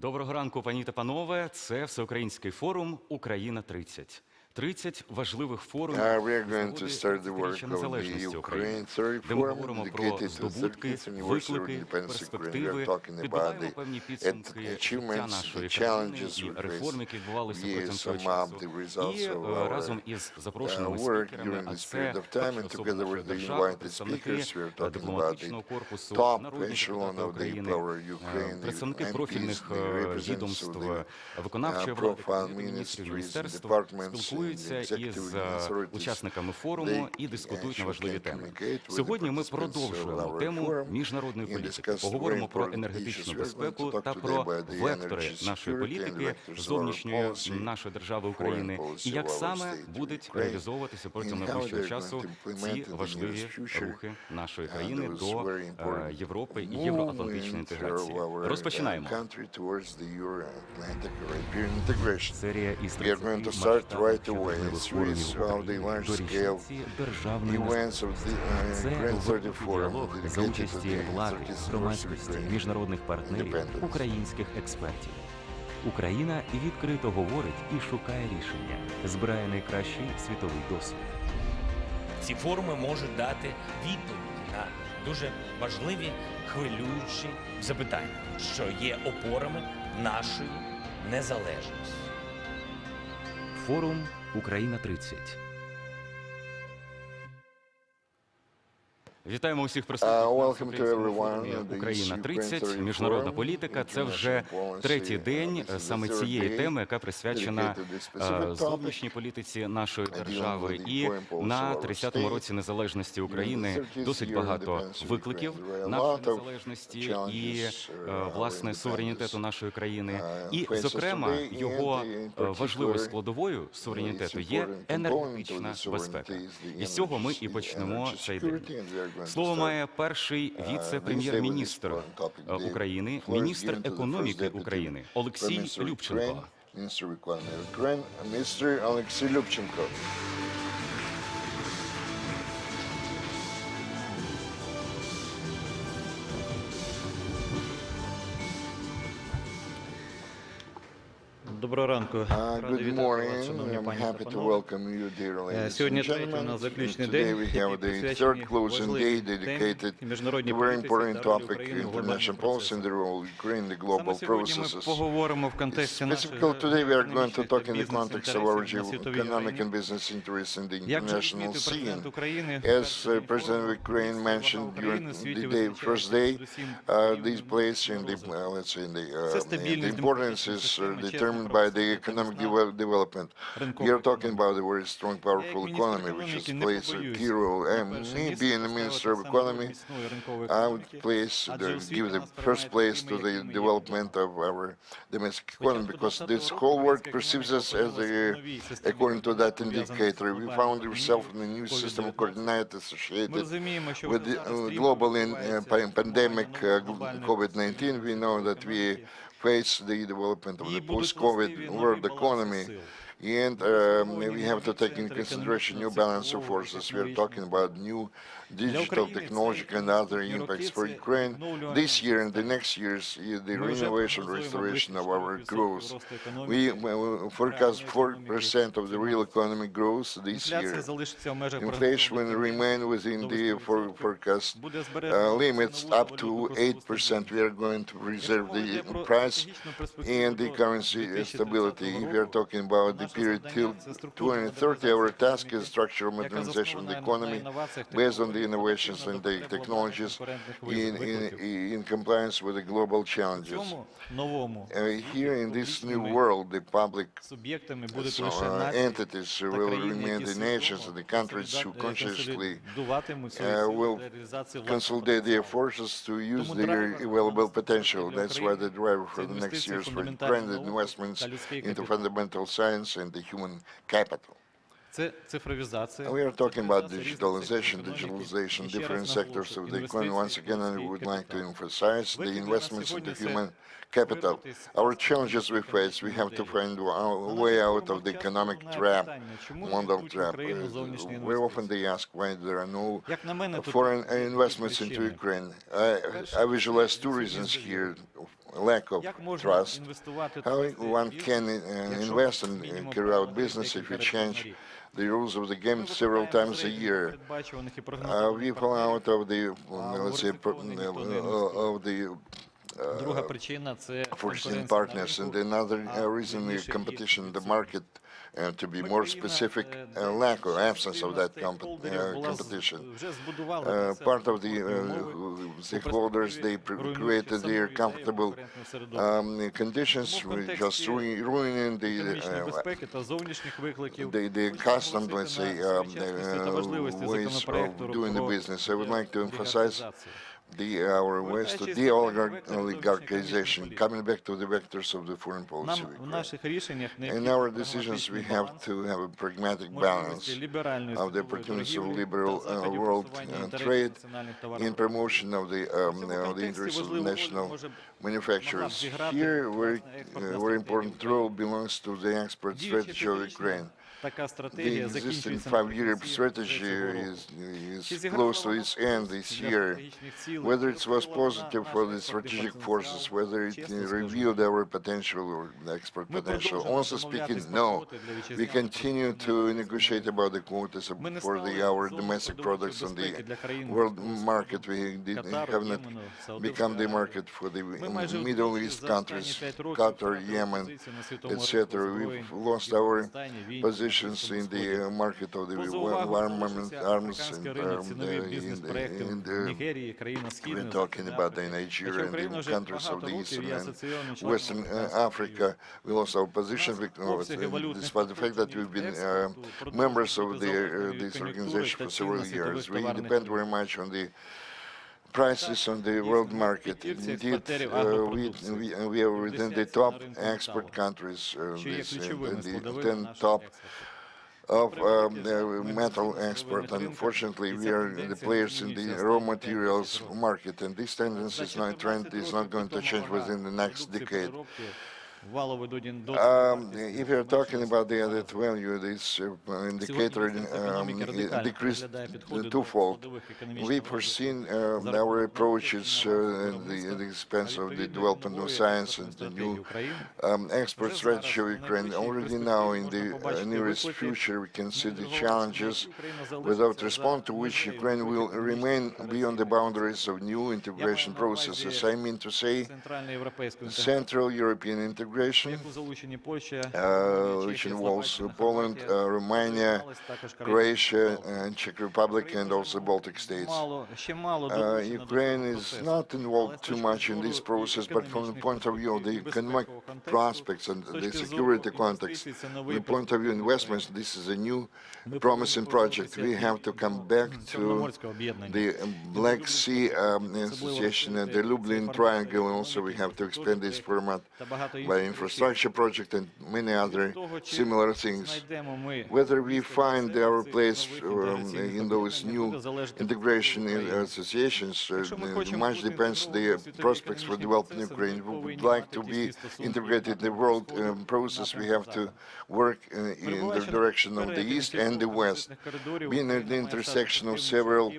Доброго ранку, пані та панове. Це всеукраїнський форум «Україна-30». 30 важливих форумів з нагоди 30-річчя незалежності України, де ми говоримо про здобутки, виклики, перспективи, підбиваємо певні підсумки життя нашої країни і реформ, які відбувалися протягом цього часу. І разом із запрошеними спікерами, а це перша особа нашої держави, представники дипломатичного корпусу, народні депутати України, представники профільних відомств, виконавчої влади, Кабінету міністрів, міністерства, спілкуються із учасниками форуму і дискутують на важливі теми. Сьогодні ми продовжуємо тему міжнародної політики. Поговоримо про енергетичну безпеку та про вектори нашої політики, зовнішньої нашої держави України, і як саме будуть реалізовуватися протягом найближчого часу ці важливі рухи нашої країни до Європи і євроатлантичної інтеграції. Розпочинаємо. Серія із 30 масштабних важливих форумів до річниці державної безпеки. Це глибокий діалог за участі влади, громадськості, міжнародних партнерів, українських експертів. Україна відкрито говорить і шукає рішення, збирає найкращий світовий досвід. Ці форуми можуть дати відповіді на дуже важливі, хвилюючі запитання, що є опорами нашої незалежності. Форум «Україна-30». Вітаємо усіх представників «Україна-30». Міжнародна політика – це вже третій день саме цієї теми, яка присвячена зовнішній політиці нашої держави. І на 30-му році незалежності України досить багато викликів нашої незалежності і, власне, суверенітету нашої країни. І, зокрема, його важливою складовою суверенітету є енергетична безпека. І з цього ми і почнемо цей день. Слово має перший віце-прем'єр-міністр України, міністр економіки України Олексій Любченко. Міністр Олексій Любченко. Доброго ранку. Радий вітати вас, шановні пані та панове. Сьогодні третій у нас заключний день, який присвячений важливій темі міжнародній політиці та ролі України в глобальних процесах. Саме сьогодні ми поговоримо в контексті нашої економічної та бізнес-інтересів на світовій арені. Як вже відмітив президент України, President of Ukraine mentioned during the day, first day, this place in the importance is determined by the economic development. We are talking about a very strong, powerful economy, which is plays a key role. And me being the Minister of Economy, I would give the first place to the development of our domestic economy, because this whole world perceives us as according to that indicator. We found ourselves in a new system of coordinate associated with the global pandemic COVID-19. We know that we face the development of the post-COVID world economy, and we have to take into consideration new balance of forces. We are talking about new digital technology and other impacts for Ukraine this year and the next years, the renovation, restoration of our growth. We forecast 4% of the real economic growth this year. Inflation will remain within the forecast limits up to 8%. We are going to preserve the price and the currency stability. If we are talking about the period till 2030, our task is structural modernization of the economy based on the innovations and the technologies in compliance with the global challenges. Here in this new world, the public entities will remain the nations and the countries who consciously will consolidate their forces to use their available potential. That's why the driver for the next years for Ukraine investments into fundamental science and the human capital. We are talking about digitalization, different sectors of the economy. Once again, I would like to emphasize the investments into human capital. Our challenges we face, we have to find our way out of the economic trap, model trap. Very often they ask why there are no foreign investments into Ukraine. I visualize two reasons here. lack of trust. How one can invest and carry out business if we change the rules of the game several times a year? We fall out of the, let's say, of the foreseen partners, and another reason is competition in the market. And to be more specific, lack or absence of that competition. Part of the stakeholders, they created their comfortable conditions, just ruining the accustomed, let's say, ways of doing the business. I would like to emphasize our ways to de-oligarchization, coming back to the vectors of the foreign policy. In our decisions, we have to have a pragmatic balance of the opportunities of liberal world trade in promotion of the interests of national manufacturers. Here, very important role belongs to the export strategy of Ukraine. The existing 5-year strategy is close to its end this year. Whether it was positive for the strategic forces, whether it revealed our potential or export potential, honestly speaking, no. We continue to negotiate about the quotas for our domestic products on the world market. We have not become the market for the Middle East countries, Qatar, Yemen, etc. We've lost our position in the market of the armament, arms, and we're talking about the Nigeria and the countries of the Eastern and Western Africa. We lost our position despite the fact that we've been members of this organization for several years. We depend very much on the prices on the world market. Indeed, we are within the top export countries, the 10 top of metal export. Unfortunately, we are the players in the raw materials market, and this tendency trend is not going to change within the next decade. If you're talking about the added value, this indicator decreased twofold. We foreseen our approaches at the expense of the development of science and the new export strategy of Ukraine. Already now, in the nearest future, we can see the challenges without response to which Ukraine will remain beyond the boundaries of new integration processes. I mean to say, Central European integration, which involves Poland, Romania, Croatia, and Czech Republic, and also Baltic states. Ukraine is not involved too much in this process, but from the point of view of the economic prospects and the security context, from the point of view of investments, this is a new promising project. We have to come back to the Black Sea Association and the Lublin Triangle, and also we have to expand this format by infrastructure project and many other similar things. Whether we find our place in those new integration associations, much depends on the prospects for developing Ukraine. We would like to be integrated in the world process. We have to work in the direction of the East and the West. Being at the intersection of several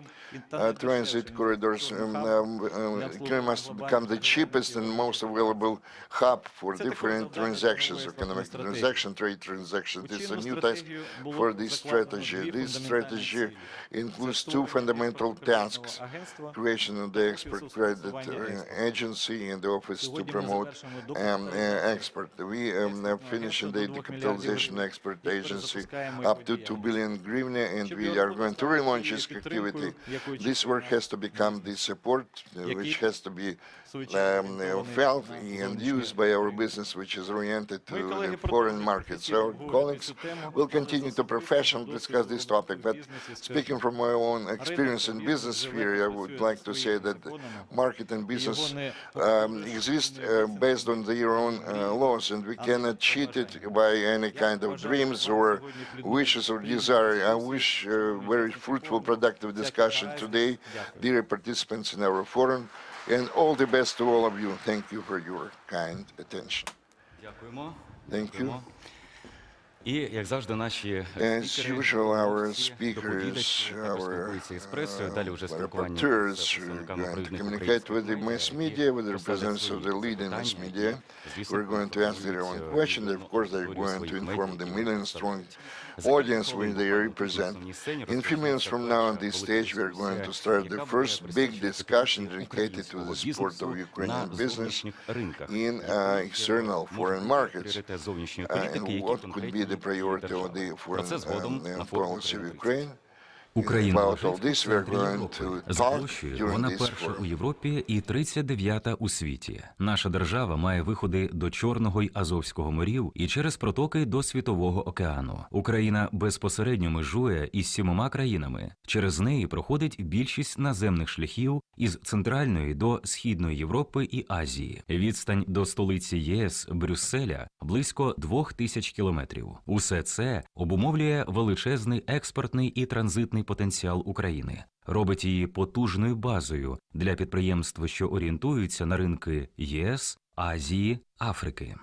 transit corridors, Ukraine must become the cheapest and most available hub for different transactions, economic transaction, trade transactions. This is a new task for this strategy. This strategy includes two fundamental tasks: creation of the Export Credit Agency and the Office to Promote Export. We are finishing the decapitalization export agency up to 2 billion hryvnia, and we are going to relaunch its activity. This work has to become the support which has to be felt and used by our business, which is oriented to the foreign markets. Our colleagues will continue to professionally discuss this topic, but speaking from my own experience in business sphere, I would like to say that market and business exist based on their own laws, and we cannot cheat it by any kind of dreams or wishes or desire. I wish very fruitful, productive discussion today, dear participants in our forum, and all the best to all of you. Thank you for your kind attention. Thank you. І, як завжди, наші As usual, our спікери, speakers, доповідачі також спілкуються із пресою, далі вже спілкування з reporters представниками are going to провідних communicate with the mass українських media, with the які поставлять representatives of the свої leading mass питання, media, які, звісно, who are going to ask their own questions. Of course, they're going to inform the million-strong audience which they represent. In a few minutes from now on this stage, we are going to start the first big discussion related to the support of Ukrainian business in external foreign markets, and what could be the priority of the foreign policy of Ukraine. Україна About all this, we are going to з talk площею during вона this перша forum. у Європі і 39-та у світі. Наша держава має виходи до Чорного й Азовського морів і через протоки до Світового океану. Україна безпосередньо межує із 7 країнами. Через неї проходить більшість наземних шляхів із Центральної до Східної Європи і Азії. Відстань до столиці ЄС Брюсселя близько 2000 кілометрів. Усе це обумовлює величезний експортний і транзитний потенціал України, робить її потужною базою для підприємств, що орієнтуються на ринки ЄС, Азії, Африки.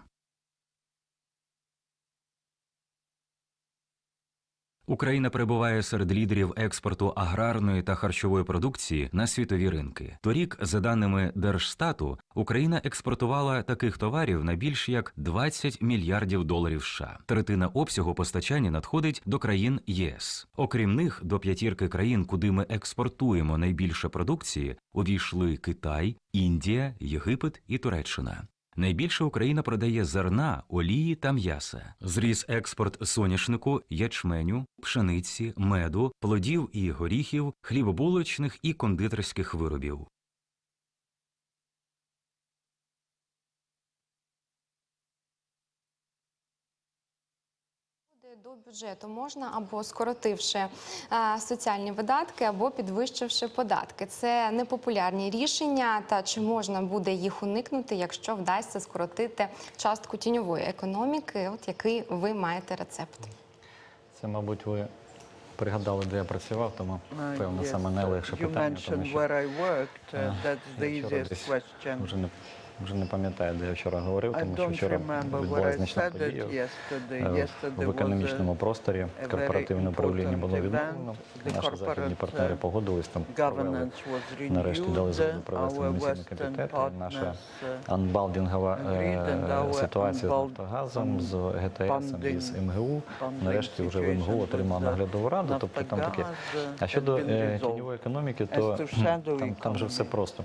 Україна перебуває серед лідерів експорту аграрної та харчової продукції на світові ринки. Торік, за даними Держстату, Україна експортувала таких товарів на більш як 20 мільярдів доларів США. Третина обсягу постачання надходить до країн ЄС. Окрім них, до п'ятірки країн, куди ми експортуємо найбільше продукції, увійшли Китай, Індія, Єгипет і Туреччина. Найбільше Україна продає зерна, олії та м'яса. Зріс експорт соняшнику, ячменю, пшениці, меду, плодів і горіхів, хлібобулочних і кондитерських виробів. До бюджету можна або скоротивши соціальні видатки, або підвищивши податки. Це непопулярні рішення, та чи можна буде їх уникнути, якщо вдасться скоротити частку тіньової економіки? От який ви маєте рецепт? Це, мабуть, ви пригадали, де я працював, тому, певно, саме найлегше питання. Тому що вже не пам'ятаю, де я вчора говорив, тому що вчора відбулася значна подія в економічному просторі. Корпоративне управління було відновлено. Наші західні партнери погодились, там провели, нарешті дали згоду провести інвестиційний комітет. Наша анбалдингова ситуація з Нафтогазом, з ГТС і з МГУ. Нарешті вже в МГУ отримала наглядову раду. Тобто там таке. А щодо тіньової економіки, то там же все просто.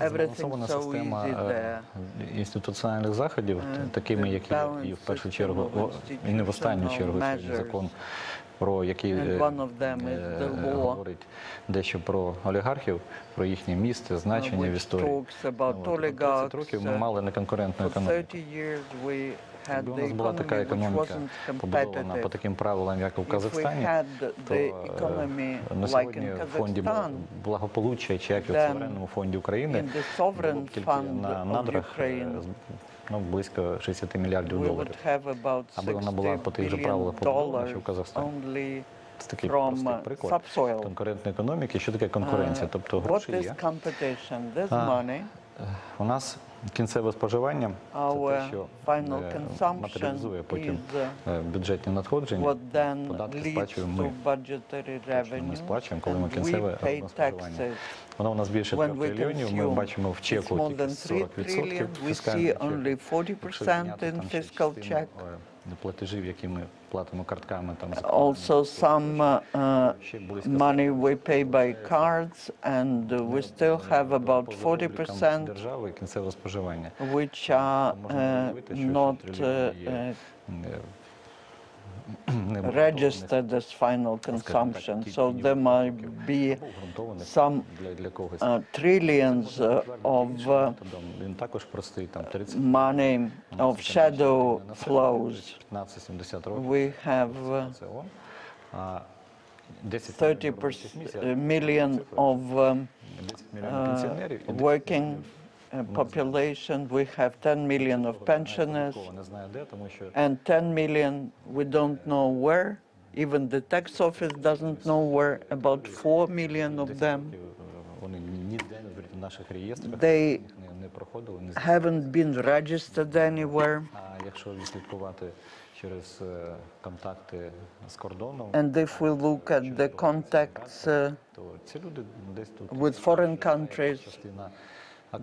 Збалансована система інституціональних заходів, такими, які і в першу чергу, і не в останню чергу, закон, про який говорить дещо про олігархів, про їхнє місце, значення в історії. 30 років ми мали неконкурентну економіку. Якби у нас була така економіка, побудована по таким правилам, як у Казахстані, то на сьогодні в фонді благополуччя, чи як і в суверенному фонді України, тільки на надрах близько 60 мільярдів доларів. Аби вона була по тих же правилах побудована, що в Казахстані. Це такий простий приклад конкурентної економіки. Що таке конкуренція? Тобто гроші є. У нас кінцеве споживання – це те, що матеріалізує потім бюджетні надходження. Податки сплачуємо ми. Ми сплачуємо, коли ми кінцеве споживання. Воно у нас більше 3 трильйонів. Ми бачимо в чеку тільки 40% фіскальний чек. Платежів, які ми платимо картками. Also some money we pay by cards, and we still have about 40% держави кінцеве споживання, which are not registered as final consumption. So there might be some trillions of money of shadow flows. We have 30 million of working population. We have 10 million of pensioners, and 10 million we don't know where. Even the tax office doesn't know where. About 4 million of them, they haven't been registered anywhere. And if we look at the contacts with foreign countries,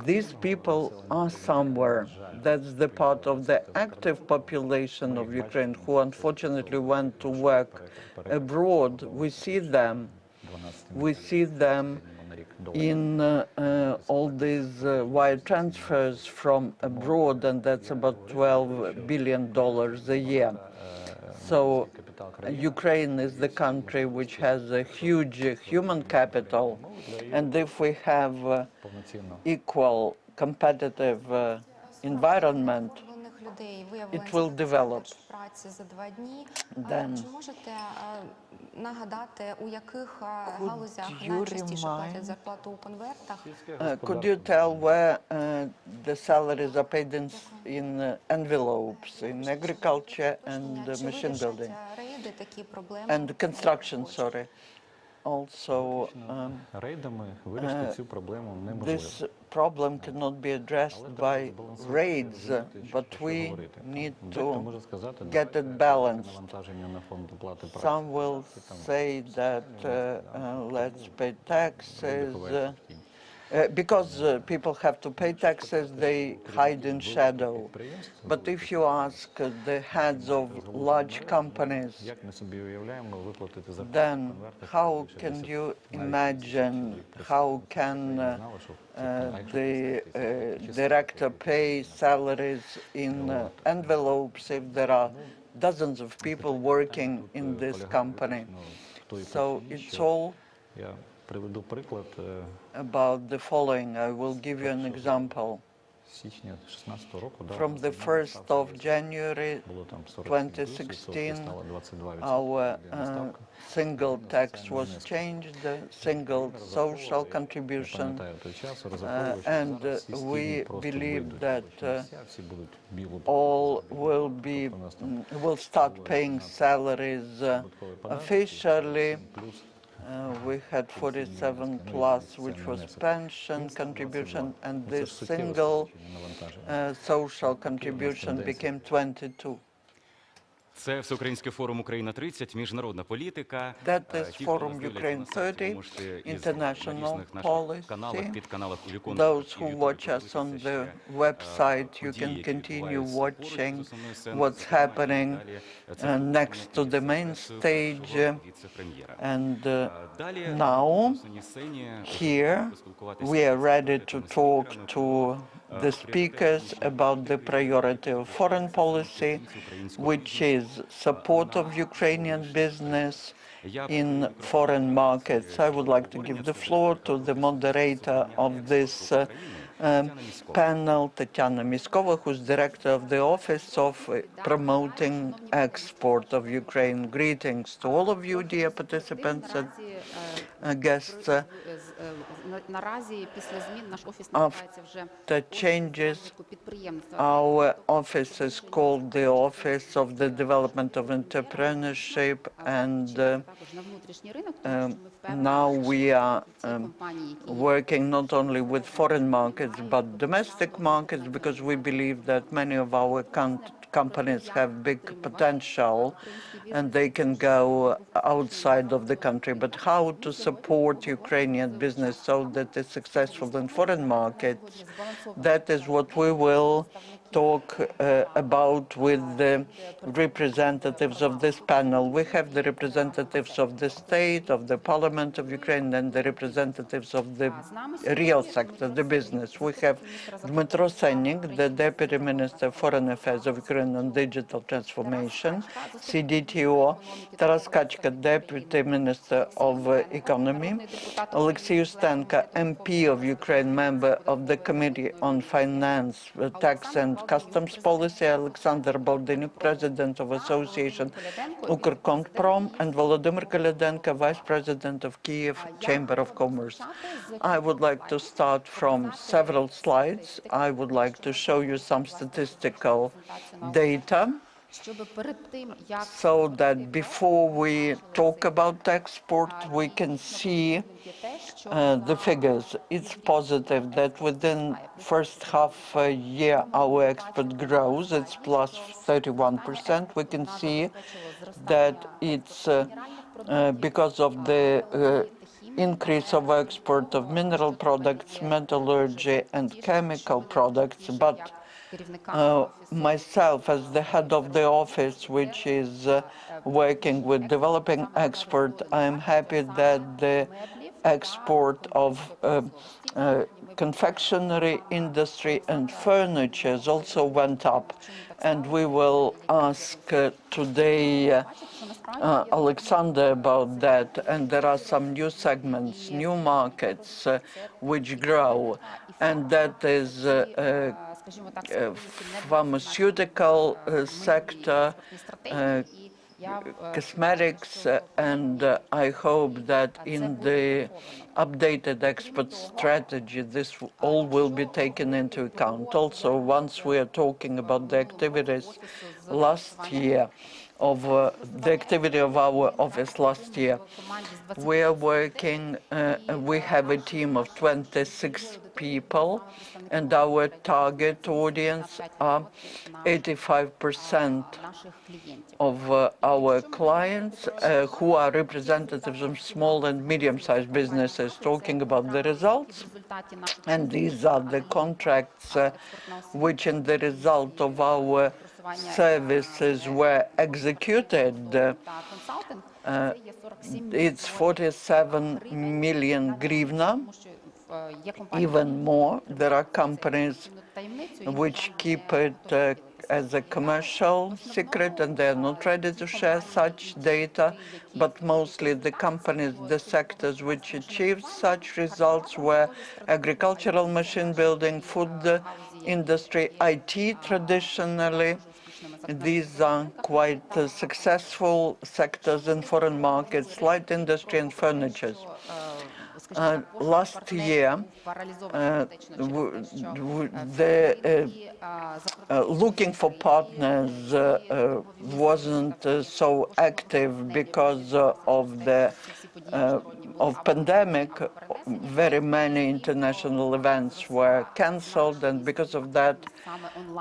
these people are somewhere. That's the part of the active population of Ukraine who unfortunately went to work abroad. We see them. We see them in all these wire transfers from abroad, and that's about $12 billion a year. So Ukraine is the country which has a huge human capital, and if we have equal competitive environment, it will develop. Then, could you tell where the salaries are paid in envelopes, in agriculture and machine building? And construction, sorry. Also, this problem cannot be addressed by raids, but we need to get it balanced. Some will say that let's pay taxes. Because people have to pay taxes, they hide in shadow. But if you ask the heads of large companies, then how can you imagine, how can the director pay salaries in envelopes if there are dozens of people working in this company? So it's all about the following. I will give you an example. From the 1st of January 2016, our single tax was changed, the single social contribution, and we believe that all will start paying salaries officially. We had 47 plus, which was pension contribution, and this single social contribution became 22. Це Всеукраїнський форум «Україна-30», міжнародна політика. That is Forum Ukraine 30, international policy. Those who watch us on the website, you can continue watching what's happening next to the main stage. And now, here, we are ready to talk to the speakers about the priority of foreign policy, which is support of Ukrainian business in foreign markets. I would like to give the floor to the moderator of this panel, Tatiana Miskova, who's director of the Office of Promoting Export of Ukraine. Greetings to all of you, dear participants and guests. After changes, our office is called the Office of the Development of Entrepreneurship, and now we are working not only with foreign markets but domestic markets, because we believe that many of our companies have big potential and they can go outside of the country. But how to support Ukrainian business so that it's successful in foreign markets, that is what we will talk about with the representatives of this panel. We have the representatives of the state, of the parliament of Ukraine, and the representatives of the real sector, the business. We have Dmytro Sennik, the Deputy Minister of Foreign Affairs of Ukraine on Digital Transformation, CDTO, Taras Kachka, Deputy Minister of Economy, Alexei Ustenko, MP of Ukraine, member of the Committee on Finance, Tax and Customs Policy, Alexander Baldenyuk, President of Association Ukrkontprom, and Volodymyr Koledenko, Vice President of Kyiv Chamber of Commerce. I would like to start from several slides. I would like to show you some statistical data so that before we talk about export, we can see the figures. It's positive that within first half year our export grows. It's plus 31%. We can see that it's because of the increase of export of mineral products, metallurgy, and chemical products. But myself, as the head of the office, which is working with developing export, I'm happy that the export of confectionery industry and furniture also went up. And we will ask today Alexander about that. And there are some new segments, new markets which grow. And that is pharmaceutical sector, cosmetics, and I hope that in the updated export strategy, this all will be taken into account. Also, once we are talking about the activities last year, of the activity of our office last year, we are working, we have a team of 26 people, and our target audience are 85% of our clients who are representatives of small and medium-sized businesses, talking about the results. And these are the contracts which, in the result of our services, were executed. It's 47 million hryvnia, even more. There are companies which keep it as a commercial secret, and they are not ready to share such data, but mostly the companies, the sectors which achieved such results were agricultural, machine building, food industry, IT traditionally. These are quite successful sectors in foreign markets, light industry and furniture. Last year, looking for partners wasn't so active because of the pandemic. Very many international events were cancelled, and because of that,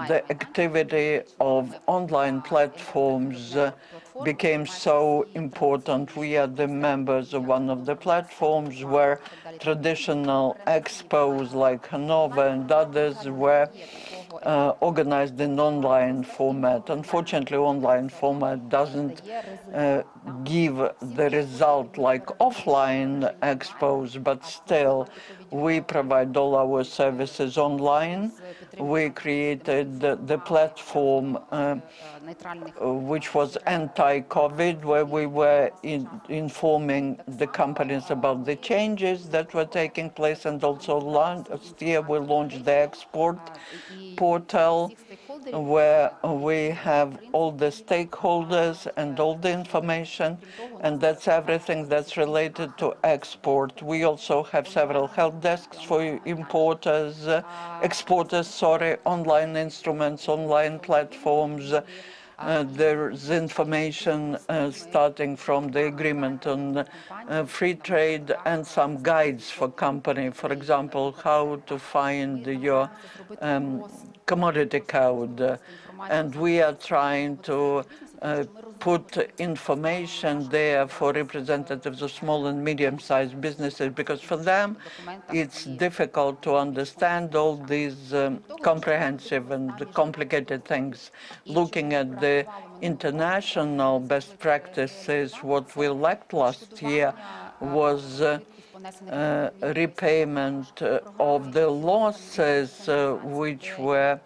the activity of online platforms became so important. We are the members of one of the platforms where traditional expos like Hanover and others were organized in online format. Unfortunately, online format doesn't give the result like offline expos, but still we provide all our services online. We created the platform which was anti-COVID, where we were informing the companies about the changes that were taking place, and also last year we launched the export portal, where we have all the stakeholders and all the information, and that's everything that's related to export. We also have several help desks for importers, exporters, online instruments, online platforms. There's information starting from the agreement on free trade and some guides for company. For example, how to find your commodity code. And we are trying to put information there for representatives of small and medium-sized businesses, because for them it's difficult to understand all these comprehensive and complicated things. Looking at the international best practices, what we lacked last year was repayment of the losses which were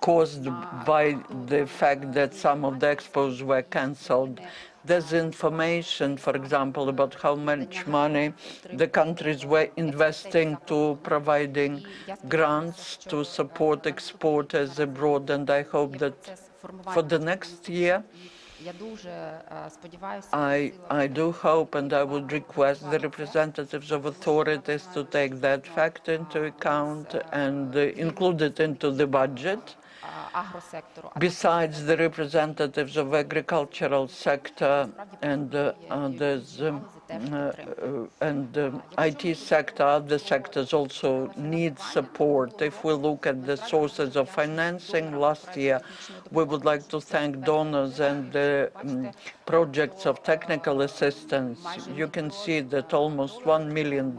caused by the fact that some of the expos were cancelled. There's information, for example, about how much money the countries were investing to providing grants to support exporters abroad, and I hope that for the next year I do hope, and I would request the representatives of authorities to take that fact into account and include it into the budget. Besides the representatives of agricultural sector and others, and IT sector, other sectors also need support. If we look at the sources of financing last year, we would like to thank donors and the projects of technical assistance. You can see that almost $1 million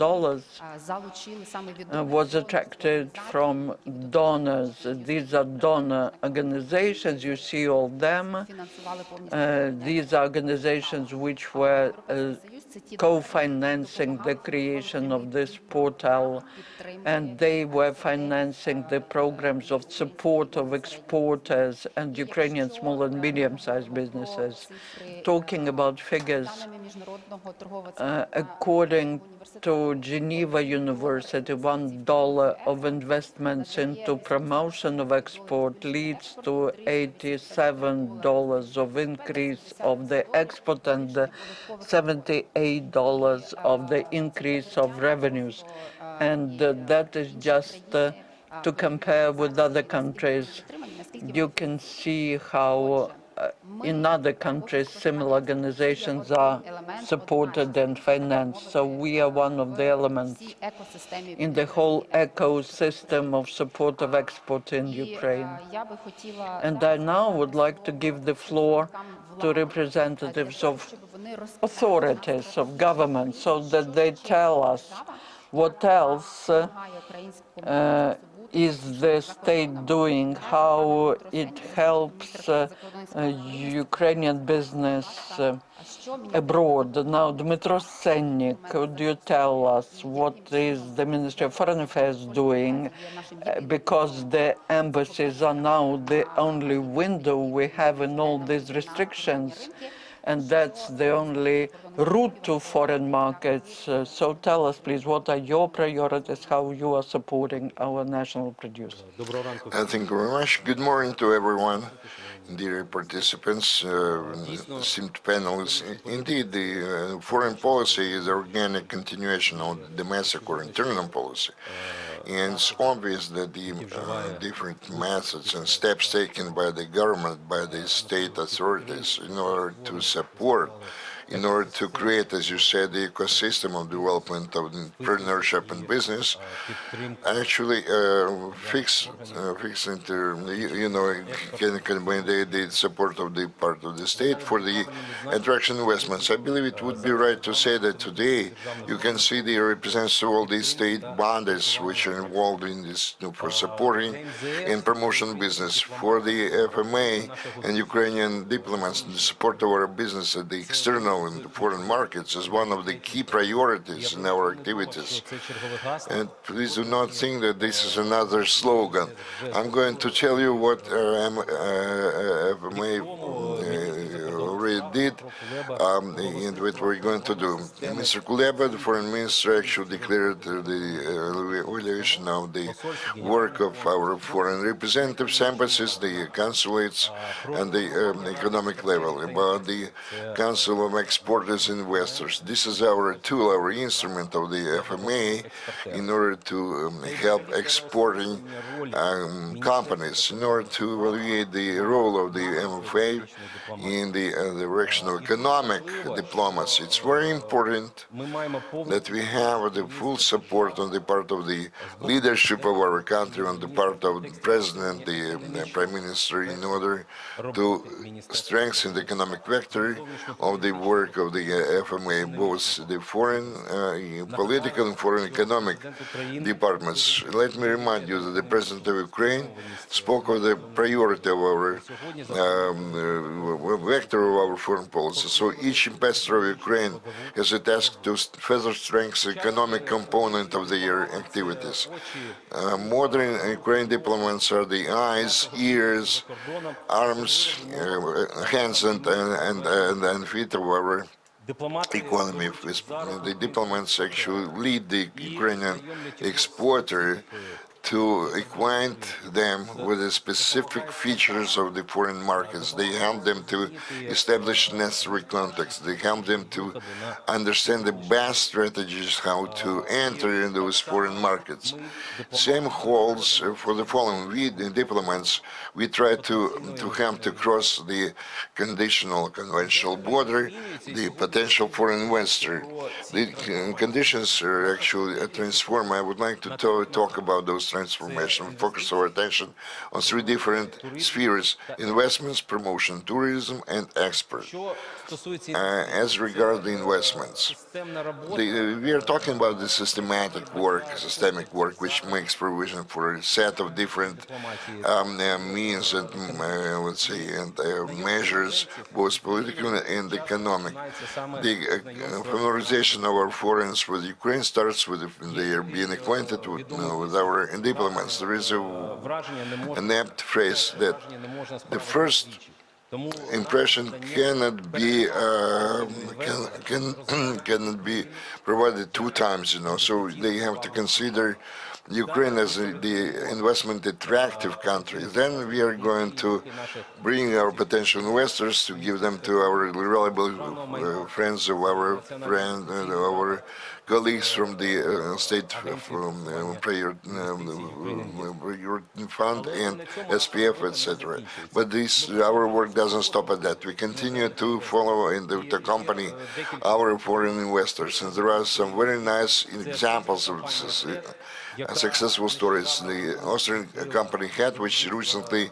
was attracted from donors. These are donor organizations, you see all of them. These are organizations which were co-financing the creation of this portal, and they were financing the programs of support of exporters and Ukrainian small and medium-sized businesses. Talking about figures, according to Geneva University, $1 of investments into promotion of export leads to $87 of increase of the export and $78 of the increase of revenues. And that is just to compare with other countries. You can see how in other countries, similar organizations are supported and financed. So we are one of the elements in the whole ecosystem of support of export in Ukraine. And I now would like to give the floor to representatives of authorities, of government, so that they tell us what else is the state doing, how it helps Ukrainian business abroad. Now, Dmytro Sennik, could you tell us what is the Ministry of Foreign Affairs doing? Because the embassies are now the only window we have in all these restrictions, and that's the only route to foreign markets. So tell us, please, what are your priorities, how you are supporting our national producers? Thank you very much. Good morning to everyone, dear participants, esteemed panelists. Indeed, the foreign policy is an organic continuation of domestic or internal policy. And it's obvious that the different methods and steps taken by the government, by the state authorities in order to support, in order to create, as you said, the ecosystem of development of entrepreneurship and business, actually can combine the support of the part of the state for the attraction investments. I believe it would be right to say that today you can see the representatives of all these state bodies which are involved in this for supporting and promotion business, for the FMA and Ukrainian diplomats, the support of our business at the external and the foreign markets is one of the key priorities in our activities. And please do not think that this is another slogan. I'm going to tell you what FMA already did and what we're going to do. Mr. Kuleba, the foreign minister, actually declared the evaluation of the work of our foreign representatives, embassies, the consulates, and the economic level, about the Council of Exporters and Investors. This is our tool, our instrument of the FMA in order to help exporting companies, in order to evaluate the role of the MFA in the direction of economic diplomacy. It's very important that we have the full support on the part of the leadership of our country, on the part of the President, the Prime Minister, in order to strengthen the economic vector of the work of the FMA, both the foreign political and foreign economic departments. Let me remind you that the President of Ukraine spoke of the priority of our vector of our foreign policy. So each ambassador of Ukraine has a task to further strengthen the economic component of their activities. Modern Ukrainian diplomats are the eyes, ears, arms, hands, and feet of our economy. The diplomats actually lead the Ukrainian exporter to acquaint them with the specific features of the foreign markets. They help them to establish necessary context. They help them to understand the best strategies how to enter in those foreign markets. Same holds for the following. We, the diplomats, we try to help to cross the conditional conventional border, the potential foreign investor. The conditions are actually transformed. I would like to talk about those transformations. We focus our attention on three different spheres: investments, promotion, tourism, and export. As regards the investments, we are talking about the systemic work, which makes provision for a set of different means and, let's say, and measures, both political and economic. The familiarization of our foreigners with Ukraine starts with their being acquainted with our diplomats. There is an apt phrase that the first impression cannot be provided two times, so they have to consider Ukraine as the investment attractive country. Then we are going to bring our potential investors to give them to our reliable friends of our colleagues from the state prayer fund and SPF, etc. But our work doesn't stop at that. We continue to follow and to accompany our foreign investors, and there are some very nice examples of successful stories. The Austrian company HET, which recently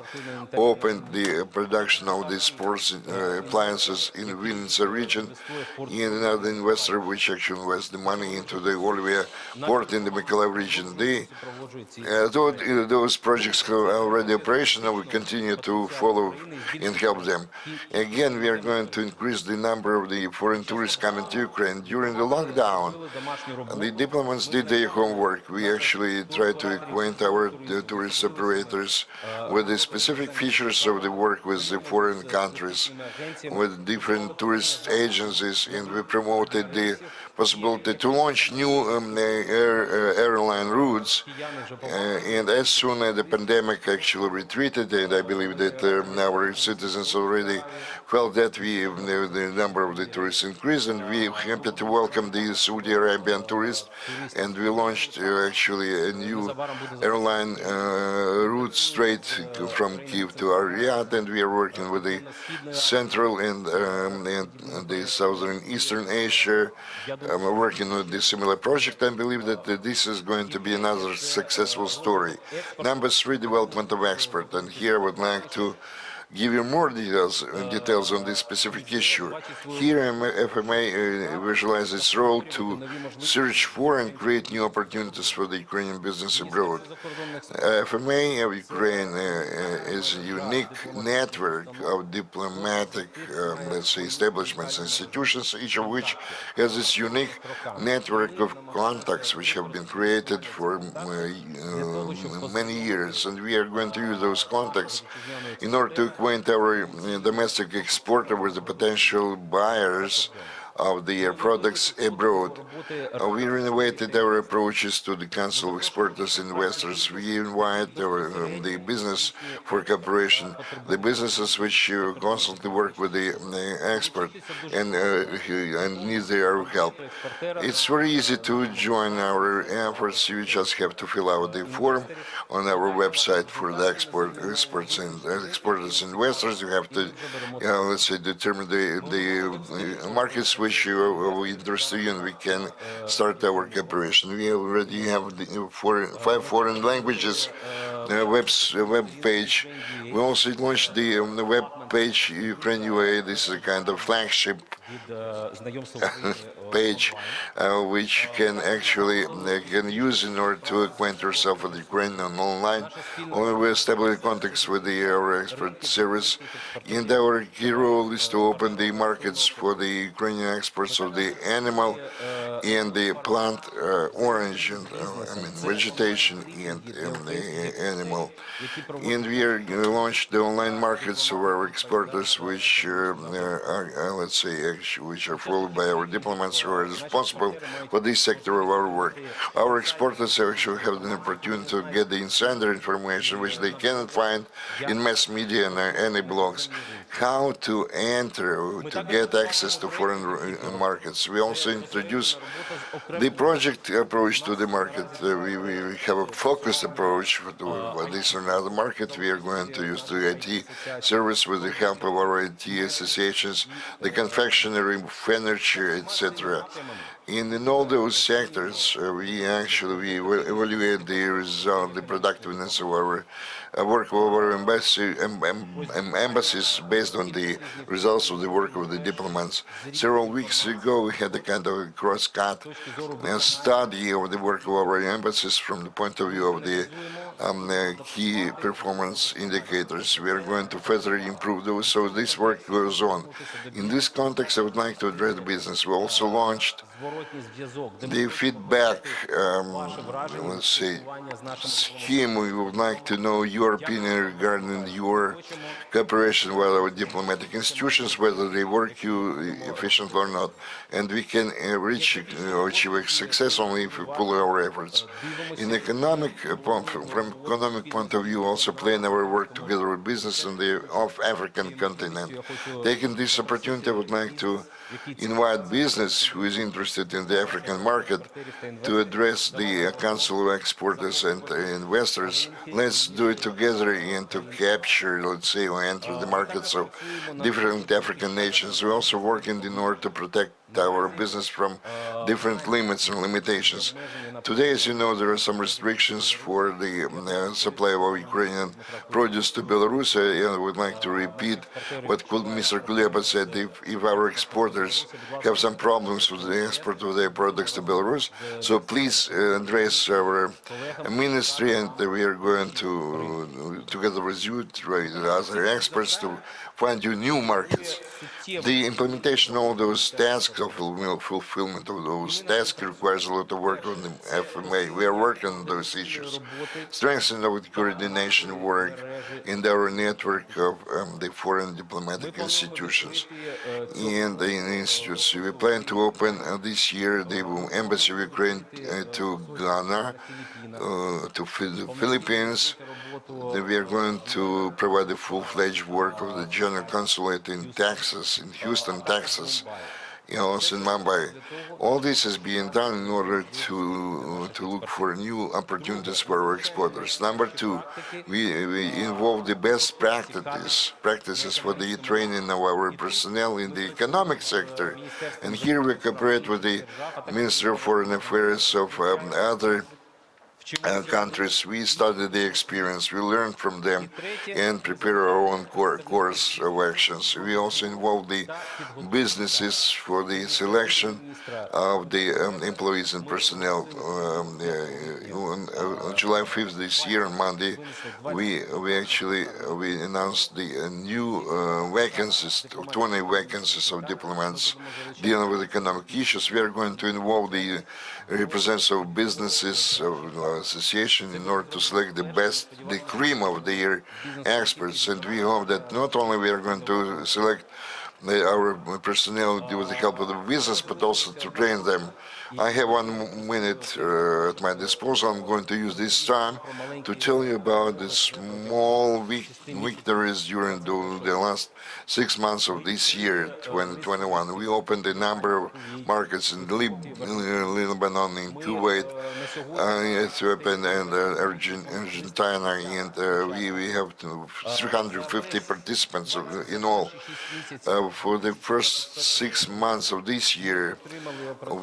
opened the production of the sports appliances in the Vinnytsia region, and another investor which actually invests the money into the Olivia port in the Mykolaiv region. Those projects are already operational. We continue to follow and help them. Again, we are going to increase the number of the foreign tourists coming to Ukraine. During the lockdown, the diplomats did their homework. We actually try to acquaint our tourist operators with the specific features of the work with the foreign countries, with different tourist agencies, and we promoted the possibility to launch new airline routes. And as soon as the pandemic actually retreated, and I believe that our citizens already felt that the number of the tourists increased, and we are happy to welcome the Saudi Arabian tourists, and we launched actually a new airline route straight from Kyiv to Riyadh, and we are working with the Central and the Southern Eastern Asia, working with this similar project. I believe that this is going to be another successful story. Number three, development of export, and here I would like to give you more details on this specific issue. Here, FMA visualizes its role to search for and create new opportunities for the Ukrainian business abroad. FMA of Ukraine is a unique network of diplomatic, let's say, establishments, institutions, each of which has this unique network of contacts which have been created for many years, and we are going to use those contacts in order to acquaint our domestic exporter with the potential buyers of their products abroad. We renovated our approaches to the Council of Exporters and Investors. We invite the business for cooperation, the businesses which constantly work with the export and need their help. It's very easy to join our efforts. You just have to fill out the form on our website for the exporters and investors. You have to, let's say, determine the markets which we interested in. We can start our cooperation. We already have 5 foreign languages web page. We also launched the web page Ukraine UA. This is a kind of flagship page which can actually use in order to acquaint yourself with Ukraine online. We establish contacts with our export service, and our key role is to open the markets for the Ukrainian exports of the animal and the plant orange, and vegetation and the animal. And we are launched the online markets of our exporters which let's say, which are followed by our diplomats who are responsible for this sector of our work. Our exporters actually have the opportunity to get the insider information which they cannot find in mass media and any blogs. How to enter, to get access to foreign markets. We also introduce the project approach to the market. We have a focused approach for this or another market. We are going to use the IT service with the help of our IT associations, the confectionery, furniture, etc. In all those sectors, we evaluate the result, the productiveness of our work of our embassies based on the results of the work of the diplomats. Several weeks ago, we had a kind of cross-cut study of the work of our embassies from the point of view of the key performance indicators. We are going to further improve those, so this work goes on. In this context, I would like to address the business. We also launched the feedback, let's say, scheme. We would like to know your opinion regarding your cooperation with our diplomatic institutions, whether they work efficiently or not. And we can achieve success only if we pull our efforts. From economic point of view, also plan our work together with business on the African continent. Taking this opportunity, I would like to invite business who is interested in the African market to address the Council of Exporters and Investors. Let's do it together and to capture, let's say, or enter the markets of different African nations. We also work in order to protect our business from different limits and limitations. Today, as you know, there are some restrictions for the supply of Ukrainian produce to Belarus. I would like to repeat what Mr. Kuleba said. If our exporters have some problems with the export of their products to Belarus, so please address our ministry, and we are going to, together with you, with other experts, to find you new markets. The implementation of all those tasks, of fulfillment of those tasks, requires a lot of work on the FMA. We are working on those issues. Strengthening of the coordination work in our network of the foreign diplomatic institutions and the institutes. We plan to open this year the Embassy of Ukraine to Ghana, to the Philippines. We are going to provide the full-fledged work of the General Consulate in Texas, in Houston, Texas, also in Mumbai. All this is being done in order to look for new opportunities for our exporters. Number two, we involve the best practices for the training of our personnel in the economic sector. And here we cooperate with the Ministry of Foreign Affairs of other countries. We study the experience, we learn from them, and prepare our own course of actions. We also involve the businesses for the selection of the employees and personnel. On July 5th this year, on Monday, we announced the new vacancies, 20 vacancies of diplomats dealing with economic issues. We are going to involve the representatives of businesses, of association, in order to select the best, the cream of their experts. And we hope that not only we are going to select our personnel with the help of the business, but also to train them. I have 1 minute at my disposal. I'm going to use this time to tell you about the small victories during the last 6 months of this year, 2021. We opened a number of markets in Lebanon, in Kuwait, Ethiopia, and Argentina, and we have 350 participants in all. For the first 6 months of this year,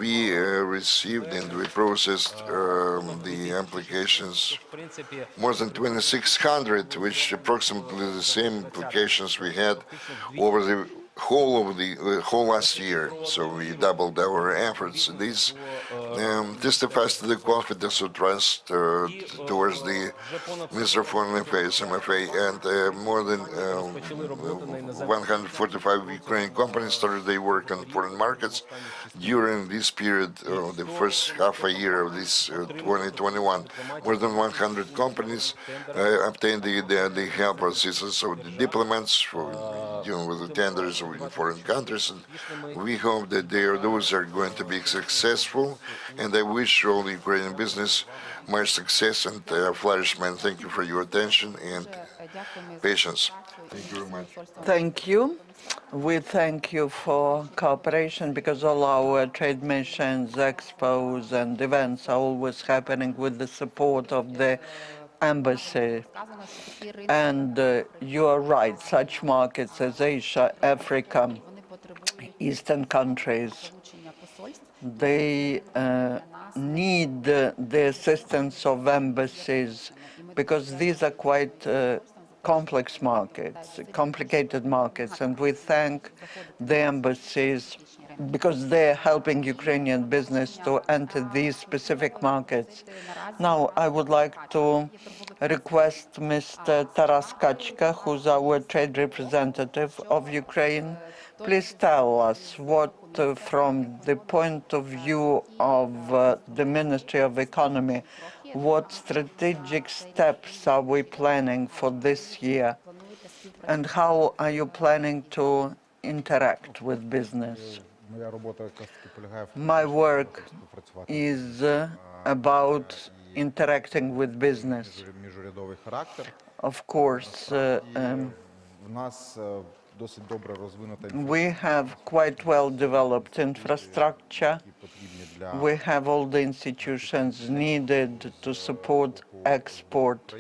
we received and we processed the applications, more than 2,600, which approximately the same applications we had over the whole last year. So we doubled our efforts. This testifies to the confidence of trust towards the Minister of Foreign Affairs, MFA, and more than 145 Ukrainian companies started their work on foreign markets during this period, the first half a year of this 2021. More than 100 companies obtained the help of assistance of the diplomats dealing with the tenders in foreign countries, and we hope that those are going to be successful, and I wish all Ukrainian business much success and flourishment. Thank you for your attention and patience. Thank you very much. Thank you. We thank you for cooperation, because all our trade missions, expos, and events are always happening with the support of the embassy. And you are right, such markets as Asia, Africa, Eastern countries, they need the assistance of embassies, because these are quite complex markets, complicated markets, and we thank the embassies because they're helping Ukrainian business to enter these specific markets. Now, I would like to request Mr. Taras Kachka, who's our trade representative of Ukraine. Please tell us what, from the point of view of the Ministry of Economy, what strategic steps are we planning for this year, and how are you planning to interact with business? My work is about interacting with business. Of course, we have quite well-developed infrastructure. We have all the institutions needed to support export.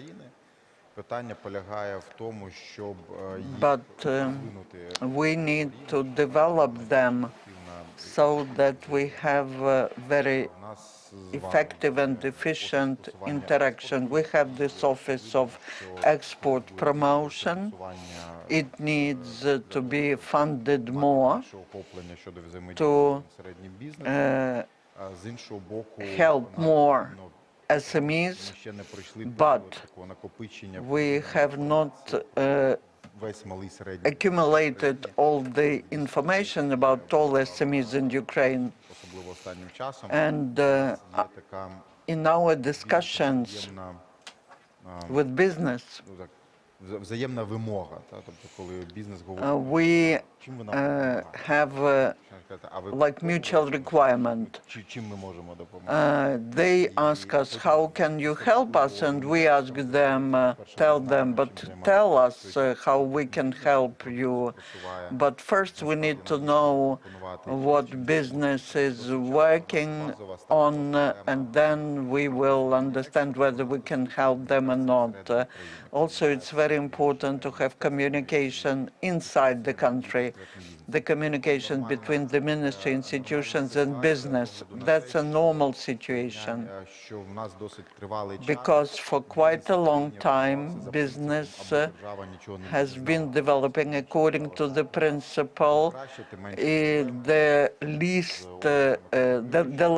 But we need to develop them so that we have very effective and efficient interaction. We have this Office of Export Promotion. It needs to be funded more to help more SMEs, but we have not accumulated all the information about all SMEs in Ukraine. And in our discussions with business, we have like mutual requirement. They ask us, how can you help us? And we ask them, tell them, but tell us how we can help you. But first we need to know what business is working on, and then we will understand whether we can help them or not. Also, it's very important to have communication inside the country, the communication between the ministry, institutions, and business. That's a normal situation, because for quite a long time, business has been developing according to the principle, the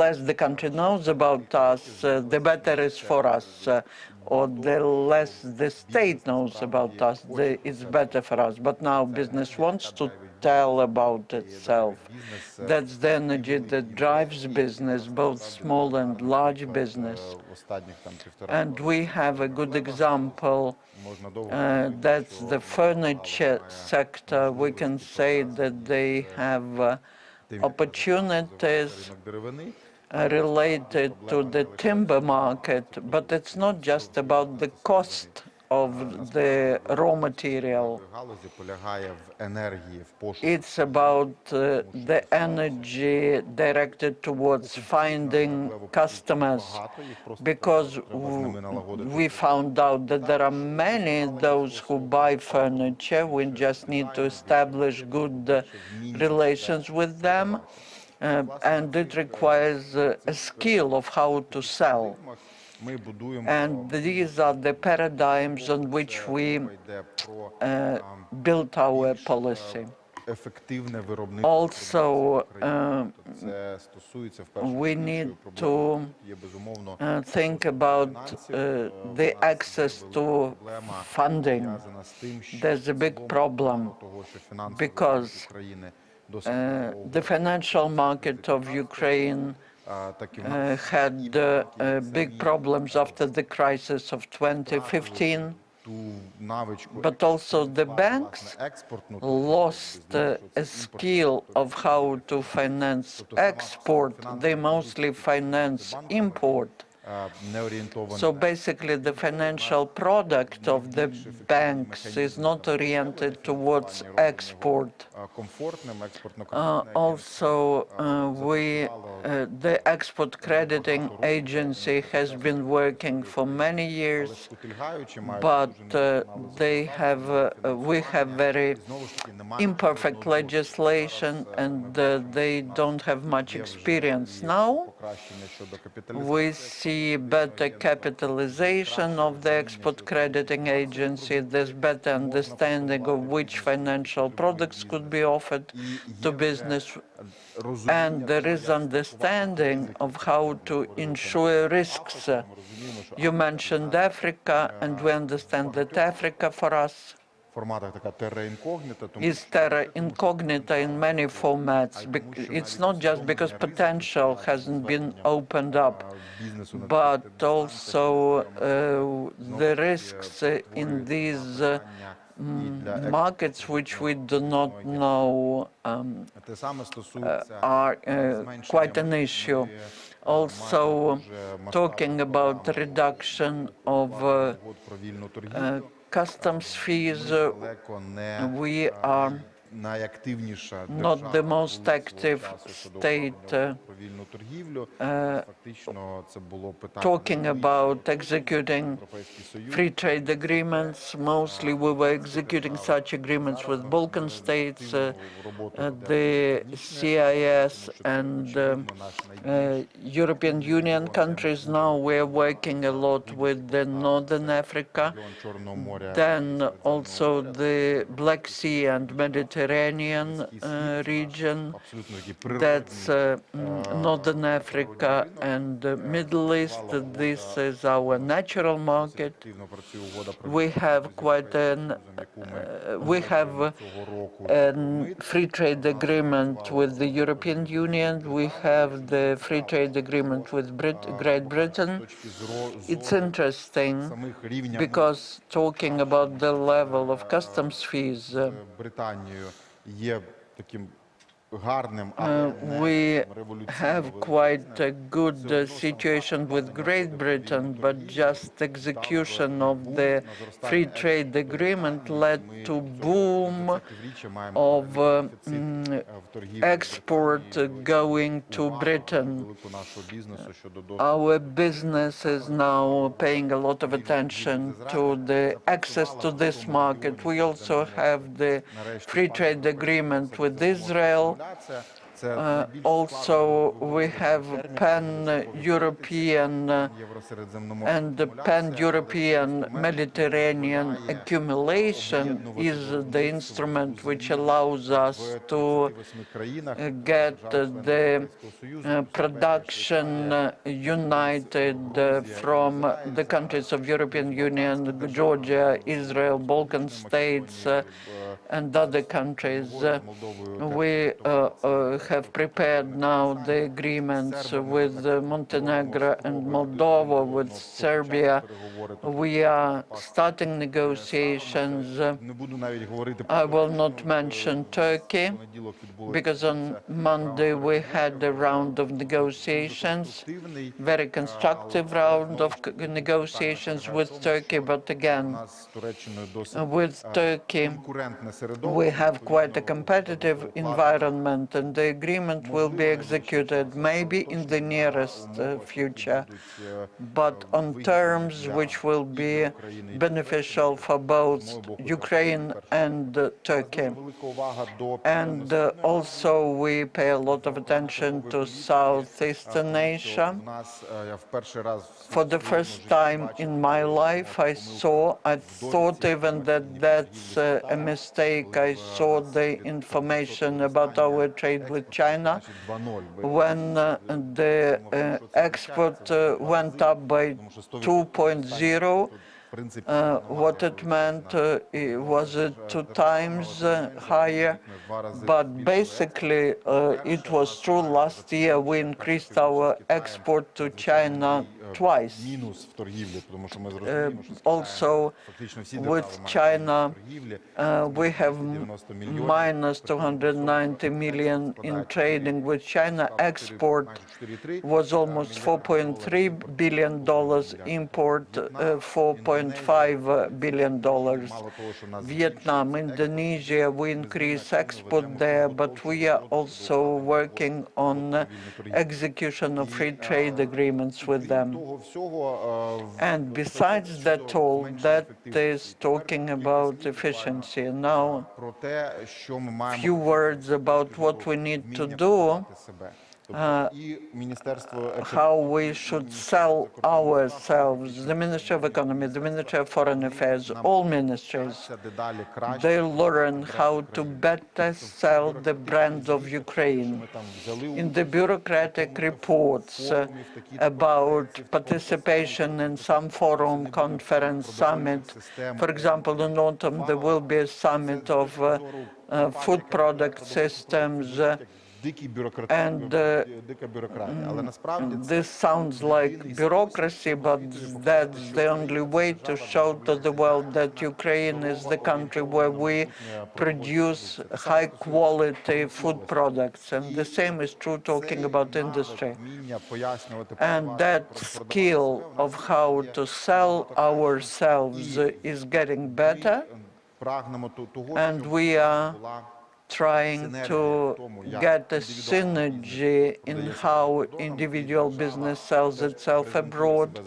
less the country knows about us, the better is for us. Or the less the state knows about us, it's better for us. But now business wants to tell about itself. That's the energy that drives business, both small and large business. And we have a good example. That's the furniture sector. We can say that they have opportunities related to the timber market, but it's not just about the cost of the raw material. It's about the energy directed towards finding customers, because we found out that there are many those who buy furniture. We just need to establish good relations with them. And it requires a skill of how to sell. And these are the paradigms on which we built our policy. Also, we need to think about the access to funding. There's a big problem, because the financial market of Ukraine had big problems after the crisis of 2015. But also the banks lost a skill of how to finance export. They mostly finance import. So basically, the financial product of the banks is not oriented towards export. Also, the export crediting agency has been working for many years, but we have very imperfect legislation, and they don't have much experience. Now, we see better capitalization of the export crediting agency. There's better understanding of which financial products could be offered to business, and there is understanding of how to insure risks. You mentioned Africa, and we understand that Africa for us is terra incognita in many formats. It's not just because potential hasn't been opened up, but also the risks in these markets which we do not know are quite an issue. Also, talking about reduction of customs fees, we are not the most active state talking about executing free trade agreements. Mostly we were executing such agreements with Balkan states, the CIS and European Union countries. Now we're working a lot with the Northern Africa, then also the Black Sea and Mediterranean region, that's Northern Africa and the Middle East. This is our natural market. We have quite a free trade agreement with the European Union. We have the free trade agreement with Great Britain. It's interesting because talking about the level of customs fees, we have quite a good situation with Great Britain, but just execution of the free trade agreement led to boom of export going to Britain. Our business is now paying a lot of attention to the access to this market. We also have the free trade agreement with Israel. Also, we have pan-European and the pan-European Mediterranean accumulation is the instrument which allows us to get the production united from the countries of European Union, Georgia, Israel, Balkan states, and other countries. We have prepared now the agreements with Montenegro and Moldova, with Serbia. We are starting negotiations. I will not mention Turkey, because on Monday we had a round of negotiations, very constructive round of negotiations with Turkey, but again, with Turkey, we have quite a competitive environment, and the agreement will be executed maybe in the nearest future, but on terms which will be beneficial for both Ukraine and Turkey. And also we pay a lot of attention to Southeastern Asia. For the first time in my life, I thought even that that's a mistake. I saw the information about our trade with China when the export went up by 2.0. What it meant was it 2 times higher, but basically it was true. Last year we increased our export to China twice. Also with China, we have minus 290 million in trading with China. Export was almost $4.3 billion, import $4.5 billion. Vietnam, Indonesia, we increase export there, but we are also working on execution of free trade agreements with them. And besides that all, that is talking about efficiency. Now, few words about what we need to do, how we should sell ourselves. The Ministry of Economy, the Ministry of Foreign Affairs, all ministries, they learn how to better sell the brand of Ukraine. In the bureaucratic reports about participation in some forum, conference, summit, for example, in autumn there will be a summit of food product systems, and this sounds like bureaucracy, but that's the only way to show to the world that Ukraine is the country where we produce high-quality food products. And the same is true talking about industry. And that skill of how to sell ourselves is getting better, and we are trying to get a synergy in how individual business sells itself abroad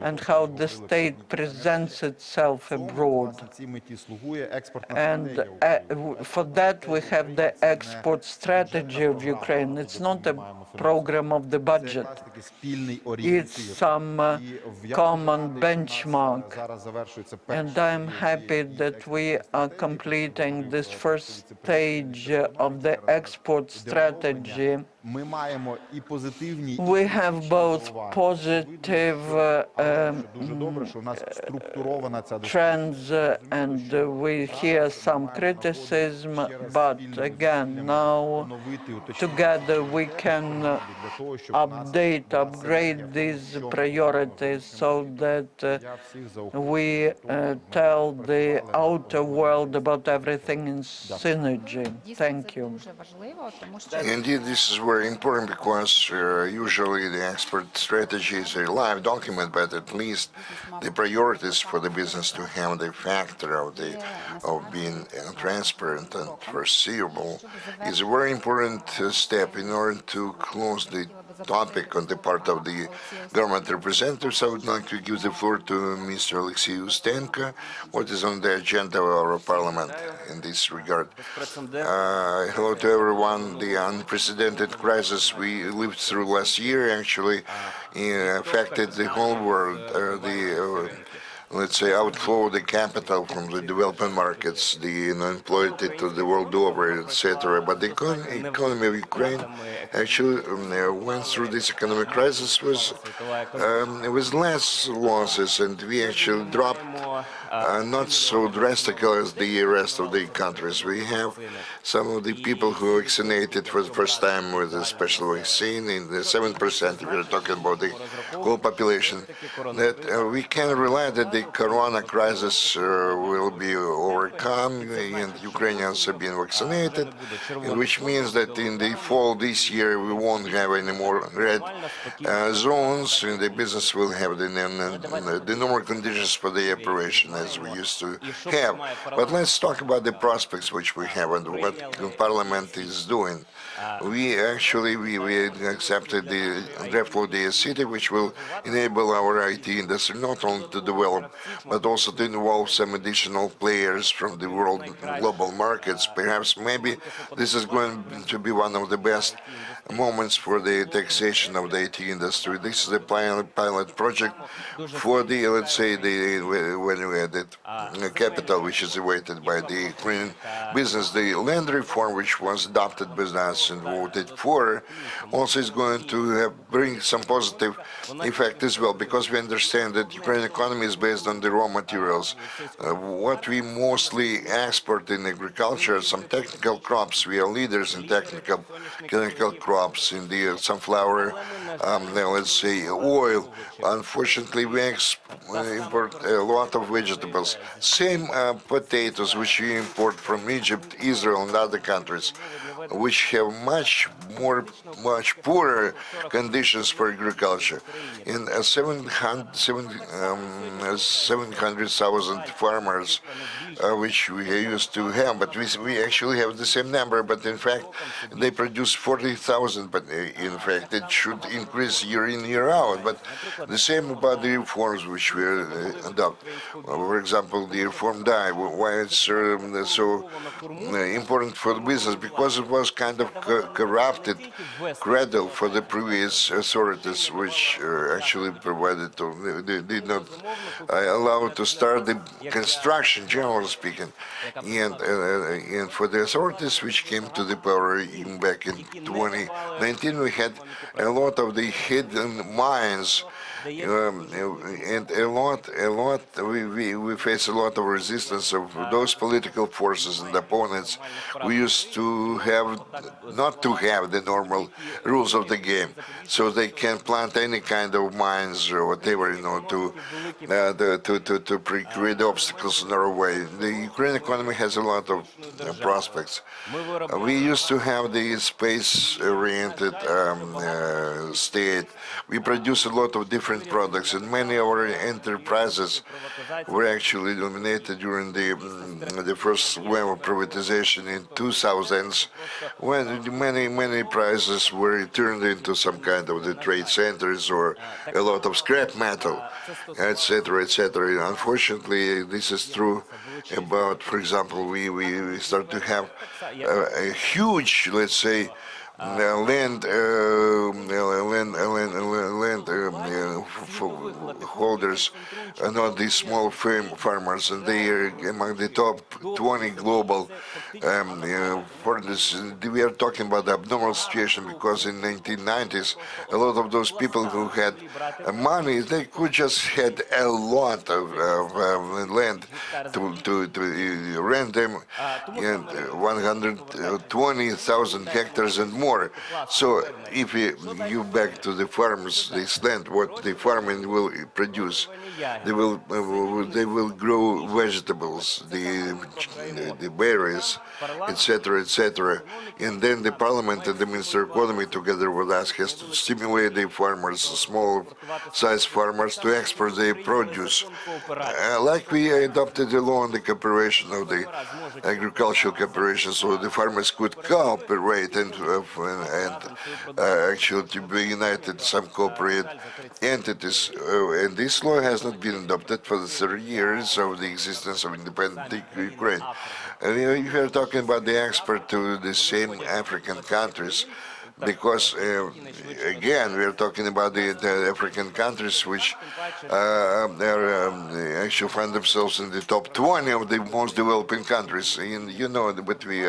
and how the state presents itself abroad. And for that we have the export strategy of Ukraine. It's not a program of the budget. It's some common benchmark. And I'm happy that we are completing this first stage of the export strategy. We have both positive trends and we hear some criticism, but again, now together we can upgrade these priorities so that we tell the outer world about everything in synergy. Thank you. Indeed, this is very important because usually the export strategy is a live document, but at least the priorities for the business to have the factor of being transparent and foreseeable is a very important step in order to close the topic on the part of the government representatives. I would like to give the floor to Mr. Alexei Ustenko. What is on the agenda of our parliament in this regard? Hello to everyone. The unprecedented crisis we lived through last year actually affected the whole world. Let's say, outflow of the capital from the developing markets, the unemployed to the world over, etc. But the economy of Ukraine actually went through this economic crisis with less losses, and we actually dropped not so drastically as the rest of the countries. We have some of the people who vaccinated for the first time with a special vaccine in the 7%, if we're talking about the whole population, that we can rely that the corona crisis will be overcome and Ukrainians have been vaccinated, which means that in the fall this year we won't have any more red zones, and the business will have the normal conditions for the operation as we used to have. But let's talk about the prospects which we have and what Parliament is doing. We accepted the draft law DSCT, which will enable our IT industry not only to develop, but also to involve some additional players from the world global markets. Perhaps maybe this is going to be one of the best moments for the taxation of the IT industry. This is a pilot project for the, let's say, when we added capital, which is awaited by the Ukrainian business. The land reform, which was adopted by us and voted for, also is going to bring some positive effect as well, because we understand that Ukrainian economy is based based on the raw materials. What we mostly export in agriculture, some technical crops. We are leaders in technical crops, in the sunflower, let's say, oil. Unfortunately, we import a lot of vegetables. Same potatoes which we import from Egypt, Israel, and other countries, which have much poorer conditions for agriculture. In 700,000 farmers, which we used to have, but we actually have the same number, but in fact they produce 40,000, but in fact it should increase year in, year out. But the same about the reforms which we adopt. For example, the reform dye, why it's so important for the business, because it was kind of corrupted cradle for the previous authorities, which actually provided, they did not allow to start the construction, generally speaking. And for the authorities which came to the power back in 2019, we had a lot of the hidden mines, and we face a lot of resistance of those political forces and opponents. We used to not to have the normal rules of the game, so they can plant any kind of mines or whatever, to create obstacles in our way. The Ukrainian economy has a lot of prospects. We used to have the space-oriented state. We produce a lot of different products, and many of our enterprises were actually dominated during the first wave of privatization in 2000s, when many prizes were turned into some kind of the trade centers or a lot of scrap metal, etc., etc. Unfortunately, this is true about, for example, we start to have a huge, let's say, land holders, not these small farmers, and they are among the top 20 global. For this, we are talking about the abnormal situation, because in 1990s, a lot of those people who had money, they could just had a lot of land to rent them, and 120,000 hectares and more. So if you back to the farmers this land, what the farming will produce, they will grow vegetables, the berries, etc., etc. And then the parliament and the Minister of Economy together with us has to stimulate the farmers, small-sized farmers, to export their produce. Like we adopted the law on the cooperation of the agricultural cooperation, so the farmers could cooperate and actually to be united, some corporate entities. And this law has not been adopted for the 30 years of the existence of independent Ukraine. And if you're talking about the export to the same African countries, because again, we are talking about the African countries which actually find themselves in the top 20 of the most developing countries. And but we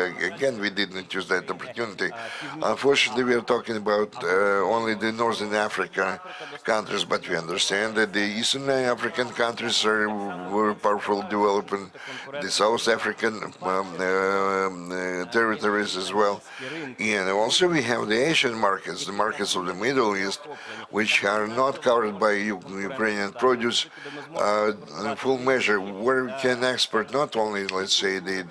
didn't use that opportunity. Unfortunately, we are talking about only the Northern Africa countries, but we understand that the Eastern African countries are very powerful, developing the South African territories as well. And also we have the Asian markets, the markets of the Middle East, which are not covered by Ukrainian produce in full measure, where we can export not only, let's say, the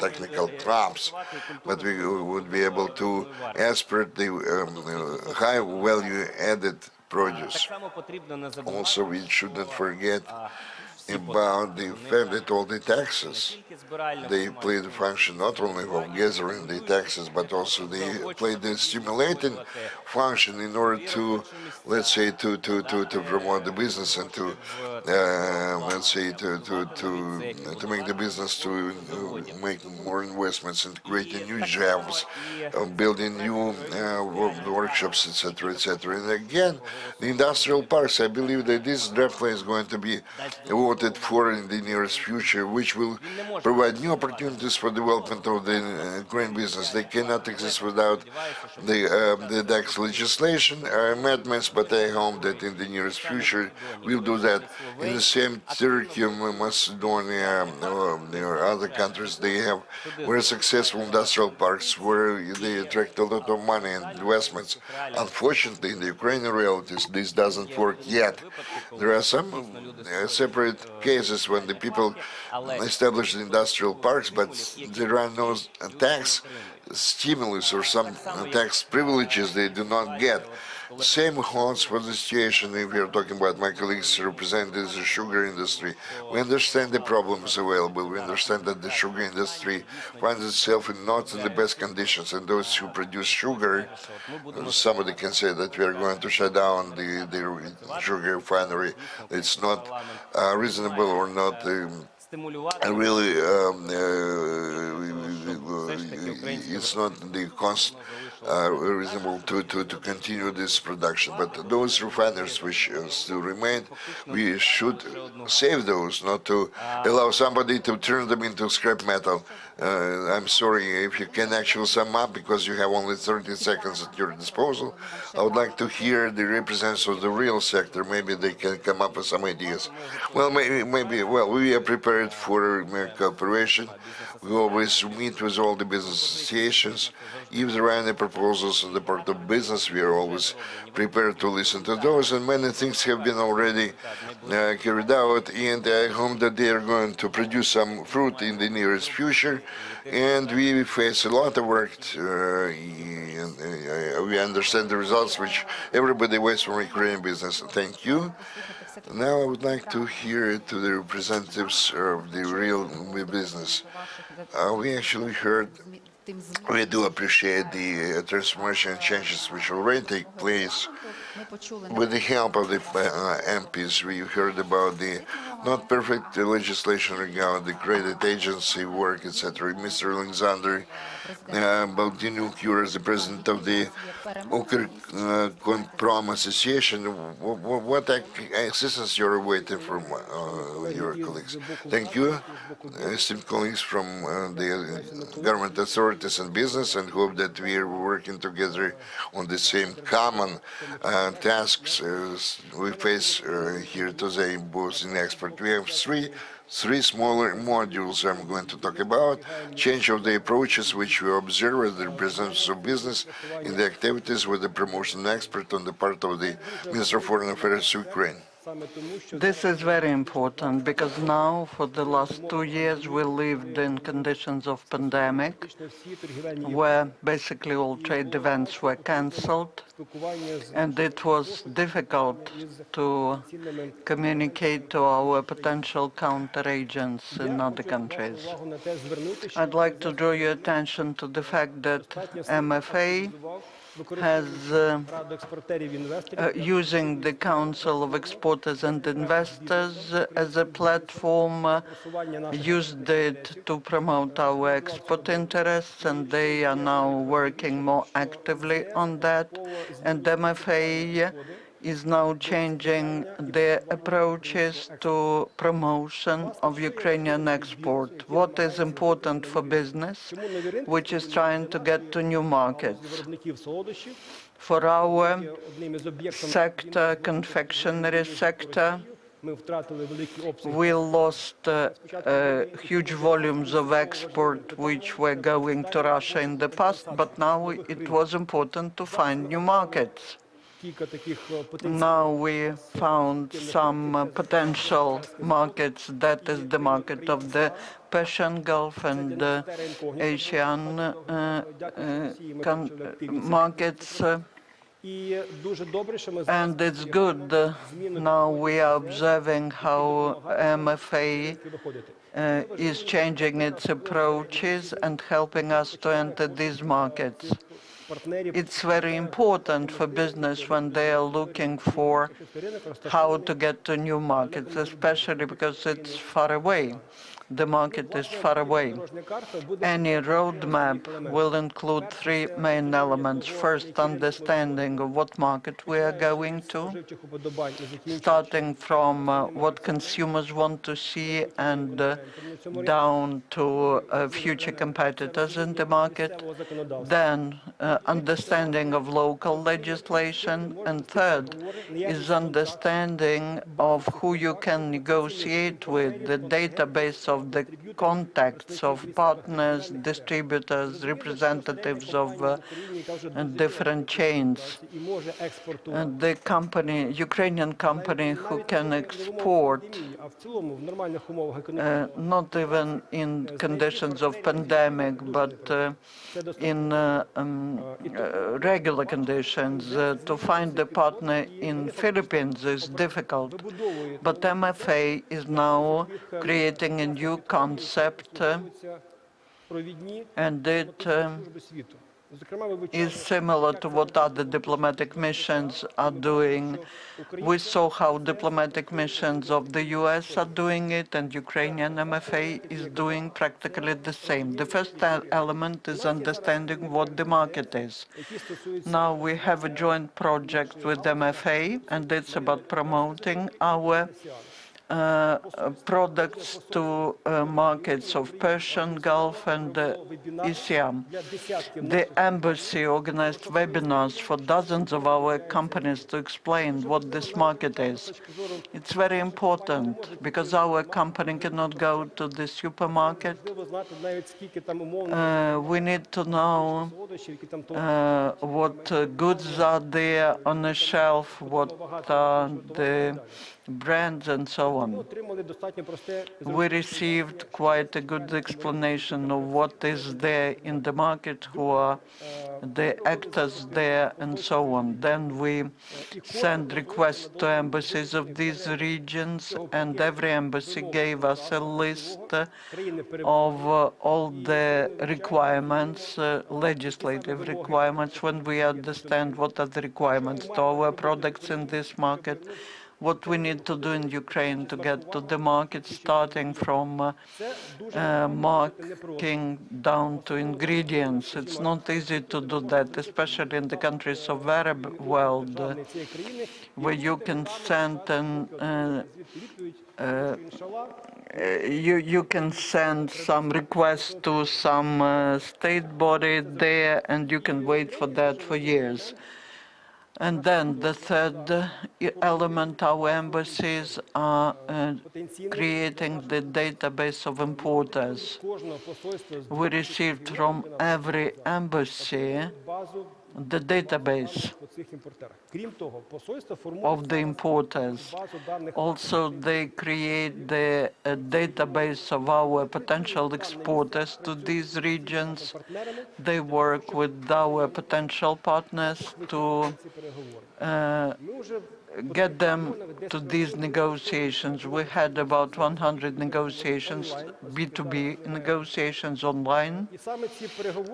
technical crops, but we would be able to export the high value added produce. Also, we shouldn't forget about the fact that all the taxes, they play the function not only of gathering the taxes, but also they play the stimulating function in order to, let's say, to promote the business and to, let's say, to make the business to make more investments and creating new jobs, building new workshops, etc., etc. And again, the industrial parks, I believe that this draft plan is going to be voted for in the nearest future, which will provide new opportunities for development of the grain business. They cannot exist without the tax legislation amendments, but I hope that in the nearest future we'll do that. In the same Turkey, Macedonia, or other countries, they have very successful industrial parks where they attract a lot of money and investments. Unfortunately, in the Ukrainian realities, this doesn't work yet. There are some separate cases when the people establish industrial parks, but there are no tax stimulus or some tax privileges they do not get. Same holds for the situation if we are talking about my colleagues representing the sugar industry. We understand the problems available. We understand that the sugar industry finds itself not in the best conditions, and those who produce sugar, somebody can say that we are going to shut down the sugar refinery. It's not reasonable or not really, it's not the cost reasonable to continue this production. But those refineries which still remain, we should save those, not to allow somebody to turn them into scrap metal. I'm sorry if you can actually sum up because you have only 30 seconds at your disposal. I would like to hear the representatives of the real sector. Maybe they can come up with some ideas. Well, well, we are prepared for cooperation. We always meet with all the business associations. If there are any proposals on the part of business, we are always prepared to listen to those, and many things have been already carried out, and I hope that they are going to produce some fruit in the nearest future. And we face a lot of work, we understand the results which everybody waits from Ukrainian business. Thank you. Now I would like to hear to the representatives of the real business. We actually heard, we do appreciate the transformation and changes which already take place. With the help of the MPs, we heard about the not perfect legislation regarding the credit agency work, etc. Mr. Alexander Baldinyuk, as the president of the Prom Association, what assistance you're waiting from your colleagues? Thank you, esteemed colleagues from the government authorities and business, and hope that we are working together on the same common tasks we face here today, both in export. We have three smaller modules I'm going to talk about. Change of the approaches which we observe as the representatives of business in the activities with the promotion and export on the part of the Minister of Foreign Affairs of Ukraine. This is very important because now, for the last 2 years, we lived in conditions of pandemic, where basically all trade events were cancelled, and it was difficult to communicate to our potential counter-agents in other countries. I'd like to draw your attention to the fact that MFA has, using the Council of Exporters and Investors as a platform, used it to promote our export interests, and they are now working more actively on that. And MFA is now changing their approaches to promotion of Ukrainian export. What is important for business, which is trying to get to new markets? For our sector, confectionery sector, we lost huge volumes of export which were going to Russia in the past, but now it was important to find new markets. Now we found some potential markets, that is the market of the Persian Gulf and Asian markets. And it's good. Now we are observing how MFA is changing its approaches and helping us to enter these markets. It's very important for business when they are looking for how to get to new markets, especially because it's far away. the market is far away. Any roadmap will include three main elements. First, understanding of what market we are going to, starting from what consumers want to see and down to future competitors in the market. Then, understanding of local legislation. And third is understanding of who you can negotiate with, the database of the contacts of partners, distributors, representatives of different chains. And the company, Ukrainian company who can export, not even in conditions of pandemic, but in regular conditions. To find a partner in Philippines is difficult, but MFA is now creating a new concept, and it is similar to what other diplomatic missions are doing. We saw how diplomatic missions of the US are doing it, and Ukrainian MFA is doing practically the same. The first element is understanding what the market is. Now we have a joint project with MFA, and it's about promoting our products to markets of Persian Gulf and ECM. The embassy organized webinars for dozens of our companies to explain what this market is. It's very important because our company cannot go to the supermarket. We need to know what goods are there on the shelf, what are the brands, and so on. We received quite a good explanation of what is there in the market, who are the actors there, and so on. Then we send requests to embassies of these regions, and every embassy gave us a list of all the requirements, legislative requirements. When we understand what are the requirements to our products in this market, what we need to do in Ukraine to get to the market, starting from marking down to ingredients. It's not easy to do that, especially in the countries of Arab world, where you can send you can send some requests to some state body there, and you can wait for that for years. And then the third element, our embassies are creating the database of importers. We received from every embassy the database of the importers. Also, they create the database of our potential exporters to these regions. They work with our potential partners to get them to these negotiations. We had about 100 negotiations, B2B negotiations online,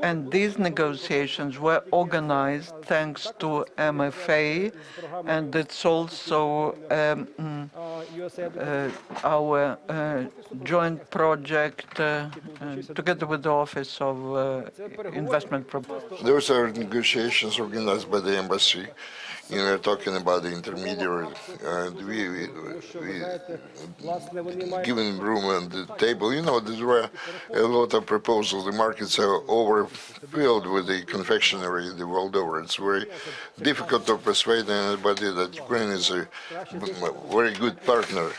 and these negotiations were organized thanks to MFA, and it's also our joint project together with the Office of Investment Proposal. Those are negotiations organized by the embassy. You know, talking about the intermediary, we giving room on the table. You know, there were a lot of proposals. The markets are overfilled with the confectionery the world over. It's very difficult to persuade anybody that Ukraine is a very good partner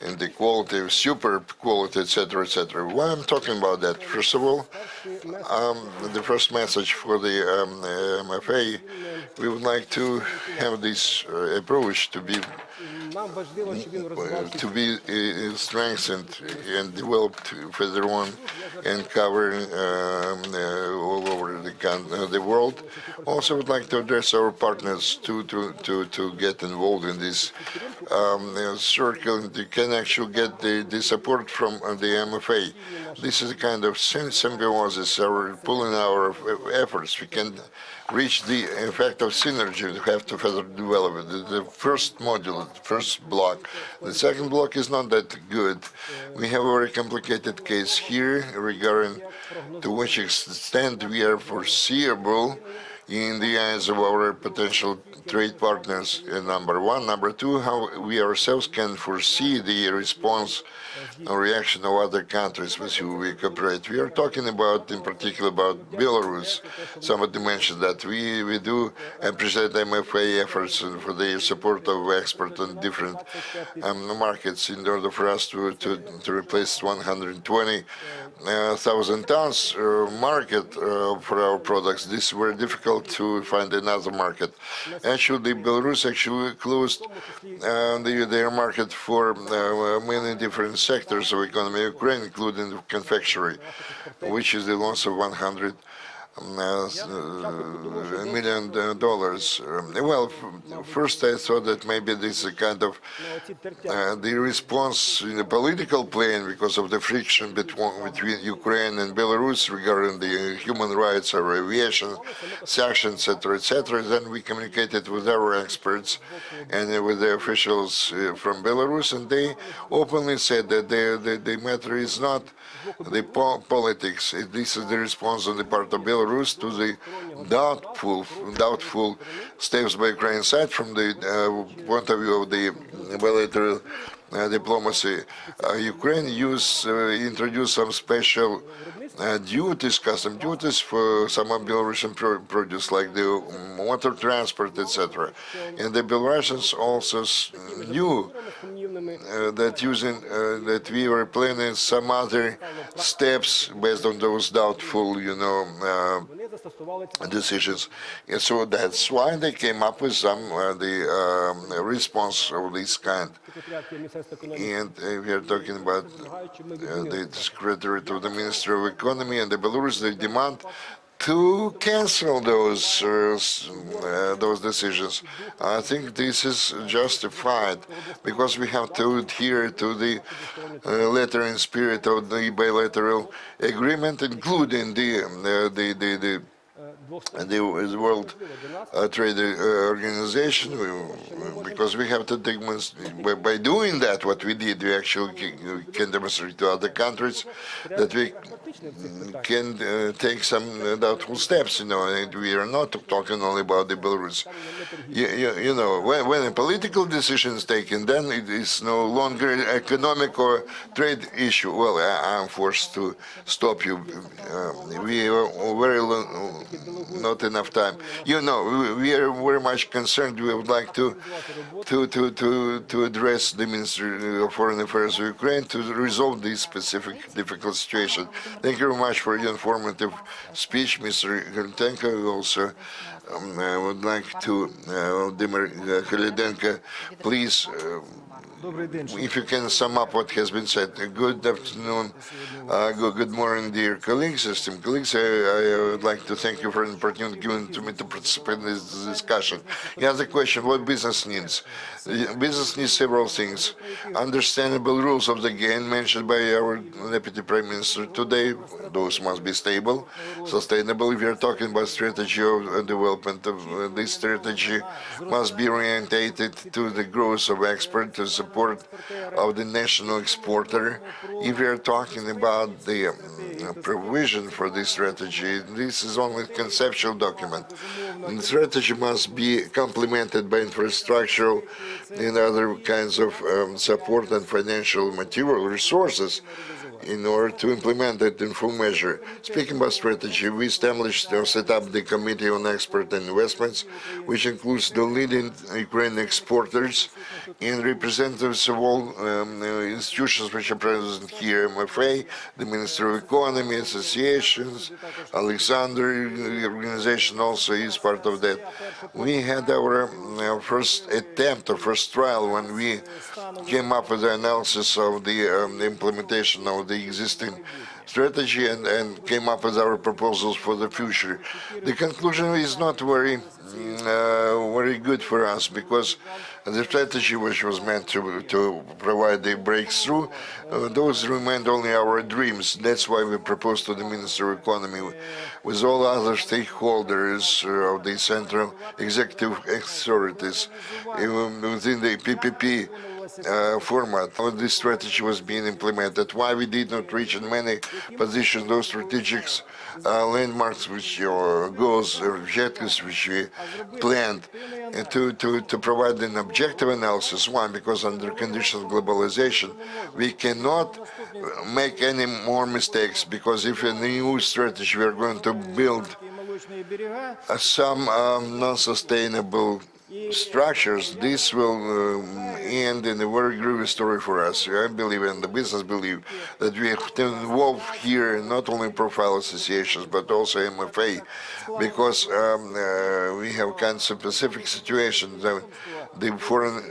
in the quality, super quality, etc., etc. Why I'm talking about that? First of all, the first message for the MFA, we would like to have this approach to be strengthened and developed further on and covering all over the world. Also, would like to address our partners to get involved in this circle. They can actually get the support from the MFA. This is a kind of symbiosis, pulling our efforts. We can reach the effect of synergy we have to further develop it. The first module first block. The second block is not that good. We have a very complicated case here regarding to which extent we are foreseeable in the eyes of our potential trade partners, number one. Number two, how we ourselves can foresee the response or reaction of other countries with whom we cooperate. We are talking about, in particular, about Belarus. Somebody mentioned that we do appreciate MFA efforts for the support of export in different markets in order for us to replace 120,000 tons market for our products. This is very difficult to find another market. Actually, Belarus closed their market for many different sectors of economy of Ukraine, including confectionery, which is the loss of $100 million. Well, first I thought that maybe this is kind of the response in the political plane because of the friction between Ukraine and Belarus regarding the human rights or aviation sanctions, etc. Then we communicated with our experts and with the officials from Belarus, and they openly said that the matter is not the politics. This is the response on the part of Belarus to the doubtful steps by Ukraine side from the point of view of the bilateral diplomacy. Ukraine introduced some special duties, custom duties for some of Belarusian produce, like the water transport, etc. And the Belarusians also knew that we were planning some other steps based on those doubtful, decisions. And so that's why they came up with some the response of this kind. And we are talking about the Secretary of the Ministry of Economy and the Belarus, they demand to cancel those decisions. I think this is justified because we have to adhere to the letter and spirit of the bilateral agreement, including the World Trade Organization, because we have to demonstrate, by doing that, what we did, we actually can demonstrate to other countries that we can take some doubtful steps, and we are not talking only about the Belarus. When a political decision is taken, then it is no longer an economic or trade issue. Well, I'm forced to stop you. We are very not enough time. We are very much concerned. We would like to address the Ministry of Foreign Affairs of Ukraine to resolve this specific difficult situation. Thank you very much for your informative speech, Mr. Khalidenko. Also, I would like to, Vladimir Khalidenko, please, if you can sum up what has been said. Good afternoon, good morning, dear colleagues, esteemed colleagues. I would like to thank you for the opportunity given to me to participate in this discussion. Here's the question: what business needs? Business needs several things. Understandable rules of the game mentioned by our Deputy Prime Minister today. Those must be stable, sustainable. If we are talking about strategy of development, of this strategy must be orientated to the growth of export, to support of the national exporter. If we are talking about the provision for this strategy, this is only a conceptual document. The strategy must be complemented by infrastructural and other kinds of support and financial material resources in order to implement it in full measure. Speaking about strategy, we established or set up the Committee on Export and Investments, which includes the leading Ukrainian exporters and representatives of all institutions which are present here, MFA, the Ministry of Economy, associations, Alexander organization also is part of that. We had our first attempt or first trial when we came up with the analysis of the implementation of the existing strategy and came up with our proposals for the future. The conclusion is not very good for us, because the strategy which was meant to provide a breakthrough, those remained only our dreams. That's why we proposed to the Minister of Economy, with all other stakeholders of the central executive authorities, even within the PPP format, how this strategy was being implemented, why we did not reach in many positions those strategic landmarks, which goals or objectives which we planned, and to provide an objective analysis. One, because under conditions of globalization, we cannot make any more mistakes, because if in the new strategy we are going to build some non-sustainable structures, this will end in a very grievous story for us. I believe, and the business believe, that we have to involve here not only profile associations but also MFA, because we have kind of specific situations. The foreign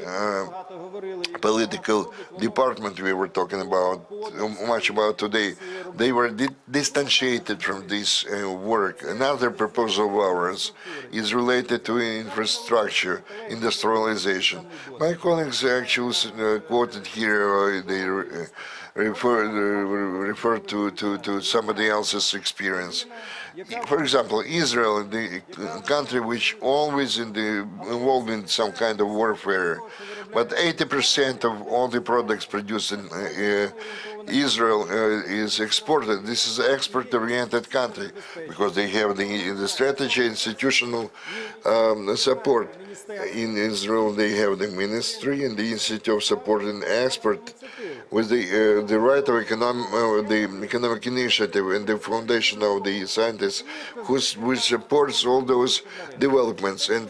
political department we were talking about much about today, they were distantiated from this work. Another proposal of ours is related to infrastructure, industrialization. My colleagues actually quoted here, they refer to somebody else's experience. For example, Israel, the country which always involved in some kind of warfare, but 80% of all the products produced in Israel is exported. This is an export-oriented country, because they have the strategy, institutional support. In Israel, they have the ministry and the Institute of Support and Export, with the right of the economic initiative and the foundation of the scientists, which supports all those developments and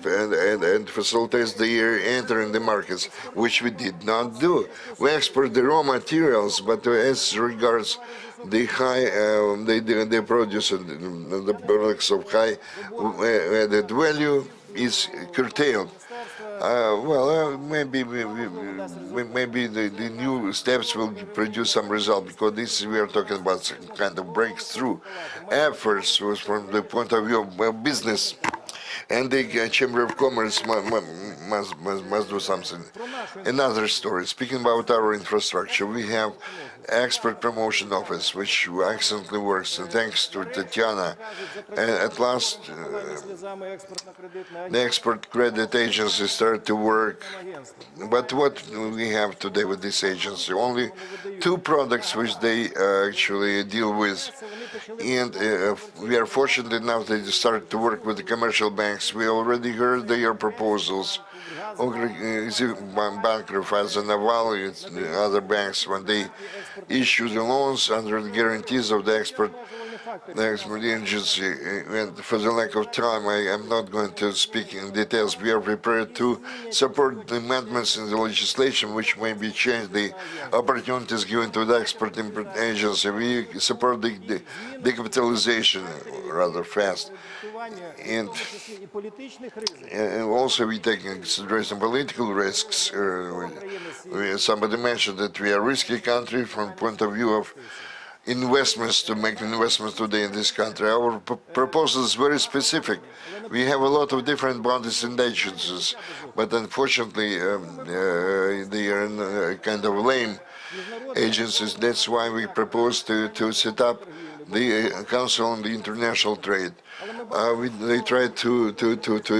facilitates their entering the markets, which we did not do. We export the raw materials, but as regards the high, they produce the products of high added value is curtailed. Maybe the new steps will produce some result, because this we are talking about some kind of breakthrough efforts was from the point of view of business, and the Chamber of Commerce must do something. Another story. Speaking about our infrastructure, we have Export Promotion Office, which excellently works, and thanks to Tatiana. And at last, the Export Credit Agency started to work. But what we have today with this agency? Only 2 products which they actually deal with. And we are fortunate enough that they started to work with the commercial banks. We already heard their proposals. Bank Raiffeisen and Naval, the other banks, when they issue the loans under the guarantees of the export agency. And for the lack of time, I am not going to speak in details. We are prepared to support the amendments in the legislation which may be changed, the opportunities given to the export agency. We support the decapitalization rather fast. And also we take into consideration political risks. Somebody mentioned that we are a risky country from the point of view of investments, to make investments today in this country. Our proposal is very specific. We have a lot of different bodies and agencies, but unfortunately they are kind of lame agencies. That's why we propose to set up the Council on the International Trade. They try to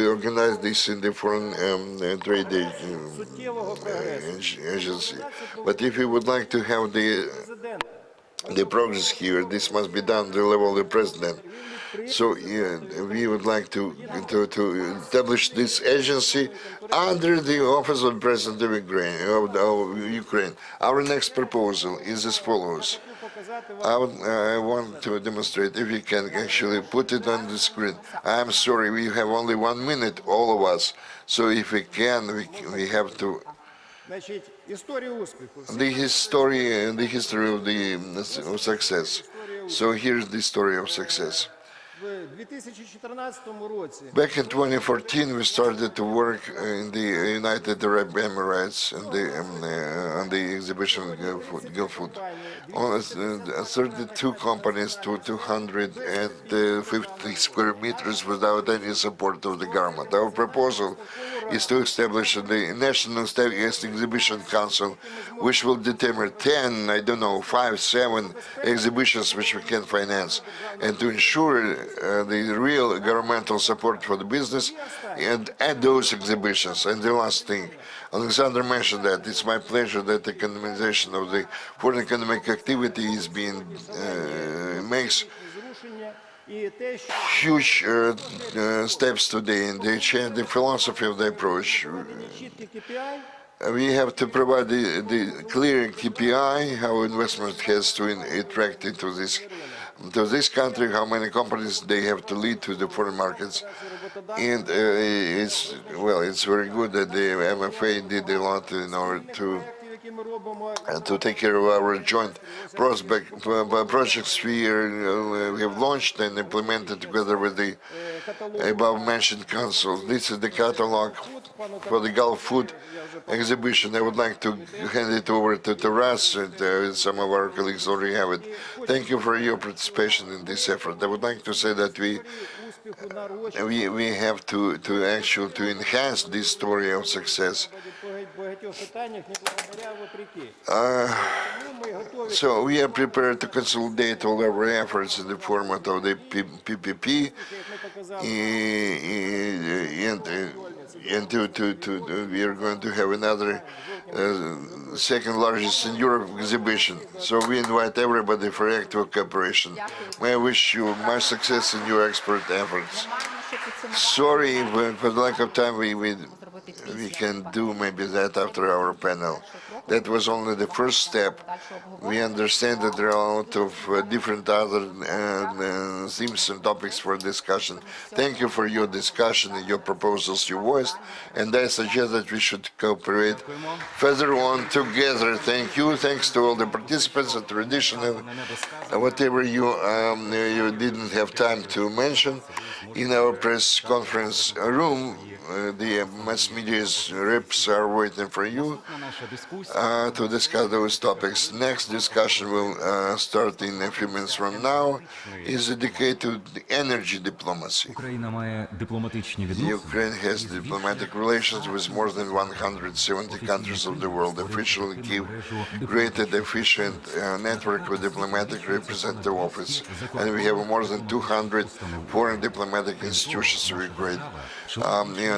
organize this in the Foreign Trade Agency. But if you would like to have the progress here, this must be done at the level of the president. So we would like to establish this agency under the office of the President of Ukraine. Our next proposal is as follows. I want to demonstrate, if you can actually put it on the screen. I'm sorry, we have only 1 minute, all of us. So if we can, we have to. The history of success. So here's the story of success. Back in 2014, we started to work in the United Arab Emirates on the exhibition Gulf Food. Almost 32 companies to 250 square meters without any support of the government. Our proposal is to establish the National Exhibition Council, which will determine 10, I don't know, 5, 7 exhibitions which we can finance, and to ensure the real governmental support for the business and at those exhibitions. And the last thing, Alexander mentioned that it's my pleasure that the economization of the foreign economic activity is being makes huge steps today in the philosophy of the approach. We have to provide the clear KPI, how investment has to attract into this country, how many companies they have to lead to the foreign markets. And it's very good that the MFA did a lot in order to take care of our joint projects we have launched and implemented together with the above-mentioned council. This is the catalog for the Gulf Food exhibition. I would like to hand it over to Taras, and some of our colleagues already have it. Thank you for your participation in this effort. I would like to say that we have to actually to enhance this story of success. So we are prepared to consolidate all our efforts in the format of the PPP, and we are going to have another second largest in Europe exhibition. So we invite everybody for active cooperation. May I wish you much success in your expert efforts. Sorry, but for the lack of time, we can do maybe that after our panel. That was only the first step. We understand that there are a lot of different other themes and topics for discussion. Thank you for your discussion and your proposals you voiced, and I suggest that we should cooperate further on together. Thank you. Thanks to all the participants and traditional, whatever you didn't have time to mention. In our press conference room, the mass media's reps are waiting for you to discuss those topics. Next discussion will start in a few minutes from now. Is dedicated to the energy diplomacy. Ukraine has diplomatic relations with more than 170 countries of the world. Officially, Kyiv created an efficient network with diplomatic representative office, and we have more than 200 foreign diplomatic institutions we create.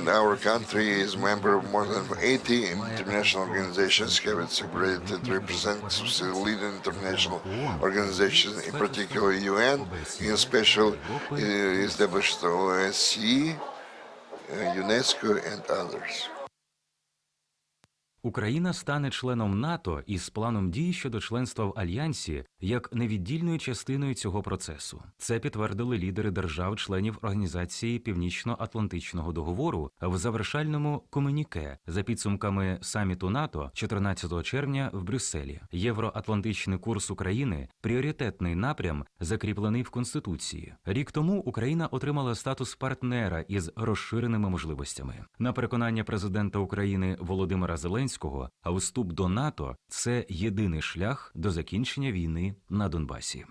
And our country is member of more than 80 international organizations, having accredited representatives of leading international organizations, in particular UN, in special established OSCE, UNESCO, and others. Україна стане членом НАТО із планом дій щодо членства в Альянсі як невіддільною частиною цього процесу. Це підтвердили лідери держав-членів Організації Північно-Атлантичного договору в завершальному комюніке за підсумками саміту НАТО 14 червня в Брюсселі. Євроатлантичний курс України – пріоритетний напрям, закріплений в Конституції. Рік тому Україна отримала статус партнера із розширеними можливостями. На переконання президента України Володимира Зеленського, а вступ до НАТО – це єдиний шлях до закінчення війни на Донбасі.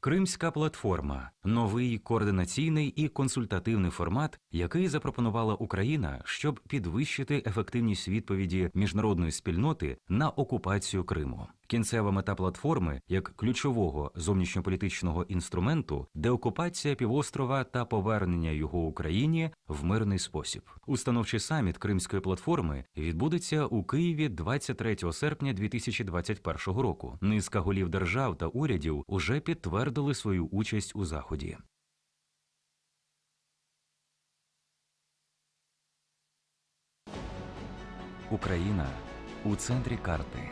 Кримська платформа – новий координаційний і консультативний формат, який запропонувала Україна, щоб підвищити ефективність відповіді міжнародної спільноти на окупацію Криму. Кінцева мета платформи як ключового зовнішньополітичного інструменту – деокупація півострова та повернення його Україні в мирний спосіб. Установчий саміт Кримської платформи відбудеться у Києві 23 серпня 2021 року. Низка голів держав та урядів уже підтвердили свою участь у заході. Україна у центрі карти,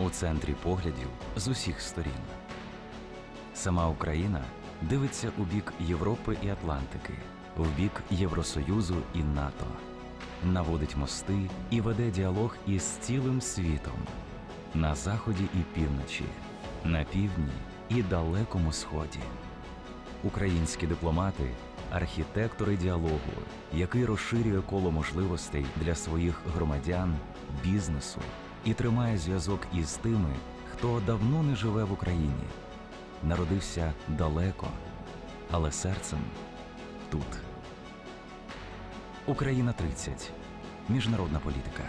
у центрі поглядів з усіх сторін. Сама Україна дивиться у бік Європи і Атлантики, в бік Євросоюзу і НАТО, наводить мости і веде діалог із цілим світом на заході і півночі, на півдні і далекому сході. Українські дипломати – архітектори діалогу, який розширює коло можливостей для своїх громадян, бізнесу і тримає зв'язок із тими, хто давно не живе в Україні, народився далеко, але серцем тут. Україна 30. Міжнародна політика.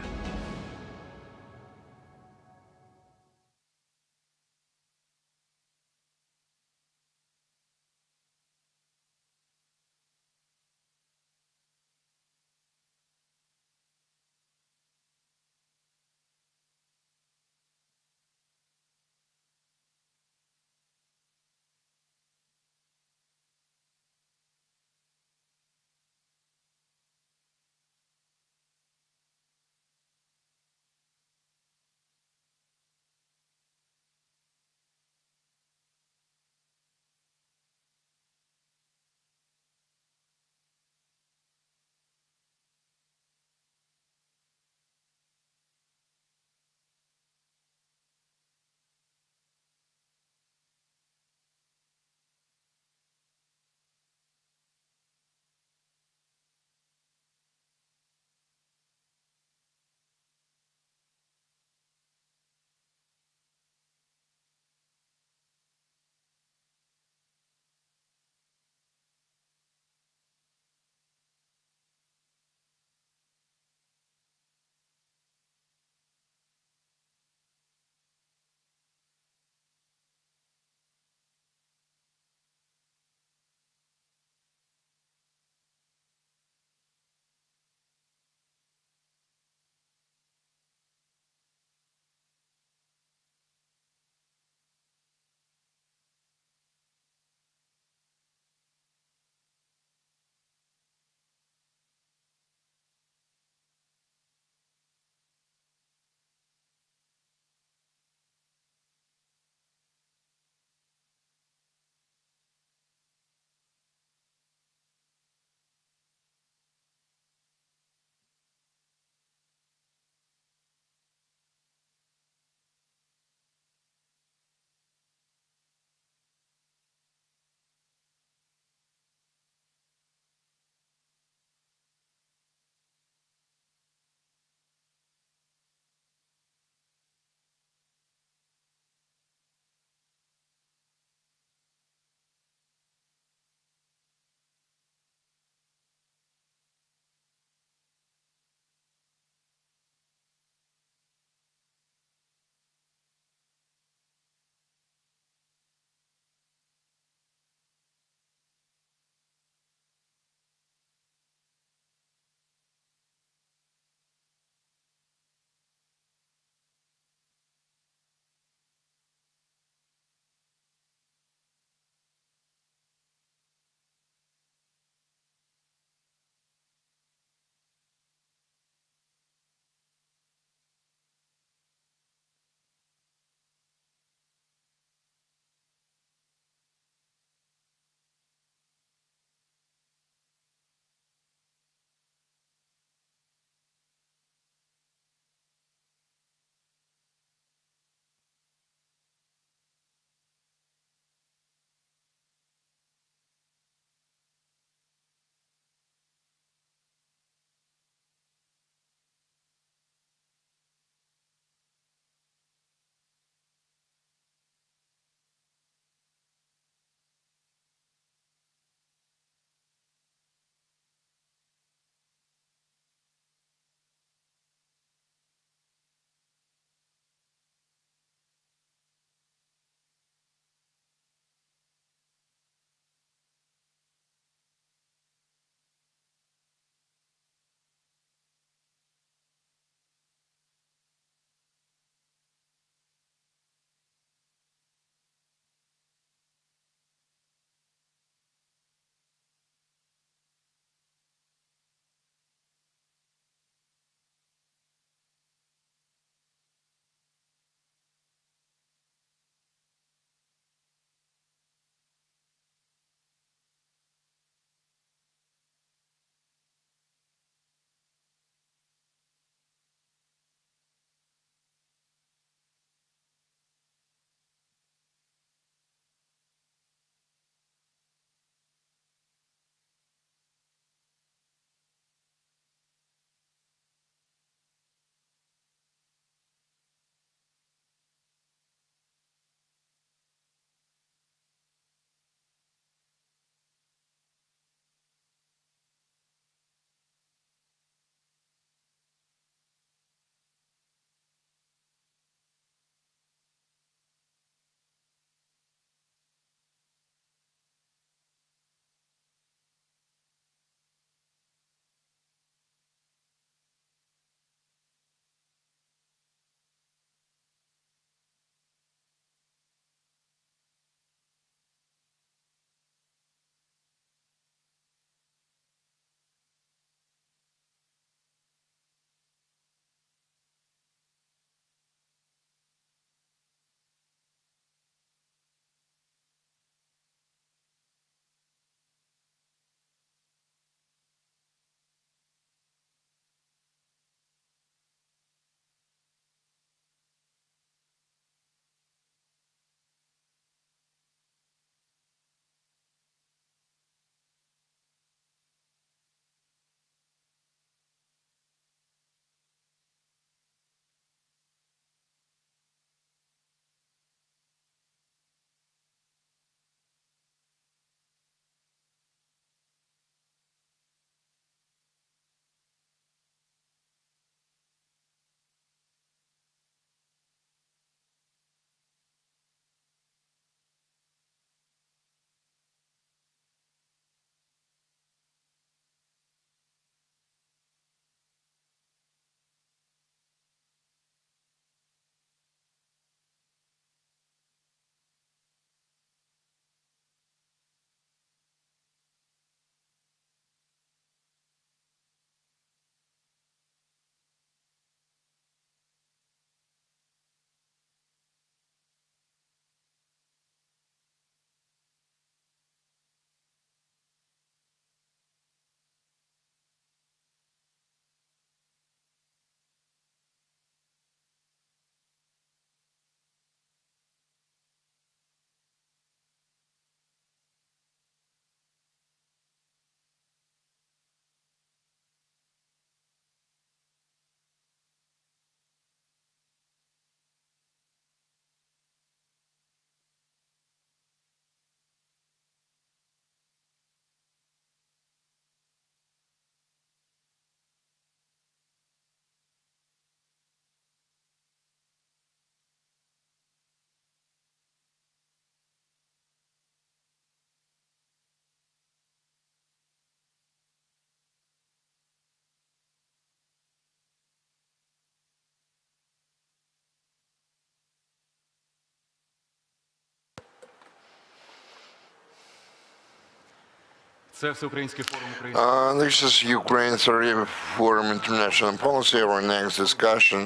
Це Всеукраїнський форум України. This is Ukraine 30 Forum International Policy, our next discussion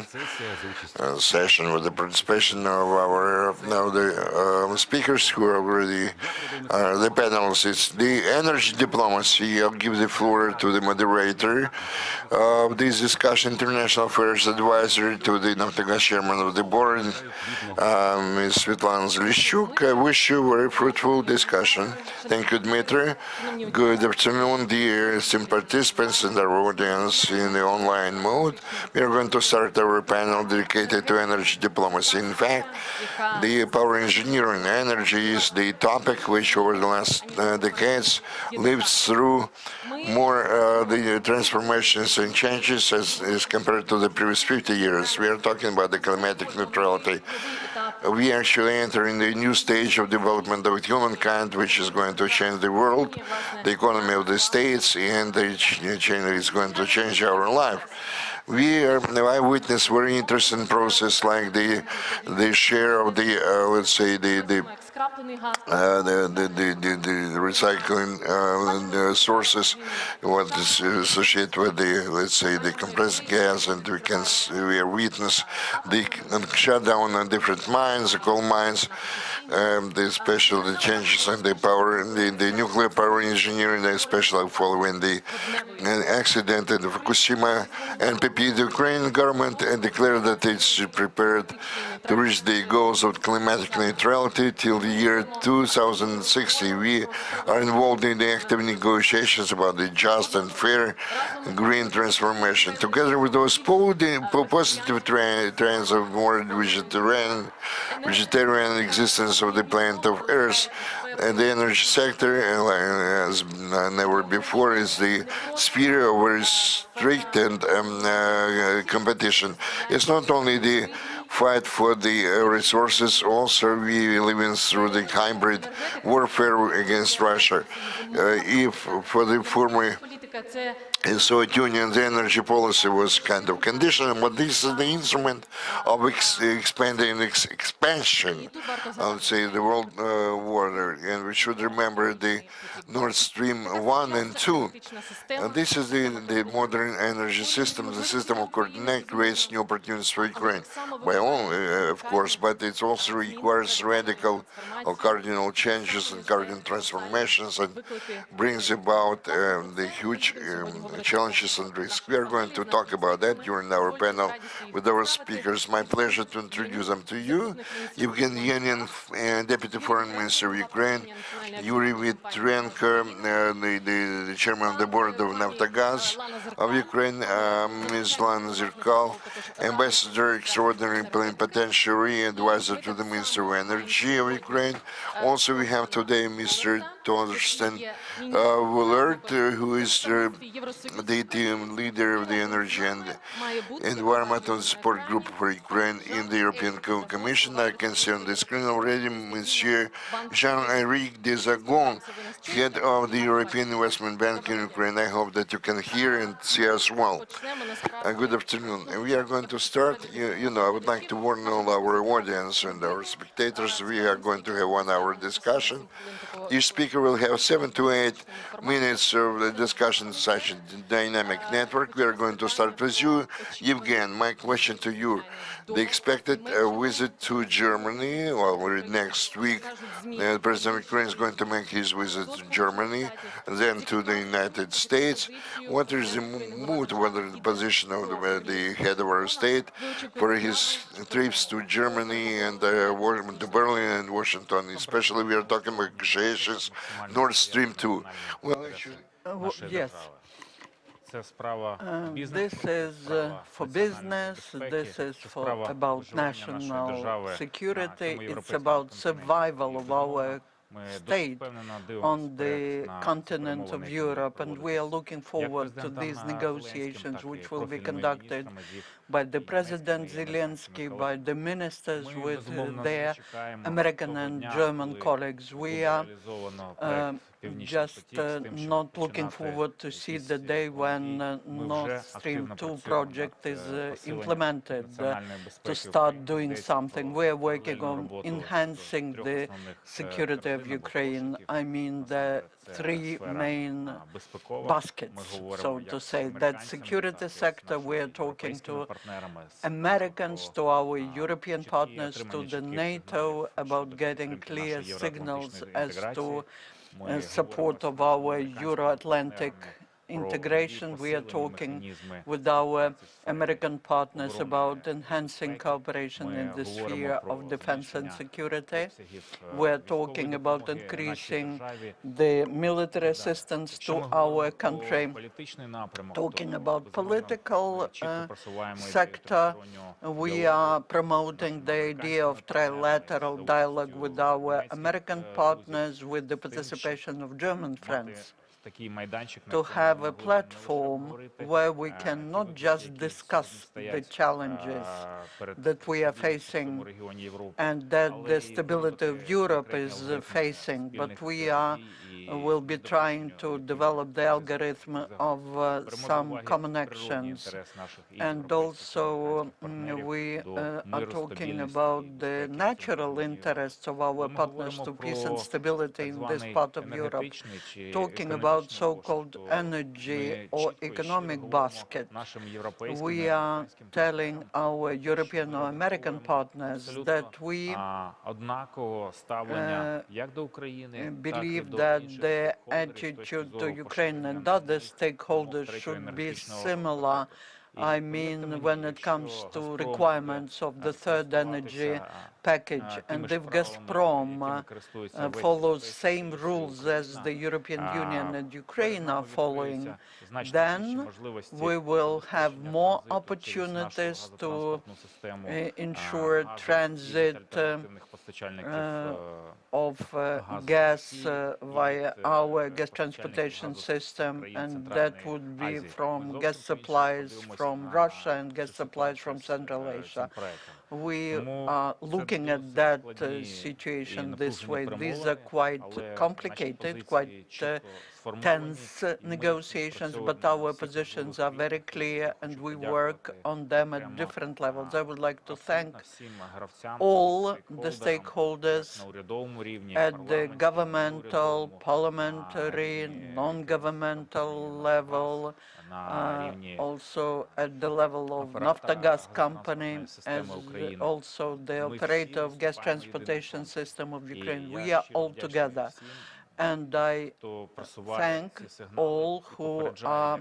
session with the participation of the speakers who are already the panelists. The energy diplomacy. I'll give the floor to the moderator of this discussion, International Affairs Advisor to the Naftogaz Chairman of the Board, Ms. Svetlana Zalishchuk. I wish you a very fruitful discussion. Thank you, Dmitry. Good afternoon, dear esteemed participants and our audience in the online mode. We are going to start our panel dedicated to energy diplomacy. In fact, the power engineering energy is the topic which over the last decades lived through more the transformations and changes as compared to the previous 50 years. We are talking about the climatic neutrality. We actually enter in the new stage of development of humankind, which is going to change the world, the economy of the states, and the change is going to change our life. I witnessed very interesting process like the share of the let's say the recycling sources, what is associated with the, let's say, the compressed gas, and we witness the shutdown on different mines, the coal mines, the changes in the power, the nuclear power engineering, especially following the accident in Fukushima. NPP, the Ukrainian government, declared that it's prepared to reach the goals of climatic neutrality till the year 2060. We are involved in the active negotiations about the just and fair green transformation. Together with those positive trends of more vegetarian existence of the planet of Earth, and the energy sector, as never before, is the sphere of very strict and competition. It's not only the fight for the resources, also we living through the hybrid warfare against Russia. If for the former Soviet Union, the energy policy was kind of conditional, but this is the instrument of expansion, I would say, the world order. And we should remember the Nord Stream 1 and 2. This is the modern energy system. The system of coordinate creates new opportunities for Ukraine. By all, of course, but it also requires radical or cardinal changes and cardinal transformations, and brings about the huge challenges and risks. We are going to talk about that during our panel with our speakers. My pleasure to introduce them to you. Evgeny Yenin, Deputy Foreign Minister of Ukraine, Yuri Vitrenko, the Chairman of the Board of Naftogaz of Ukraine, Ms. Lana Zerkal, Ambassador Extraordinary Plenipotentiary Advisor to the Minister of Energy of Ukraine. Also, we have today Mr. Torsten Willard, who is the team leader of the Energy and Environmental Support Group for Ukraine in the European Commission. I can see on the screen already Monsieur Jean-Henri Desagon, head of the European Investment Bank in Ukraine. I hope that you can hear and see as well. Good afternoon. We are going to start. I would like to warn all our audience and our spectators, we are going to have 1 hour discussion. Each speaker will have 7 to 8 minutes of the discussion, such a dynamic network. We are going to start with you, Evgen. My question to you: the expected visit to Germany, well, next week, President of Ukraine is going to make his visit to Germany, then to the United States. What is the mood, what is the position of the head of our state for his trips to Germany and to Berlin and Washington? Especially, we are talking about negotiations, Nord Stream 2. Well, actually, yes. This is for business, this is about national security, it's about survival of our state on the continent of Europe, and we are looking forward to these negotiations, which will be conducted by the President Zelensky, by the ministers with their American and German colleagues. We are just not looking forward to see the day when Nord Stream 2 project is implemented, to start doing something. We are working on enhancing the security of of Ukraine. I mean the three main baskets, so to say. That security sector, we are talking to Americans, to our European partners, to the NATO about getting clear signals as to support of our Euro-Atlantic integration. We are talking with our American partners about enhancing cooperation in the sphere of defense and security. We are talking about increasing the military assistance to our country. Talking about political sector, we are promoting the idea of trilateral dialogue with our American partners, with the participation of German friends, to have a platform where we can not just discuss the challenges that we are facing and that the stability of Europe is facing, but we will be trying to develop the algorithm of some common actions. And also we are talking about the natural interests of our partners to peace and stability in this part of Europe, talking about so-called energy or economic basket. We are telling our European or American partners that we believe that the attitude to Ukraine and other stakeholders should be similar. I mean, when it comes to requirements of the third energy package, and if Gazprom follows same rules as the European Union and Ukraine are following, then we will have more opportunities to ensure transit of gas via our gas transportation system, and that would be from gas supplies from Russia and gas supplies from Central Asia. We are looking at that situation this way. These are quite complicated, quite tense negotiations, but our positions are very clear and we work on them at different levels. I would like to thank all the stakeholders at the governmental, parliamentary, non-governmental level, also at the level of Naftogaz company, as also the operator of gas transportation system of Ukraine. We are all together. And I thank all who are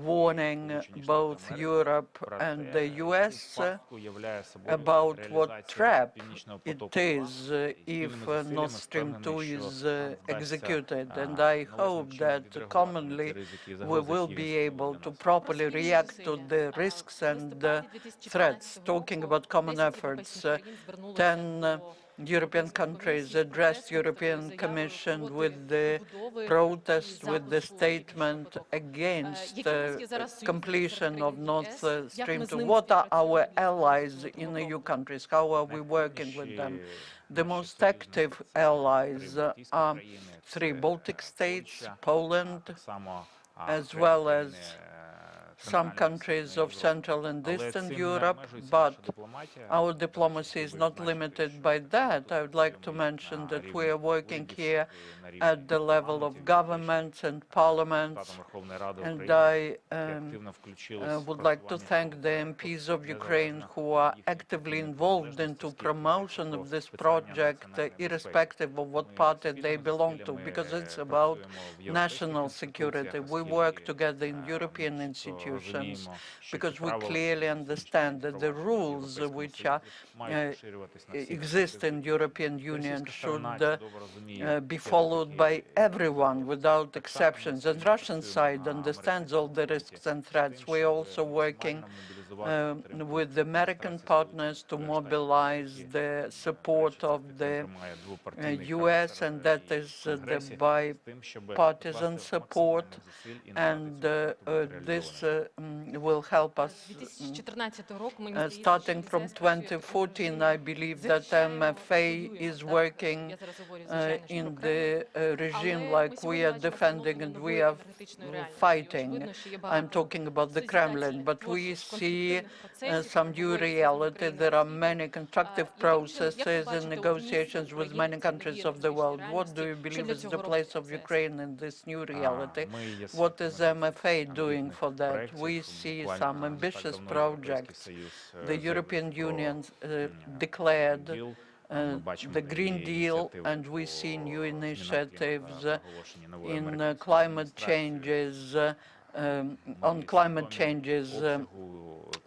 warning both Europe and the US about what trap it is if Nord Stream 2 is executed. And I hope that commonly we will be able to properly react to the risks and threats. Talking about common efforts, 10 European countries addressed European Commission with the protest, with the statement against the completion of Nord Stream 2. What are our allies in EU countries? How are we working with them? The most active allies are 3 Baltic states, Poland, as well as some countries of Central and Eastern Europe, but our diplomacy is not limited by that. I would like to mention that we are working here at the level of governments and parliaments, and I would like to thank the MPs of Ukraine who are actively involved into promotion of this project, irrespective of what party they belong to, because it's about national security. We work together in European institutions because we clearly understand that the rules which exist in the European Union should be followed by everyone without exceptions. And the Russian side understands all the risks and threats. We're also working with the American partners to mobilize the support of the US, and that is the bipartisan support, and this will help us. Starting from 2014, I believe that MFA is working in the regime like we are defending and we are fighting. I'm talking about the Kremlin, but we see see some new reality. There are many constructive processes and negotiations with many countries of the world. What do you believe is the place of Ukraine in this new reality? What is MFA doing for that? We see some ambitious projects. The European Union declared the Green Deal, and we see new initiatives in climate changes, on climate changes,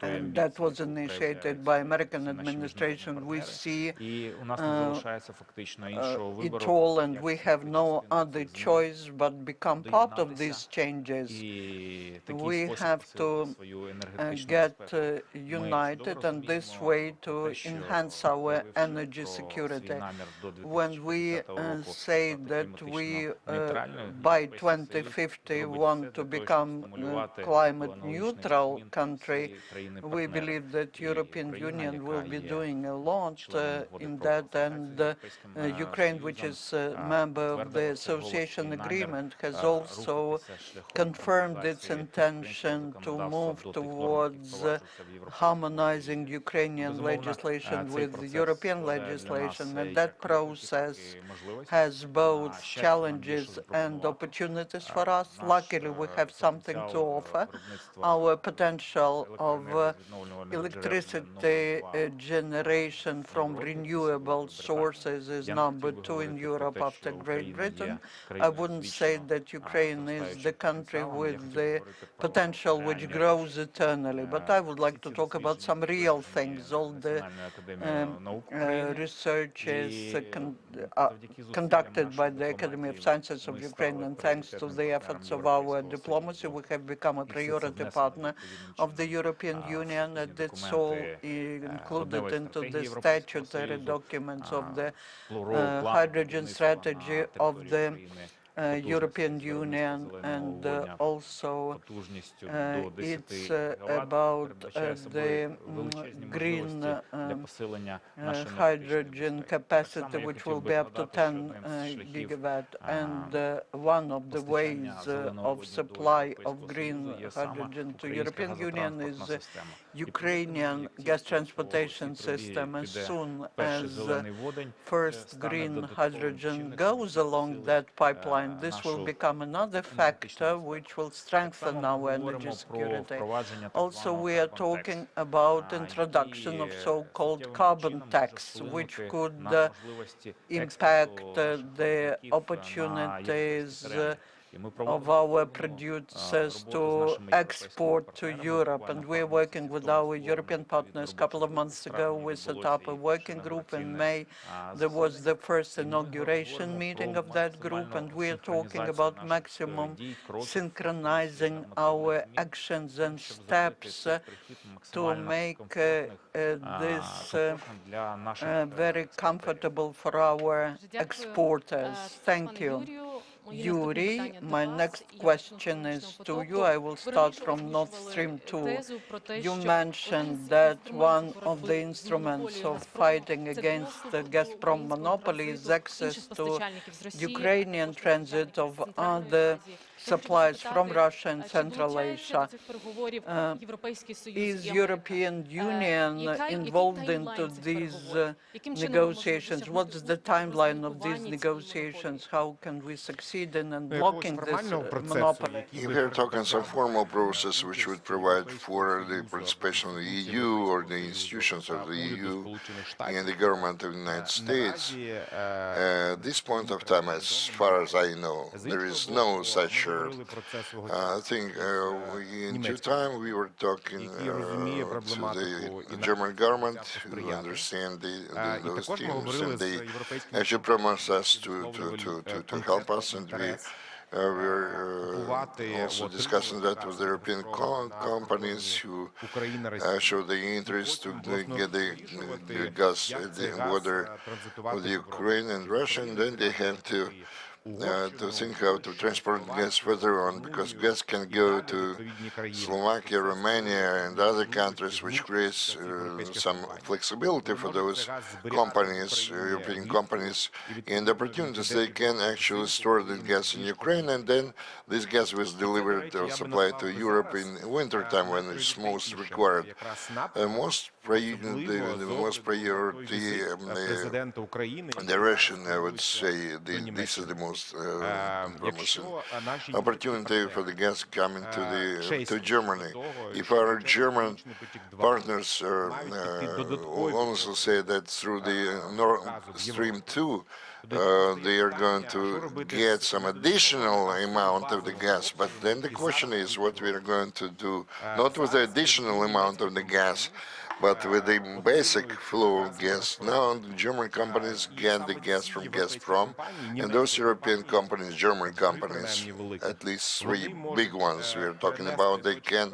and that was initiated by American administration. We see it all, and we have no other choice but become part of these changes. We have to get united, and this way to enhance our energy security. When we say that we by 2050 want to become a climate neutral country, we believe that European Union will be doing a lot in that, and Ukraine, which is a member of the association agreement, has also confirmed its intention to move towards harmonizing Ukrainian legislation with European legislation, and that process has both challenges and opportunities for us. Luckily, we have something to offer. Our potential of electricity generation from renewable sources is number 2 in Europe after Great Britain. I wouldn't say that Ukraine is the country with the potential which grows eternally, but I would like to talk about some real things. All the research is conducted by the Academy of Sciences of Ukraine, and thanks to the efforts of our diplomacy, we have become a priority partner of the European Union, and it's all included into the statutory documents of the hydrogen strategy of the European Union, and also it's about the green hydrogen capacity, which will be up to 10 gigawatt. And one of the ways of supply of green hydrogen to European Union is Ukrainian gas transportation system. As soon as first green hydrogen goes along that pipeline, this will become another factor which will strengthen our energy security. Also, we are talking about introduction of so-called carbon tax, which could impact the opportunities of our producers to export to Europe. And we're working with our European partners. A couple of months ago, we set up a working group. In May, there was the first inauguration meeting of that group, and we are talking about maximum synchronizing our actions and steps to make this very comfortable for our exporters. Thank you. Yuri, my next question is to you. I will start from Nord Stream 2. You mentioned that one of the instruments of fighting against the Gazprom monopoly is access to Ukrainian transit of other supplies from Russia and Central Asia. Is European Union involved into these negotiations? What's the timeline of these negotiations? How can we succeed in unblocking this monopoly? If you're talking some formal process which would provide for the participation of the EU or the institutions of the EU and the government of the United States, at this point of time, as far as I know, there is no such I think in due time we were talking to the German government who understand those teams, and they actually promised us to help us, and we're also discussing that with the European companies who show the interest to get the gas at the border of the Ukraine and Russia, and then they have to to think how to transport gas further on, because gas can go to Slovakia, Romania, and other countries, which creates some flexibility for those companies, European companies, and opportunities. They can actually store the gas in Ukraine, and then this gas was delivered or supplied to Europe in winter time when it's most required. The most priority direction, I would say, this is the most promising opportunity for the gas coming to Germany. If our German partners also say that through the Nord Stream 2, they are going to get some additional amount of the gas, but then the question is what we are going to do, not with the additional amount of the gas, but with the basic flow of gas. Now the German companies get the gas from Gazprom, and those European companies, German companies, at least three big ones we are talking about, they can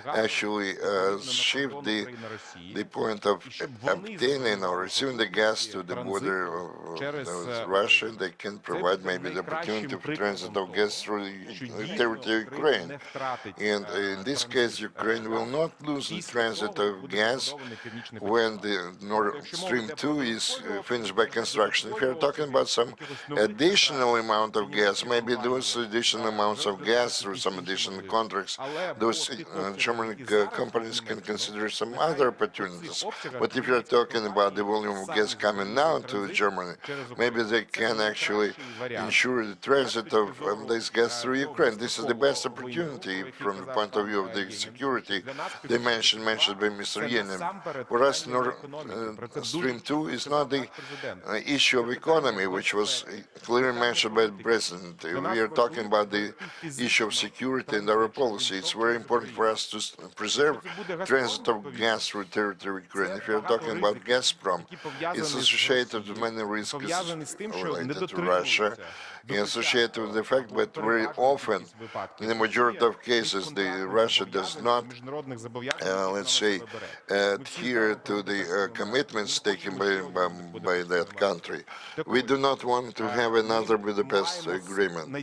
actually shift the point of obtaining or receiving the gas to the border of Russia. They can provide maybe the opportunity for transit of gas through the territory of Ukraine. And in this case, Ukraine will not lose the transit of gas when the Nord Stream 2 is finished by construction. If you're talking about some additional amount of gas, maybe those additional amounts of gas through some additional contracts, those German companies can consider some other opportunities. But if you're talking about the volume of gas coming now to Germany, maybe they can actually ensure the transit of this gas through Ukraine. This is the best opportunity from the point of view of the security dimension mentioned by Mr. Yenin. For us, Nord Stream 2 is not the issue of economy, which was clearly mentioned by the President. We are talking about the issue of security and our policy. It's very important for us to preserve transit of gas through territory of Ukraine. If you're talking about Gazprom, it's associated with many risks related to Russia, and associated with the fact that very often, in the majority of cases, Russia does not, let's say, adhere to the commitments taken by that country. We do not want to have another Budapest agreement. We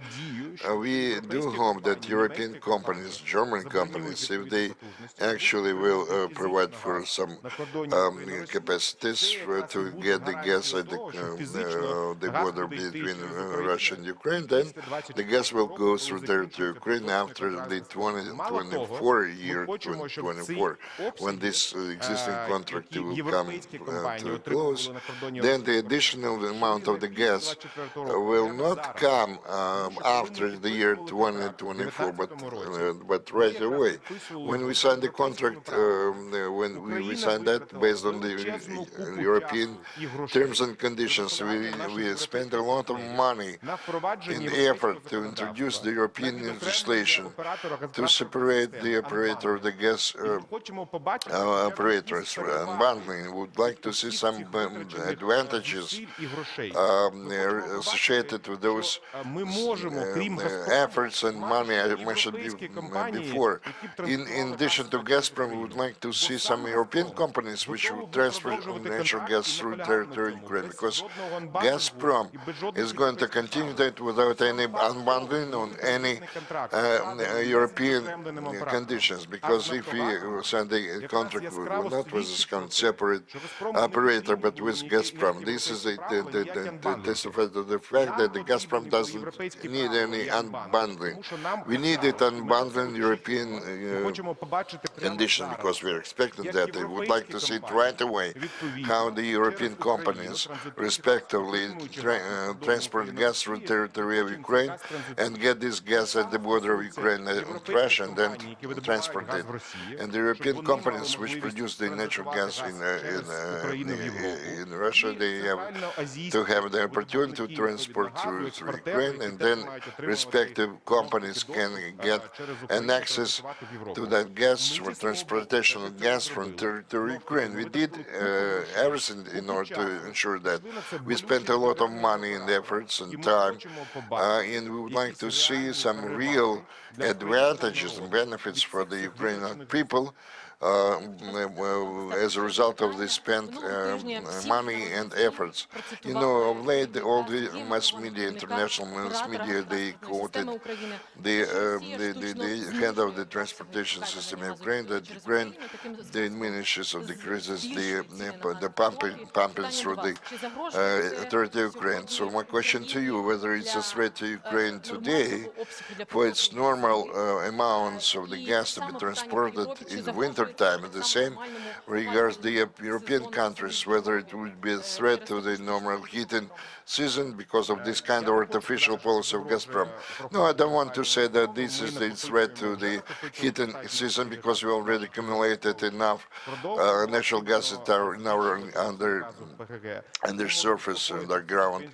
do hope that European companies, German companies, if they actually will provide for some capacities to get the gas at the border between Russia and Ukraine, then the gas will go through territory of Ukraine after the 2024, when this existing contract will come to a close. Then the additional amount of the gas will not come after the year 2024, but right away. When we signed the contract, when we signed that based on the European terms and conditions, we spent a lot of money in the effort to introduce the European legislation to separate the operator of the gas operators unbundling. We would like to see some advantages associated with those efforts and money I mentioned before. In addition to Gazprom, we would like to see some European companies which would transfer natural gas through territory of Ukraine, because Gazprom is going to continue that without any unbundling on any European conditions, because if we sign the contract not with this kind of separate operator but with Gazprom, this is testifies to the fact that the Gazprom doesn't need any unbundling. We needed unbundling European condition, because we are expecting that. I would like to see it right away, how the European companies respectively transport gas through territory of Ukraine and get this gas at the border of Ukraine and Russia, and then transport it. And the European companies which produce the natural gas in Russia, they have to have the opportunity to transport through Ukraine, and then respective companies can get an access to that gas for transportation of gas from territory of Ukraine. We did everything in order to ensure that. We spent a lot of money and efforts and time, and we would like to see some real advantages and benefits for the Ukrainian people as a result of the spent money and efforts. You know, of late, all the mass media, international mass media, they quoted the head of the transportation system in Ukraine, that Ukraine diminishes or decreases the pumping through the authority of Ukraine. So my question to you, whether it's a threat to Ukraine today for its normal amounts of the gas to be transported in the winter time, and the same regards the European countries, whether it would be a threat to the normal heating season because of this kind of artificial policy of Gazprom. No, I don't want to say that this is the threat to the heating season, because we already accumulated enough natural gas in our under surface, underground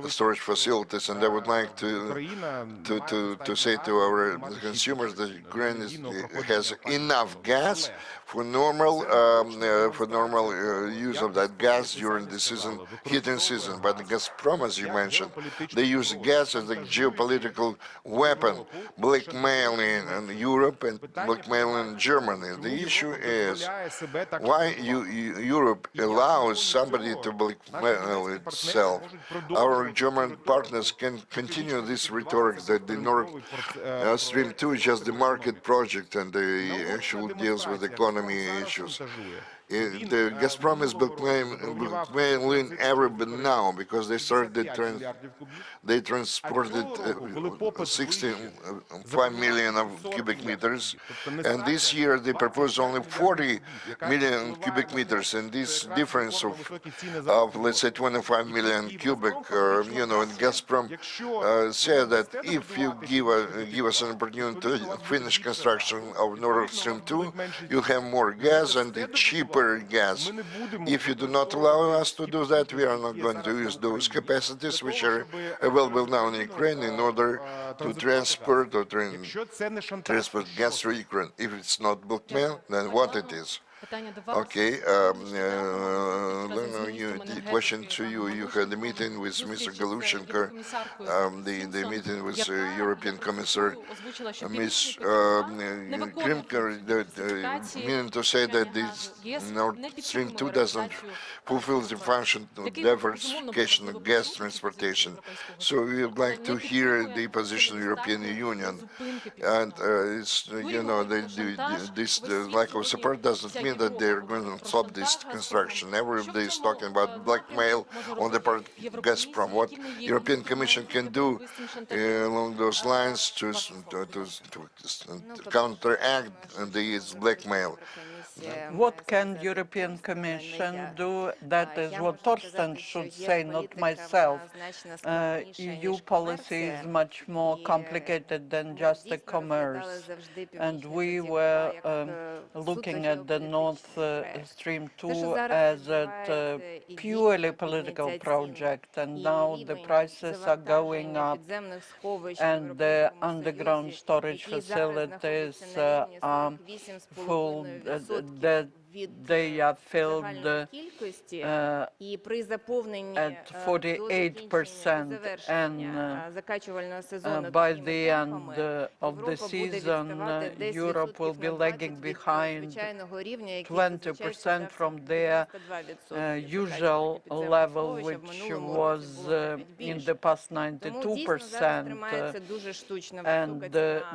storage facilities, and I would like to say to our consumers that Ukraine has enough gas for normal use of that gas during the season, heating season. But the Gazprom, as you mentioned, they use gas as a geopolitical weapon, blackmailing in Europe and blackmailing Germany. The issue is why Europe allows somebody to blackmail itself. Our German partners can continue this rhetoric that the Nord Stream 2 is just the market project and the actual deals with economy issues. The Gazprom is blackmailing everybody now because they started they transported 65 million of cubic meters, and this year they proposed only 40 million cubic meters, and this difference of let's say 25 million cubic, you know, and Gazprom said that if you give us an opportunity to finish construction of Nord Stream 2, you'll have more gas and cheaper gas. If you do not allow us to do that, we are not going to use those capacities which are available now in Ukraine in order to transport gas through Ukraine. If it's not blackmail, then what it is? Okay, the question to you. You had a meeting with Mr. Galuchenko, the meeting with European Commissar, Ms. Krimker, meaning to say that this Nord Stream 2 doesn't fulfill the function of diversification of gas transportation. So we would like to hear the position of the European Union. And it's, you know, this lack of support doesn't mean that they're going to stop this construction. Everybody is talking about blackmail on the part of Gazprom. What European Commission can do along those lines to counteract this blackmail? What can European Commission do? That is what Torsten should say, not myself. EU policy is much more complicated than just a commerce. And we were looking at the Nord Stream 2 as a purely political project, and now the prices are going up, and the underground storage facilities are full, that they are filled at 48%, and by the end of the season, Europe will be lagging behind 20% from their usual level, which was in the past 92%. And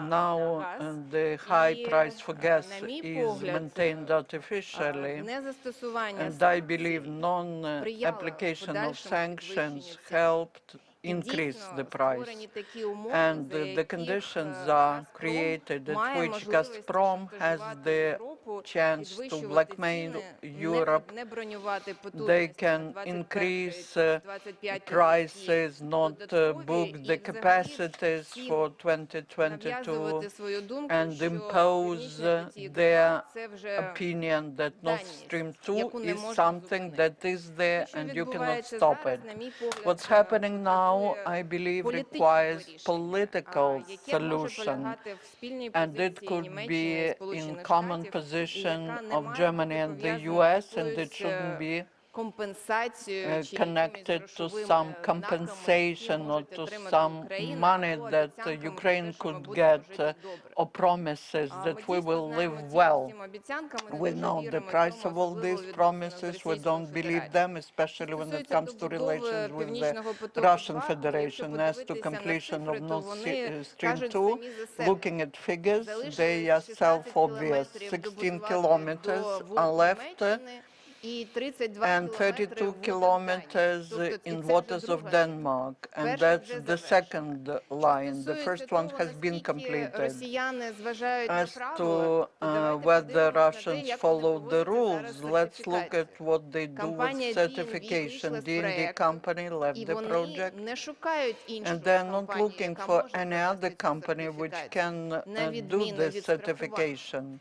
now the high price for gas is maintained artificially. And I believe non-application of sanctions helped increase the price. And the conditions are created at which Gazprom has the chance to blackmail Europe. They can increase prices, not book the capacities for 2022, and impose their opinion that Nord Stream 2 is something that is there and you cannot stop it. What's happening now, I believe, requires political solution, and it could be in common position of Germany and the US, and it shouldn't be connected to some compensation or to some money that Ukraine could get or promises that we will live well. We know the price of all these promises. We don't believe them, especially when it comes to relations with the Russian Federation. As to completion of Nord Stream 2, looking at figures, they are self-obvious. 16 kilometers are left, and 32 kilometers in waters of Denmark, and that's the second line. The first one has been completed. As to whether Russians follow the rules, let's look at what they do with certification. D&D company left the project, and they're not looking for any other company which can do this certification.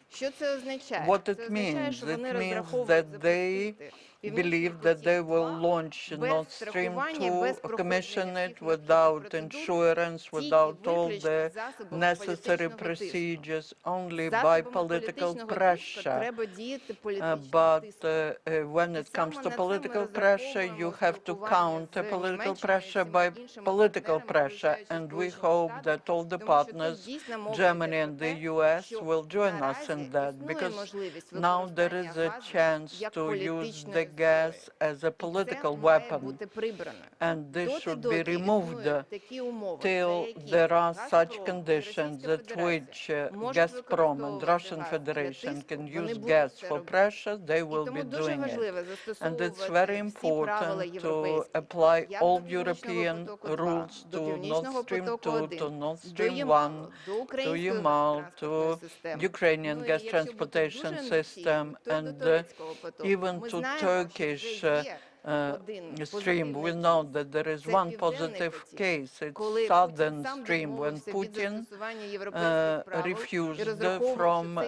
What it means? It means that they believe that they will launch Nord Stream 2, commission it without insurance, without all the necessary procedures, only by political pressure. But when it comes to political pressure, you have to counter political pressure by political pressure, and we hope that all the partners, Germany and the US, will join us in that, because now there is a chance to use the gas as a political weapon, and this should be removed till there are such conditions at which Gazprom and Russian Federation can use gas for pressure. They will be doing it. And it's very important to apply all European rules to Nord Stream 2, to Nord Stream 1, to Yamal, to Ukrainian gas transportation system, and even to Turkish stream. We know that there is one positive case. It's Southern Stream, when Putin refused from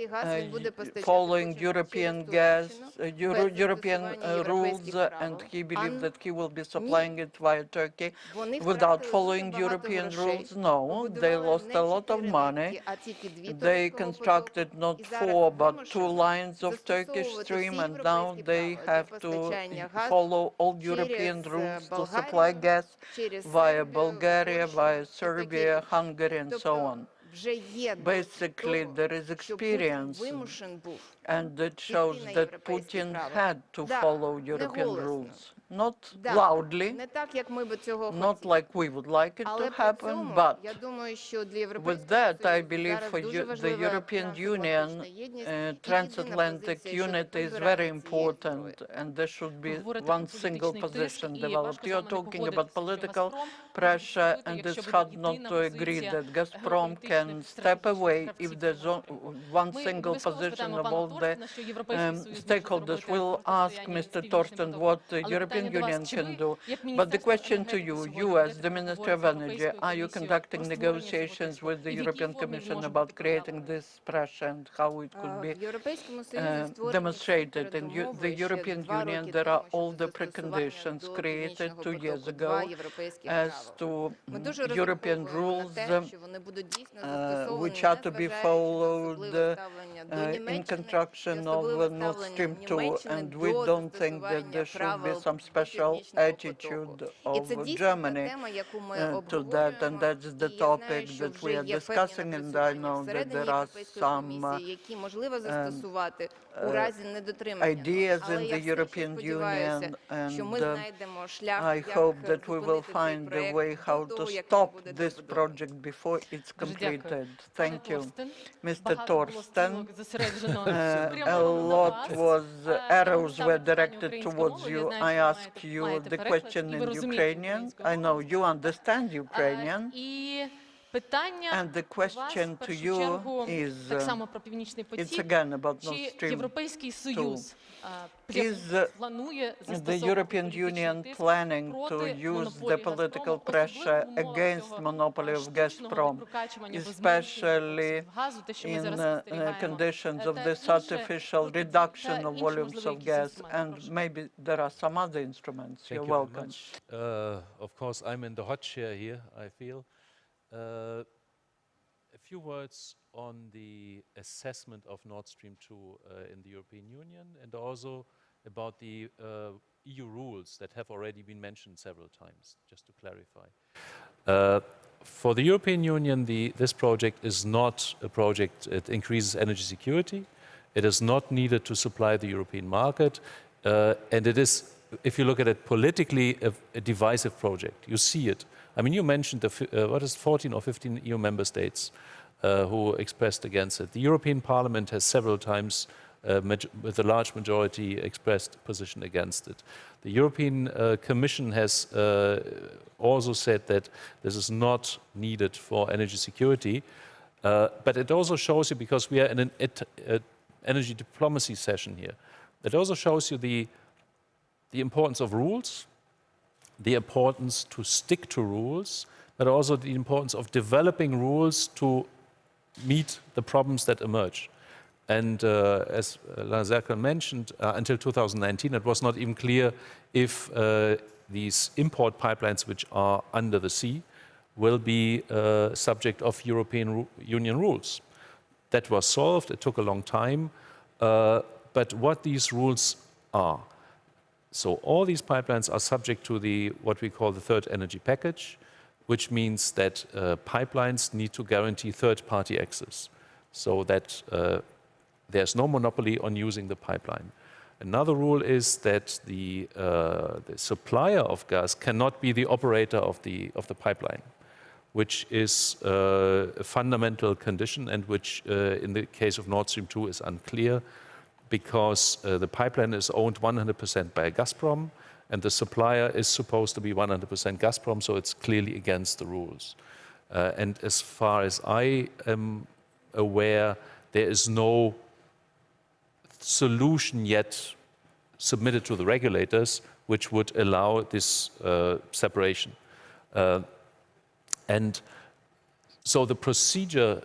following European rules, and he believed that he will be supplying it via Turkey without following European rules. No, they lost a lot of money. They constructed not 4 but 2 lines of Turkish stream, and now they have to follow all European rules to supply gas via Bulgaria, via Serbia, Hungary, and so on. Basically, there is experience, and it shows that Putin had to follow European rules. Not loudly, not like we would like it to happen, but with that, I believe for the European Union, transatlantic unity is very important, and there should be one single position developed. You're talking about political pressure, and it's hard not to agree that Gazprom can step away if there's one single position of all the stakeholders. We'll ask Mr. Torsten what the European Union can do. But the question to you as the Minister of Energy, are you conducting negotiations with the European Commission about creating this pressure and how it could be demonstrated? In the European Union, there are all the preconditions created 2 years ago as to European rules which are to be followed in construction of Nord Stream 2, and we don't think that there should be some special attitude of Germany to that, and that's the topic that we are discussing, and I know that there are some ideas in the European Union, and I hope that we will find a way how to stop this project before it's completed. Thank you. Mr. Torsten, a lot was arrows were directed towards you. I ask you the question in Ukrainian. I know you understand Ukrainian. And the question to you is, it's again about Nord Stream 2. Is the European Union planning to use the political pressure against monopoly of Gazprom, especially in conditions of this artificial reduction of volumes of gas? And maybe there are some other instruments. You're welcome. Of course, I'm in the hot chair here, I feel. A few words on the assessment of Nord Stream 2 in the European Union, and also about the EU rules that have already been mentioned several times, just to clarify. For the European Union, this project is not a project that increases energy security. It is not needed to supply the European market. And it is, if you look at it politically, a divisive project. You see it. I mean, you mentioned 14 or 15 EU member states who expressed against it. The European Parliament has several times, with a large majority, expressed a position against it. The European Commission has also said that this is not needed for energy security. But it also shows you, because we are in an energy diplomacy session here, it also shows you the importance of rules, the importance to stick to rules, but also the importance of developing rules to meet the problems that emerge. And as Lars Erkel mentioned, until 2019, it was not even clear if these import pipelines, which are under the sea, will be subject of European Union rules. That was solved. It took a long time. But what these rules are. So all these pipelines are subject to what we call the third energy package, which means that pipelines need to guarantee third-party access, so that there's no monopoly on using the pipeline. Another rule is that the supplier of gas cannot be the operator of the pipeline, which is a fundamental condition, and which in the case of Nord Stream 2 is unclear, because the pipeline is owned 100% by Gazprom, and the supplier is supposed to be 100% Gazprom, so it's clearly against the rules. And as far as I am aware, there is no solution yet submitted to the regulators which would allow this separation. And so the procedure,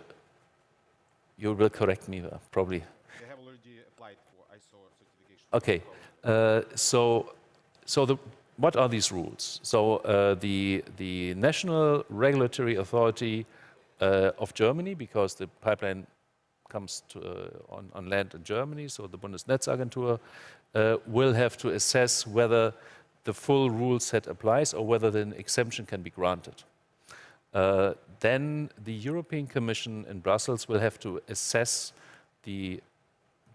you will correct me probably. They have already applied for ISO certification. Okay, what are these rules? So the National Regulatory Authority of Germany, because the pipeline comes on land in Germany, so the Bundesnetzagentur will have to assess whether the full rule set applies or whether an exemption can be granted. Then the European Commission in Brussels will have to assess the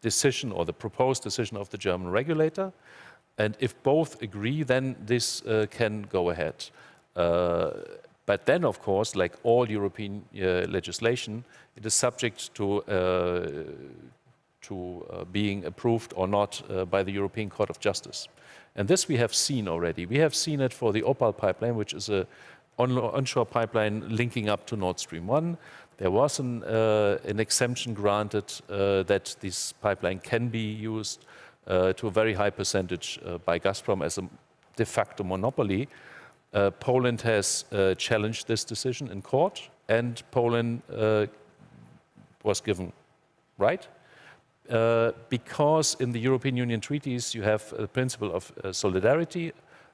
decision or the proposed decision of the German regulator, and if both agree, then this can go ahead. But then, of course, like all European legislation, it is subject to being approved or not by the European Court of Justice. And this we have seen already. We have seen it for the Opal pipeline, which is an onshore pipeline linking up to Nord Stream 1. There was an exemption granted that this pipeline can be used to a very high percentage by Gazprom as a de facto monopoly. Poland has challenged this decision in court, and Poland was given right. Because in the European Union treaties you have the principle of solidarity,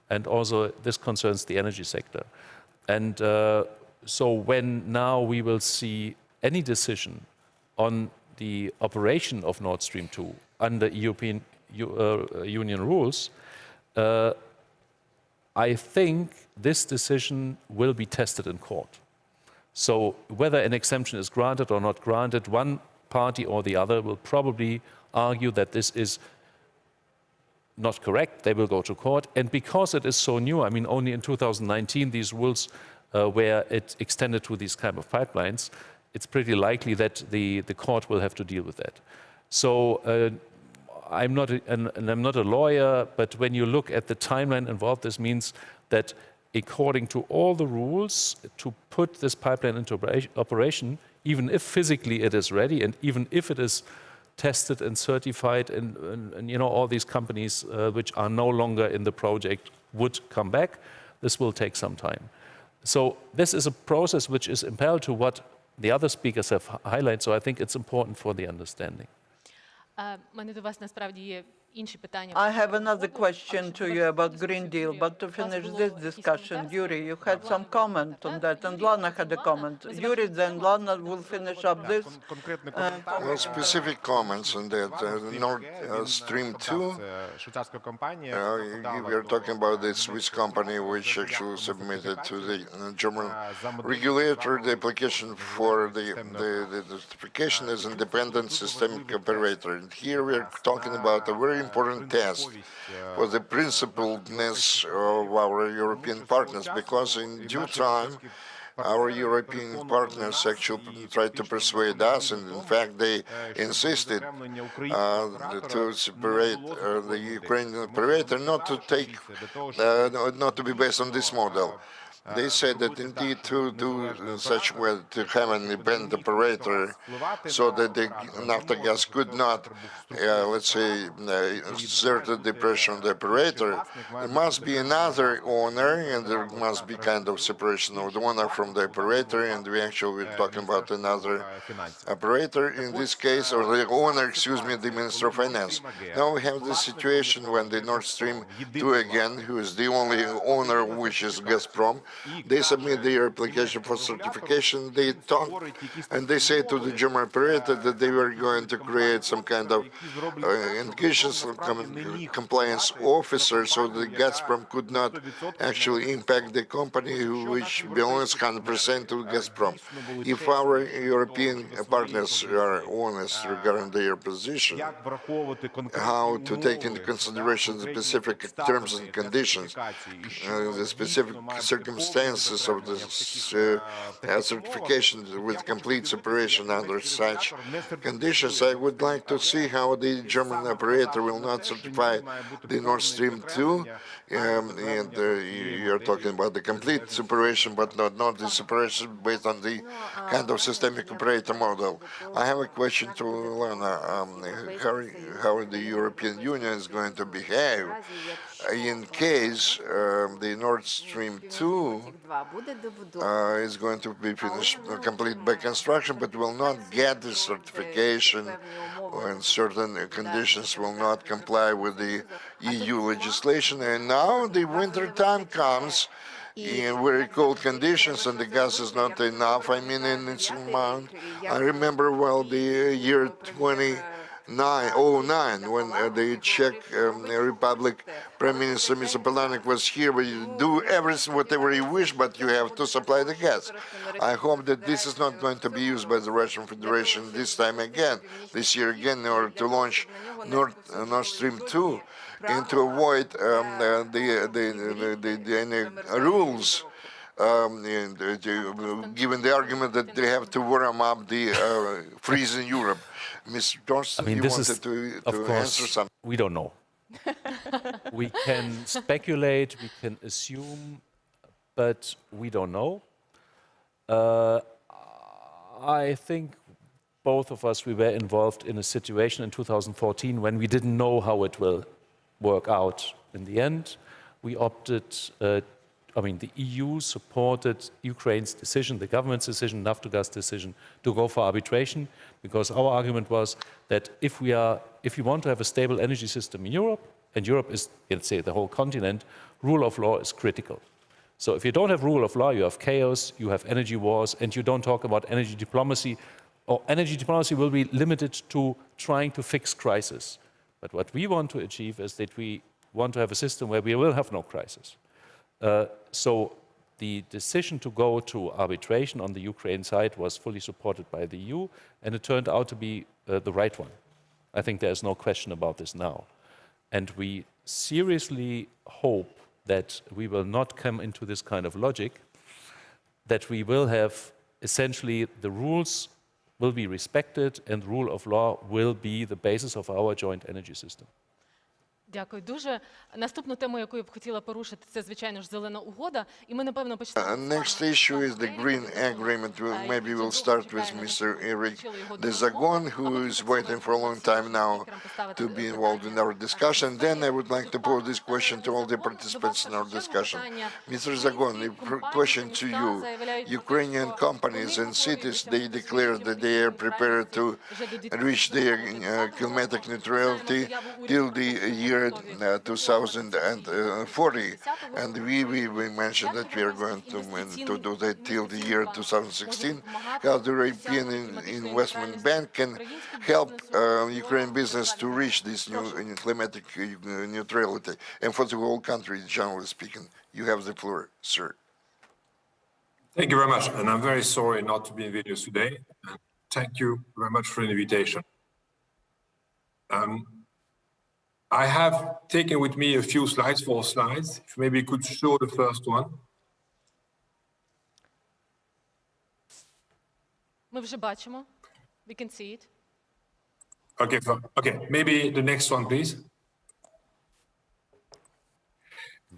and also this concerns the energy sector. And so when now we will see any decision on the operation of Nord Stream 2 under European Union rules, I think this decision will be tested in court. So whether an exemption is granted or not granted, one party or the other will probably argue that this is not correct. They will go to court. And because it is so new, I mean, only in 2019 these rules were extended to these kind of pipelines, it's pretty likely that the court will have to deal with that. So I'm not a lawyer, but when you look at the timeline involved, this means that according to all the rules, to put this pipeline into operation, even if physically it is ready, and even if it is tested and certified, and you know, all these companies which are no longer in the project would come back, this will take some time. So this is a process which is in parallel to what the other speakers have highlighted, so I think it's important for the understanding. У мене до вас насправді є I have another question to you about Green Deal, but to finish this discussion, Yuri, you had some comment on that, and Lana had a comment. Yuri, then Lana will finish up this. Well, specific comments on that. Nord Stream 2, we are talking about the Swiss company which actually submitted to the German regulator the application for the certification as independent systemic operator. And here we are talking about a very important test for the principledness of our European partners, because in due time our European partners actually tried to persuade us, and in fact they insisted to separate the Ukrainian operator, not to be based on this model. They said that indeed to do such way to have an independent operator so that the Naftogaz could not, let's say, exert the pressure on the operator, there must be another owner, and there must be kind of separation of the owner from the operator, and we actually were talking about another operator in this case, or the owner, excuse me, the Minister of Finance. Now we have the situation when the Nord Stream 2 again, who is the only owner, which is Gazprom, they submit their application for certification, they talk, and they say to the German operator that they were going to create some kind of indications compliance officer so the Gazprom could not actually impact the company which belongs 100% to Gazprom. If our European partners are honest regarding their position, how to take into consideration the specific terms and conditions, the specific circumstances of the certification with complete separation under such conditions, I would like to see how the German operator will not certify the Nord Stream 2, and you're talking about the complete separation, but not the separation based on the kind of systemic operator model. I have a question to Lana. How the European Union is going to behave in case the Nord Stream 2 is going to be finished, complete by construction, but will not get the certification, and certain conditions will not comply with the EU legislation. And now the winter time comes in very cold conditions, and the gas is not enough, I mean, in its amount. I remember well the year 2009, when the Czech Republic Prime Minister Mr. Polanek was here, where you do everything, whatever you wish, but you have to supply the gas. I hope that this is not going to be used by the Russian Federation this time again, this year again, in order to launch Nord Stream 2, and to avoid any rules, given the argument that they have to warm up the freeze in Europe. Mr. Dorsten, you wanted to answer something. We don't know. We can speculate, we can assume, but we don't know. I think both of us, we were involved in a situation in 2014 when we didn't know how it will work out in the end. We opted, the EU supported Ukraine's decision, the government's decision, Naftogaz decision, to go for arbitration, because our argument was that if we want to have a stable energy system in Europe, and Europe is, let's say, the whole continent, rule of law is critical. So if you don't have rule of law, you have chaos, you have energy wars, and you don't talk about energy diplomacy, or energy diplomacy will be limited to trying to fix crisis. But what we want to achieve is that we want to have a system where we will have no crisis. So the decision to go to arbitration on the Ukraine side was fully supported by the EU, and it turned out to be the right one. I think there's no question about this now. And we seriously hope that we will not come into this kind of logic, that we will have essentially the rules will be respected and rule of law will be the basis of our joint energy system. Дякую дуже. Наступну тему, яку я б хотіла порушити, це, звичайно ж, зелена угода. І ми, напевно, почнемо. Next issue is the green agreement. Maybe we'll start with Mr. Eric de Zagon, who is waiting for a long time now to be involved in our discussion. Then I would like to pose this question to all the participants in our discussion. Mr. Zagon, the question to you. Ukrainian companies and cities, they declare that they are prepared to reach their climatic neutrality till the year 2040, and we mentioned that we are going to do that till the year 2016. How the European Investment Bank can help Ukrainian business to reach this new climatic neutrality, and for the whole country, generally speaking. You have the floor, sir. Thank you very much, and I'm very sorry not to be in Vilnius today. And thank you very much for the invitation. I have taken with me a few slides, 4 slides. If maybe you could show the first one. Ми вже бачимо. We can see it. Okay, maybe the next one, please.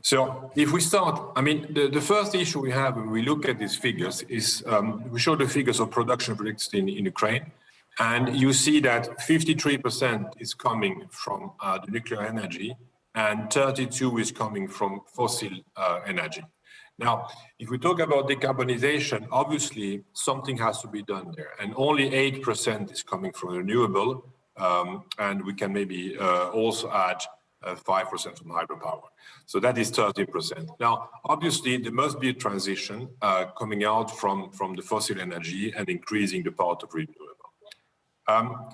So if we start, I mean, the first issue we have when we look at these figures is we show the figures of production of electricity in Ukraine. And you see that 53% is coming from the nuclear energy and 32% is coming from fossil energy. Now, if we talk about decarbonization, obviously something has to be done there. And only 8% is coming from renewable. And we can maybe also add 5% from hydropower. So that is 13%. Now, obviously, there must be a transition coming out from the fossil energy and increasing the part of renewable.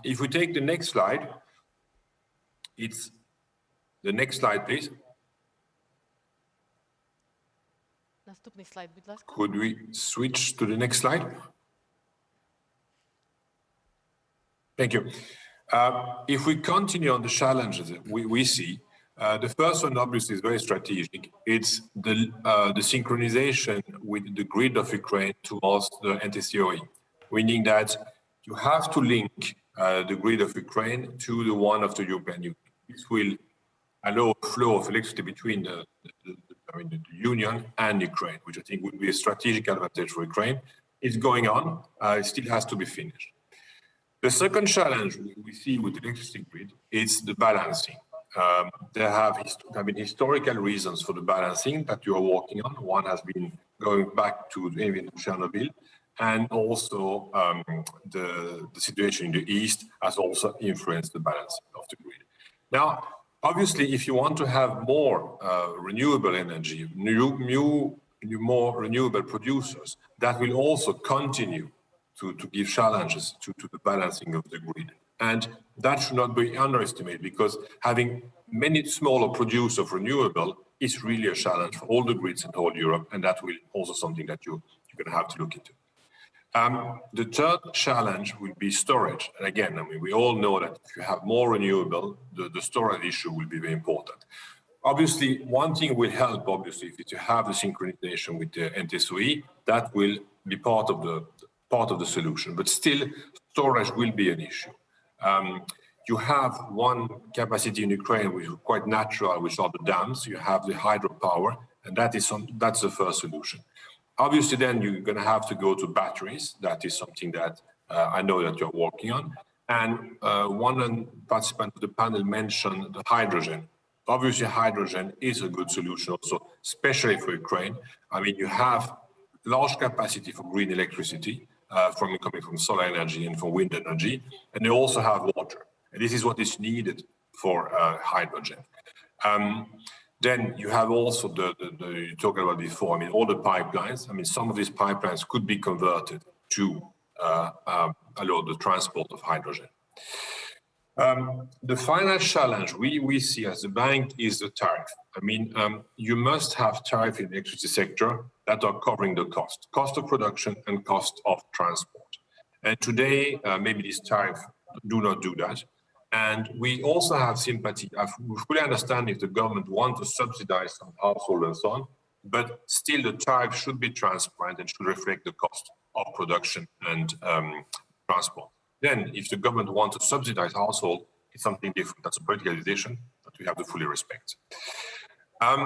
If we take the next slide, it's the next slide, please. Наступний слайд, будь ласка. Could we switch to the next slide? Thank you. If we continue on the challenges that we see, the first one obviously is very strategic. It's the synchronization with the grid of Ukraine towards the NTCOE, meaning that you have to link the grid of Ukraine to the one of the European Union. This will allow a flow of electricity between the Union and Ukraine, which I think would be a strategic advantage for Ukraine. It's going on. It still has to be finished. The second challenge we see with the electricity grid is the balancing. There have been historical reasons for the balancing that you are working on. One has been going back to even Chernobyl. And also the situation in the East has also influenced the balance of the grid. Now, obviously, if you want to have more renewable energy, more renewable producers, that will also continue to give challenges to the balancing of the grid. And that should not be underestimated, because having many smaller producers of renewable is really a challenge for all the grids in whole Europe, and that will also something that you're going to have to look into. The third challenge will be storage. And again, I mean, we all know that if you have more renewable, the storage issue will be very important. Obviously, one thing will help, obviously, if you have the synchronization with the NTSOE, that will be part of the solution. But still, storage will be an issue. You have one capacity in Ukraine which is quite natural, which are the dams. You have the hydropower, and that's the first solution. Obviously, then you're going to have to go to batteries. That is something that I know that you're working on. And one participant of the panel mentioned the hydrogen. Obviously, hydrogen is a good solution also, especially for Ukraine. I mean, you have large capacity for green electricity coming from solar energy and from wind energy, and they also have water. And this is what is needed for hydrogen. Then you have also you talked about before, I mean, all the pipelines. I mean, some of these pipelines could be converted to allow the transport of hydrogen. The final challenge we see as a bank is the tariff. I mean, you must have tariff in the electricity sector that are covering the cost of production and cost of transport. And today, maybe these tariffs do not do that. And we also have sympathy. We fully understand if the government wants to subsidize some household and so on, but still the tariff should be transparent and should reflect the cost of production and transport. Then, if the government wants to subsidize household, it's something different. That's a political decision. But we have to fully respect.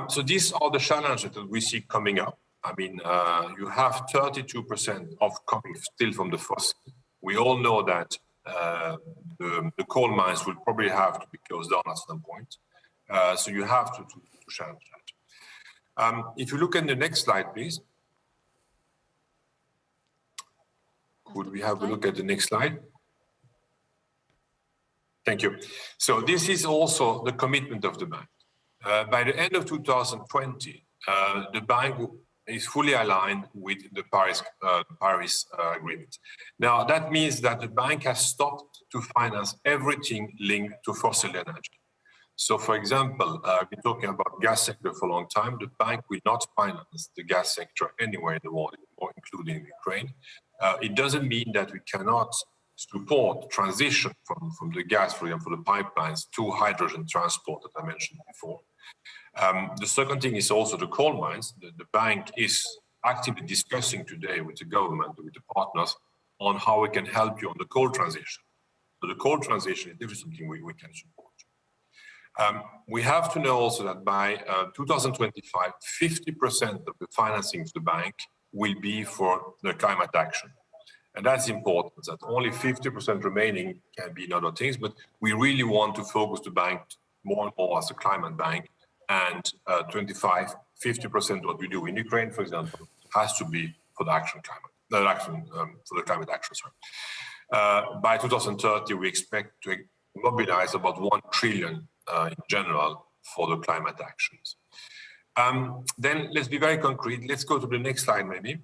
So these are the challenges that we see coming up. I mean, you have 32% of coming still from the fossil. We all know that the coal mines will probably have to be closed down at some point. So you have to challenge that. If you look at the next slide, please. Could we have a look at the next slide? Thank you. So this is also the commitment of the bank. By the end of 2020, the bank is fully aligned with the Paris Agreement. Now, that means that the bank has stopped to finance everything linked to fossil energy. So, for example, I've been talking about gas sector for a long time. The bank will not finance the gas sector anywhere in the world, including Ukraine. It doesn't mean that we cannot support transition from the gas, for example, the pipelines to hydrogen transport that I mentioned before. The second thing is also the coal mines. The bank is actively discussing today with the government, with the partners, on how we can help you on the coal transition. So the coal transition is definitely something we can support. We have to know also that by 2025, 50% of the financing of the bank will be for the climate action. And that's important, that only 50% remaining can be in other things, but we really want to focus the bank more and more as a climate bank, and 50% what we do in Ukraine, for example, has to be for the for the climate action. By 2030, we expect to mobilize about 1 trillion in general for the climate actions. Then let's be very concrete. Let's go to the next slide, maybe.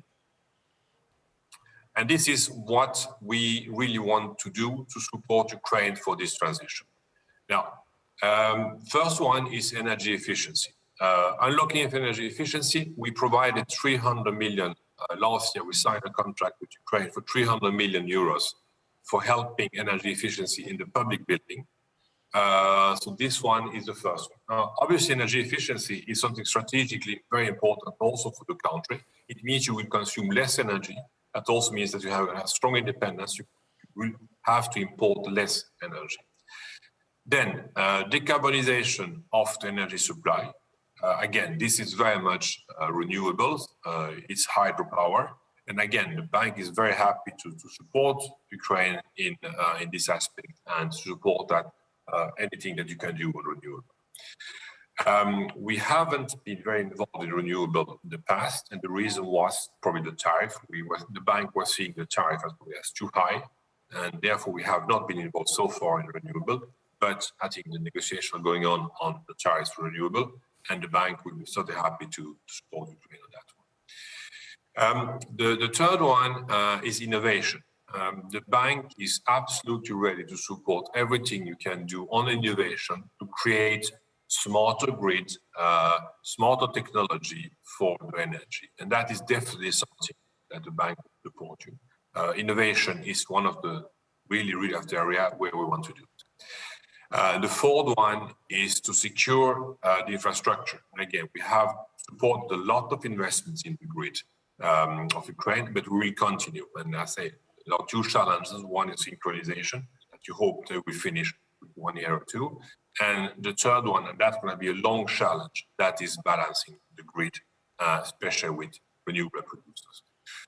And this is what we really want to do to support Ukraine for this transition. Now, first one is energy efficiency. Unlocking energy efficiency, we provided 300 million. Last year, we signed a contract with Ukraine for 300 million euros for helping energy efficiency in the public building. So this one is the first one. Obviously, energy efficiency is something strategically very important also for the country. It means you will consume less energy. That also means that you have a strong independence. You will have to import less energy. Then, decarbonization of the energy supply. Again, this is very much renewables. It's hydropower. And again, the bank is very happy to support Ukraine in this aspect and to support that anything that you can do on renewable. We haven't been very involved in renewable in the past, and the reason was probably the tariff. The bank was seeing the tariff as too high, and therefore we have not been involved so far in renewable. But I think the negotiations are going on the tariffs for renewable, and the bank will be certainly happy to support Ukraine on that one. The third one is innovation. The bank is absolutely ready to support everything you can do on innovation to create smarter grid, smarter technology for the energy. And that is definitely something that the bank will support you. Innovation is one of the really of the area where we want to do it. The fourth one is to secure the infrastructure. And again, we have supported a lot of investments in the grid of Ukraine, but we will continue. And I say there are two challenges. One is synchronization, that you hope that we finish with 1 year or two. And the third one, and that's going to be a long challenge, that is balancing the grid, especially with renewable producers.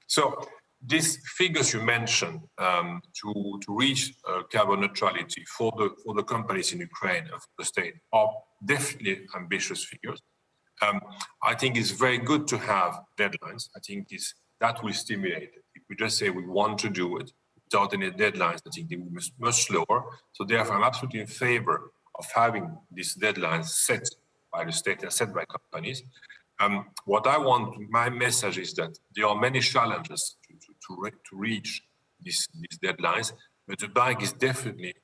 So these figures you mentioned to reach carbon neutrality for the companies in Ukraine and for the state are definitely ambitious figures. I think it's very good to have deadlines. I think that will stimulate it. If we just say we want to do it without any deadlines, I think they will be much slower. So therefore, I'm absolutely in favor of having these deadlines set by the state and set by companies. What I want, my message is that there are many challenges to reach these deadlines, but the bank is definitely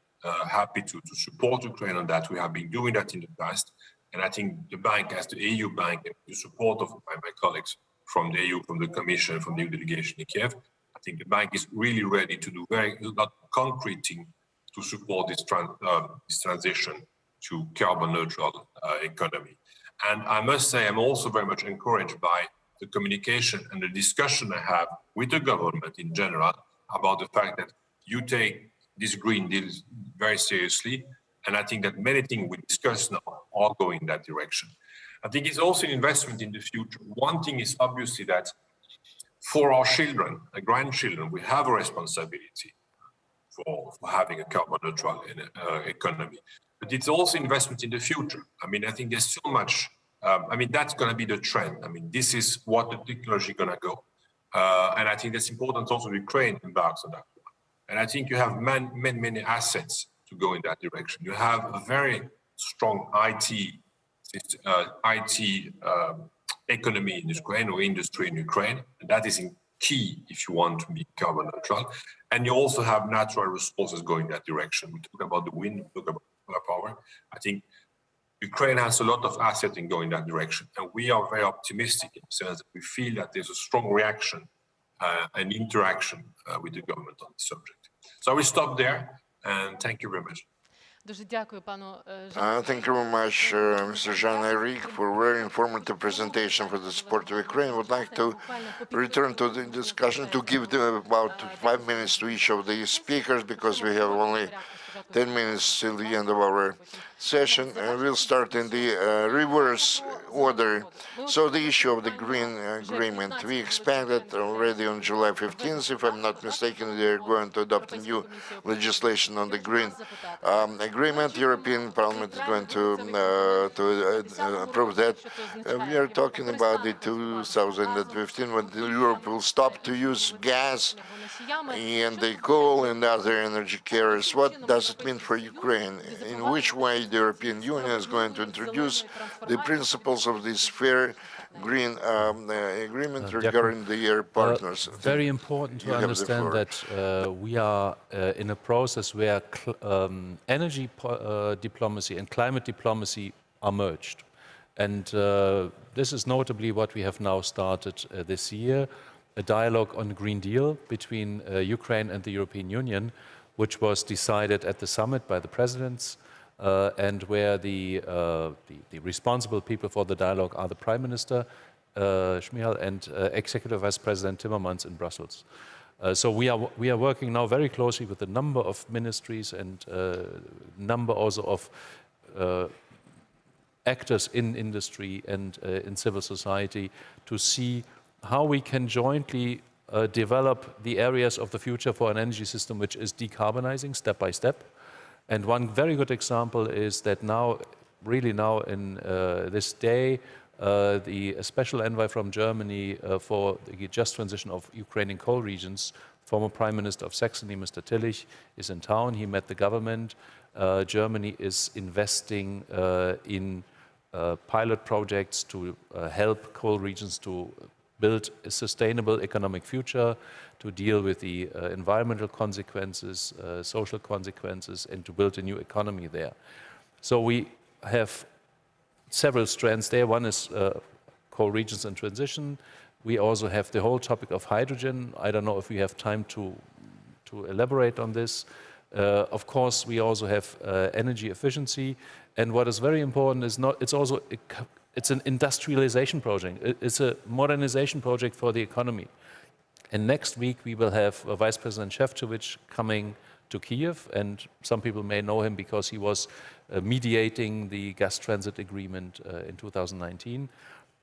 happy to support Ukraine on that. We have been doing that in the past. And I think the bank, as the EU bank, and the support of my colleagues from the EU, from the Commission, from the EU delegation in Kiev, I think the bank is really ready to do a lot of concrete things to support this transition to carbon neutral economy. And I must say, I'm also very much encouraged by the communication and the discussion I have with the government in general about the fact that you take these green deals very seriously. And I think that many things we discuss now are going in that direction. I think it's also an investment in the future. One thing is obviously that for our children and grandchildren, we have a responsibility for having a carbon neutral economy. But it's also investment in the future. I mean, I think there's so much, I mean, that's going to be the trend. I mean, this is what the technology is going to go. And I think that's important also Ukraine embarks on that one. And I think you have many assets to go in that direction. You have a very strong IT economy in Ukraine or industry in Ukraine. And that is key if you want to be carbon neutral. And you also have natural resources going that direction. We talk about the wind, we talk about solar power. I think Ukraine has a lot of assets in going that direction. And we are very optimistic in the sense that we feel that there's a strong reaction and interaction with the government on this subject. So I will stop there and thank you very much. Дуже дякую, пану Thank you very much, Mr. Jean-Eric, for a very informative presentation for the support of Ukraine. I would like to return to the discussion to give them about 5 minutes to each of the speakers because we have only 10 minutes till the end of our session, and we'll start in the reverse order. So the issue of the Green Agreement, we expect that already on July 15th, if I'm not mistaken, they're going to adopt a new legislation on the Green Agreement. European Parliament is going to approve that. We are talking about the 2015 when Europe will stop to use gas and the coal and other energy carriers. What does it mean for Ukraine? In which way the European Union is going to introduce the principles of this fair green agreement regarding the air partners? Very important to understand that we are in a process where energy diplomacy and climate diplomacy are merged. And this is notably what we have now started this year, a dialogue on the Green Deal between Ukraine and the European Union, which was decided at the summit by the presidents, and where the responsible people for the dialogue are the Prime Minister, Schmyhal, and Executive Vice President Timmermans in Brussels. So we are working now very closely with a number of ministries and number also of actors in industry and in civil society to see how we can jointly develop the areas of the future for an energy system which is decarbonizing step by step. And one very good example is that now, really now in this day, the special envoy from Germany for the just transition of Ukrainian coal regions, former Prime Minister of Saxony, Mr. Tillich, is in town. He met the government. Germany is investing in pilot projects to help coal regions to build a sustainable economic future, to deal with the environmental consequences, social consequences, and to build a new economy there. So we have several strands there. One is coal regions and transition. We also have the whole topic of hydrogen. I don't know if we have time to elaborate on this. Of course, we also have energy efficiency. And what is very important is it's an industrialization project. It's a modernization project for the economy. And next week we will have Vice President Shevchevich coming to Kiev, and some people may know him because he was mediating the gas transit agreement in 2019.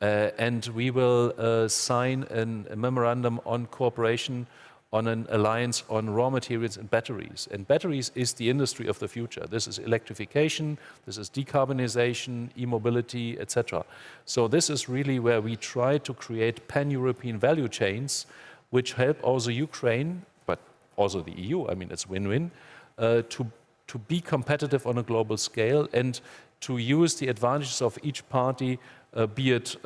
And we will sign a memorandum on cooperation on an alliance on raw materials and batteries. And batteries is the industry of the future. This is electrification, this is decarbonization, e-mobility, etc. So this is really where we try to create pan-European value chains which help also Ukraine, but also the EU, I mean, it's win-win, to be competitive on a global scale and to use the advantages of each party, be it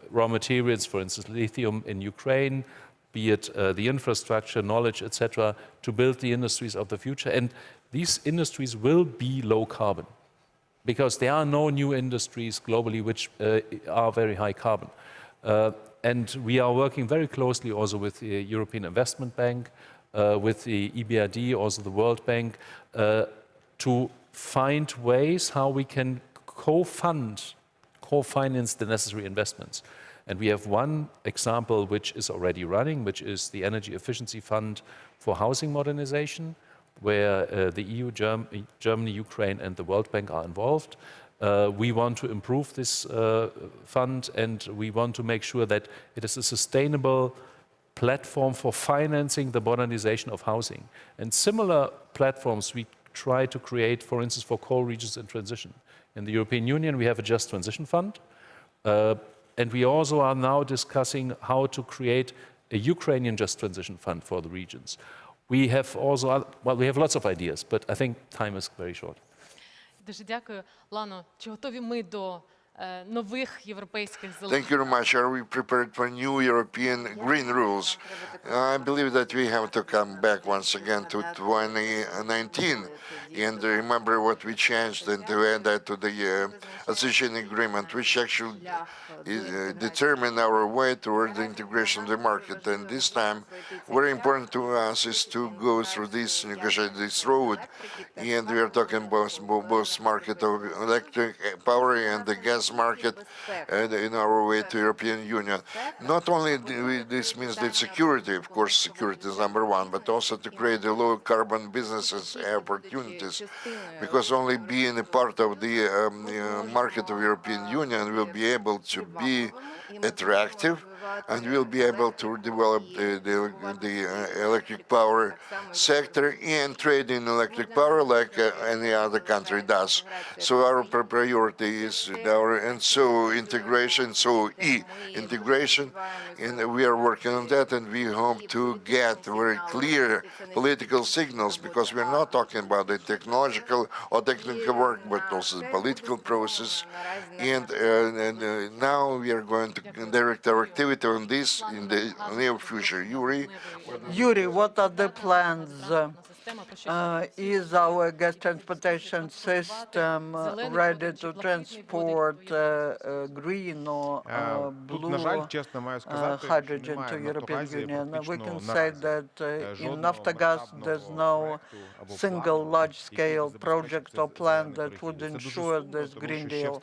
raw materials, for instance, lithium in Ukraine, be it the infrastructure, knowledge, etc., to build the industries of the future. And these industries will be low carbon because there are no new industries globally which are very high carbon. And we are working very closely also with the European Investment Bank, with the EBRD, also the World Bank, to find ways how we can co-finance the necessary investments. And we have one example which is already running, which is the Energy Efficiency Fund for housing modernization. where the EU, Germany, Ukraine, and the World Bank are involved. We want to improve this fund, and we want to make sure that it is a sustainable platform for financing the modernization of housing. And similar platforms we try to create, for instance, for coal regions in transition. In the European Union, we have a Just Transition Fund, and we also are now discussing how to create a Ukrainian Just Transition Fund for the regions. We have also, well, we have lots of ideas, but I think time is very short. Дуже дякую. Лано, чи готові ми до нових європейських зелених? Thank you very much. Are we prepared for new European green rules? I believe that we have to come back once again to 2019 and remember what we changed and to add that to the association agreement, which actually determine our way toward the integration of the market. And this time, very important to us is to go through this, negotiate this road. And we are talking about both market of electric power and the gas market in our way to European Union. Not only this means the security, of course, security is number one, but also to create the low carbon businesses opportunities, because only being a part of the market of European Union will be able to be attractive and will be able to develop the electric power sector and trade in electric power like any other country does. So our priority is integration, integration, and we are working on that, and we hope to get very clear political signals, because we're not talking about the technological or technical work, but also the political process. And now we are going to direct our activity on this in the near future. Yuri, what are the plans? Is our gas transportation system ready to transport green or blue hydrogen to European Union? We can say that in Naftogaz there's no single large-scale project or plan that would ensure this Green Deal.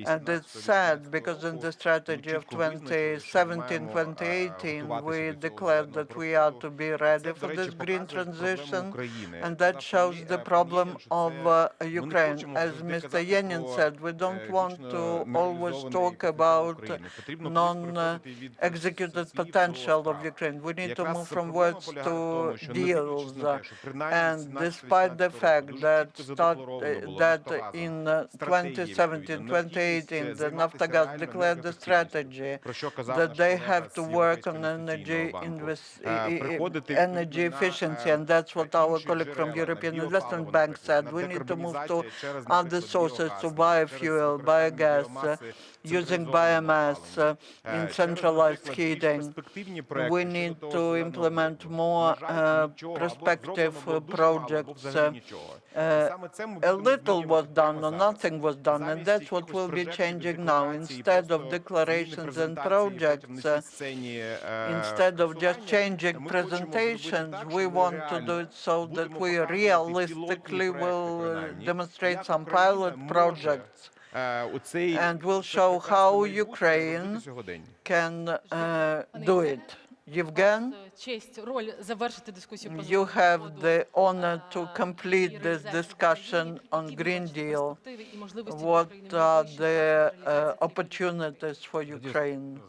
And it's sad because in the strategy of 2017-2018 we declared that we are to be ready for this green transition, and that shows the problem of Ukraine. As Mr. Yenin said, we don't want to always talk about non-executed potential of Ukraine. We need to move from words to deals. And despite the fact that in 2017-2018 the Naftogaz declared the strategy that they have to work on energy efficiency, and that's what our colleague from European Investment Bank said. We need to move to other sources, to biofuel, biogas, using biomass in centralized heating. We need to implement more prospective projects. A little was done or nothing was done, and that's what will be changing now. Instead of declarations and projects, instead of just changing presentations, we want to do it so that we realistically will demonstrate some pilot projects and will show how Ukraine can do it. Evgen, you have the honor to complete this discussion on Green Deal. What are the opportunities for Ukraine?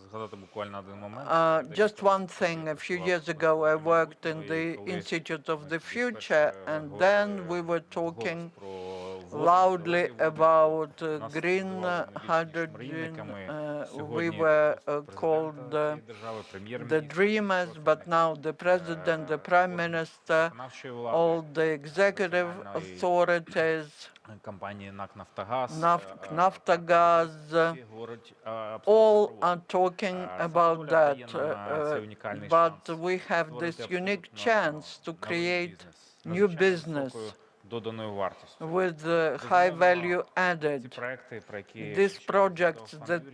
Just one thing. A few years ago, I worked in the Institute of the Future, and then we were talking loudly about green hydrogen. We were called the dreamers, but now the president, the prime minister, all the executive authorities, Naftogaz, all are talking about that. But we have this unique chance to create new business with high value added. These projects that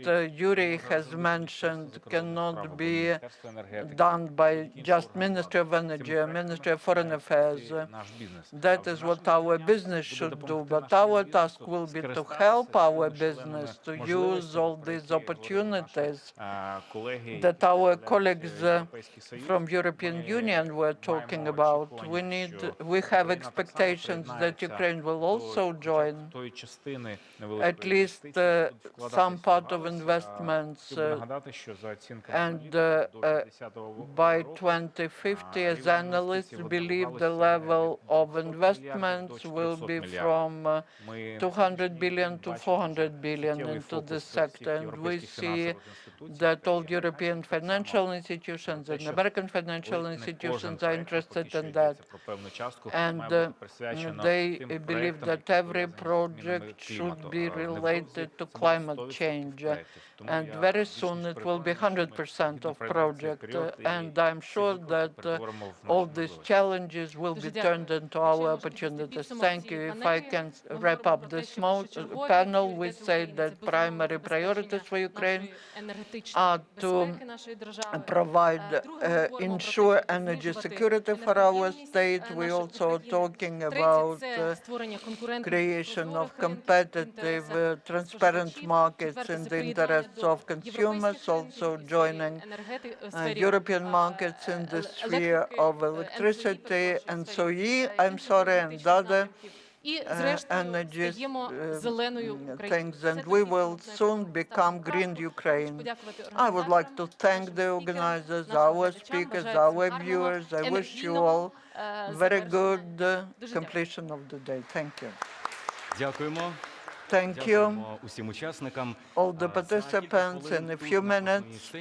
Yuri has mentioned cannot be done by just Ministry of Energy or Ministry of Foreign Affairs. That is what our business should do, but our task will be to help our business to use all these opportunities that our colleagues from European Union were talking about. We have expectations that Ukraine will also join at least some part of investments, and by 2050, as analysts believe, the level of investments will be from 200 billion to 400 billion into this sector. And we see that all European financial institutions and American financial institutions are interested in that. And they believe that every project should be related to climate change. And very soon it will be 100% of project. And I'm sure that all these challenges will be turned into our opportunities. Thank you. If I can wrap up this panel, we say that primary priorities for Ukraine are to provide, ensure energy security for our state. We also are talking about creation of competitive, transparent markets in the interests of consumers, also joining European markets in the sphere of electricity, and so I'm sorry, and other energy things, and we will soon become green Ukraine. I would like to thank the organizers, our speakers, our viewers. I wish you all very good completion of the day. Thank you. Дякуємо. Thank you. Усім учасникам. All the participants. In a few minutes,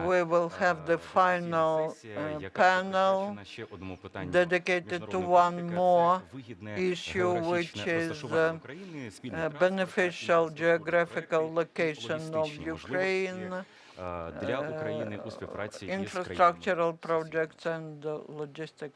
we will have the final panel dedicated to one more issue, which is beneficial geographical location of Ukraine, infrastructural projects and logistic.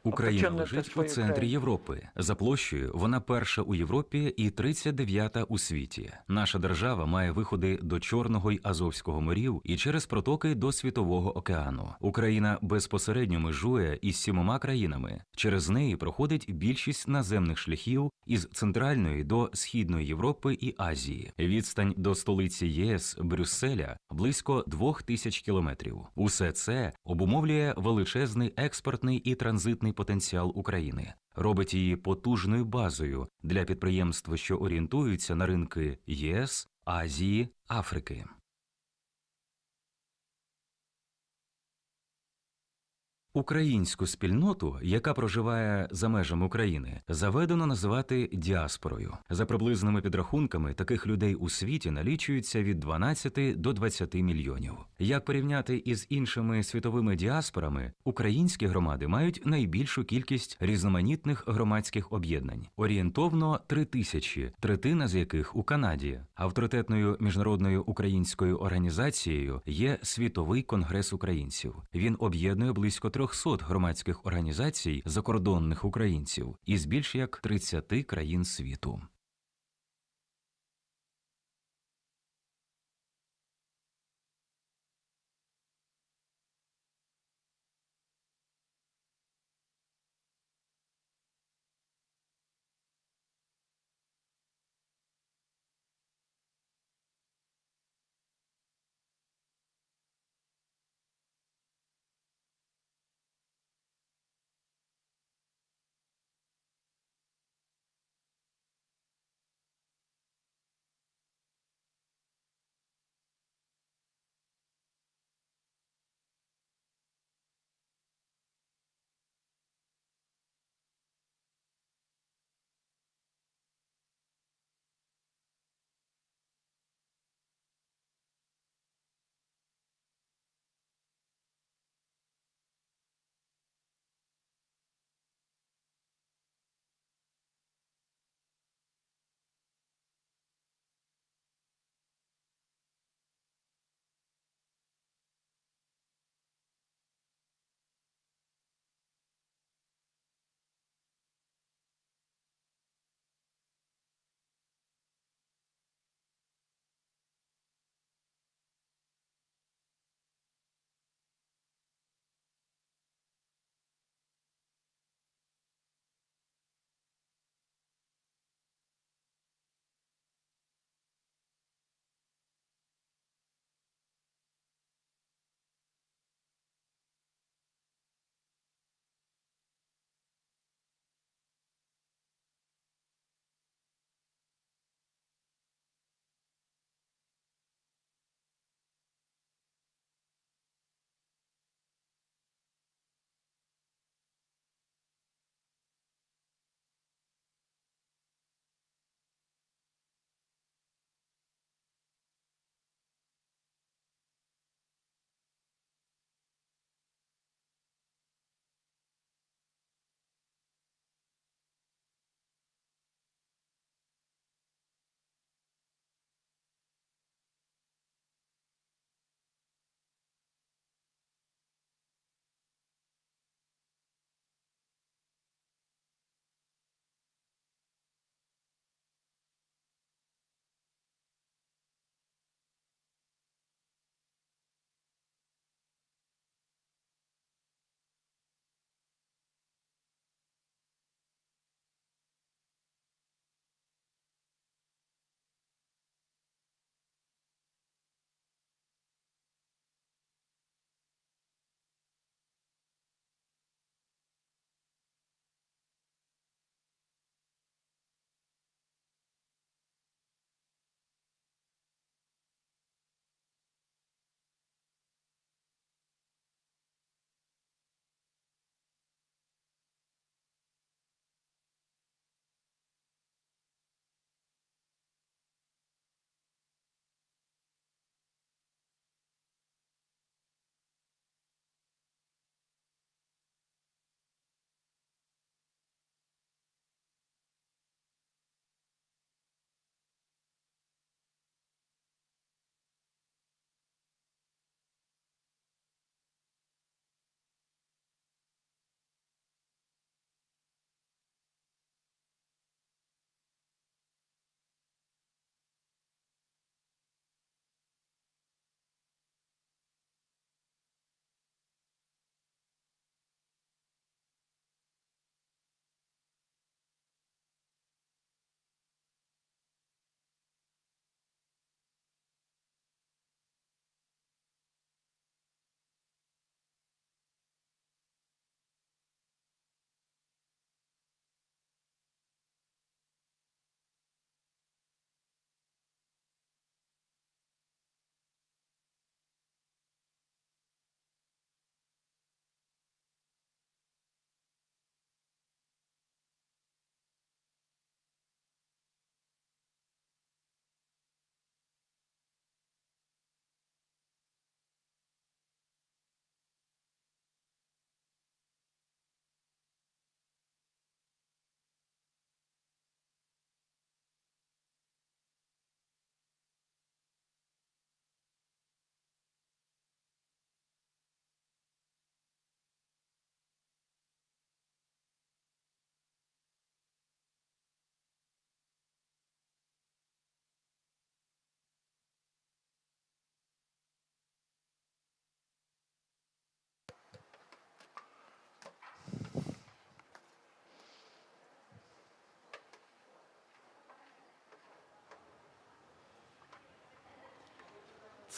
Україна лежить у центрі Європи. За площею вона перша у Європі і 39-та у світі. Наша держава має виходи до Чорного й Азовського морів і через протоки до Світового океану. Україна безпосередньо межує із 7 країнами. Через неї проходить більшість наземних шляхів із Центральної до Східної Європи і Азії. Відстань до столиці ЄС Брюсселя близько 2000 кілометрів. Усе це обумовлює величезний експортний і транзитний потенціал України, робить її потужною базою для підприємств, що орієнтуються на ринки ЄС, Азії, Африки. Українську спільноту, яка проживає за межами України, заведено називати діаспорою. За приблизними підрахунками, таких людей у світі налічується від 12 до 20 мільйонів. Як порівняти із іншими світовими діаспорами, українські громади мають найбільшу кількість різноманітних громадських об'єднань. Орієнтовно 3000, третина з яких у Канаді. Авторитетною міжнародною українською організацією є Світовий конгрес українців. Він об'єднує близько 300 громадських організацій закордонних українців із більш як 30 країн світу.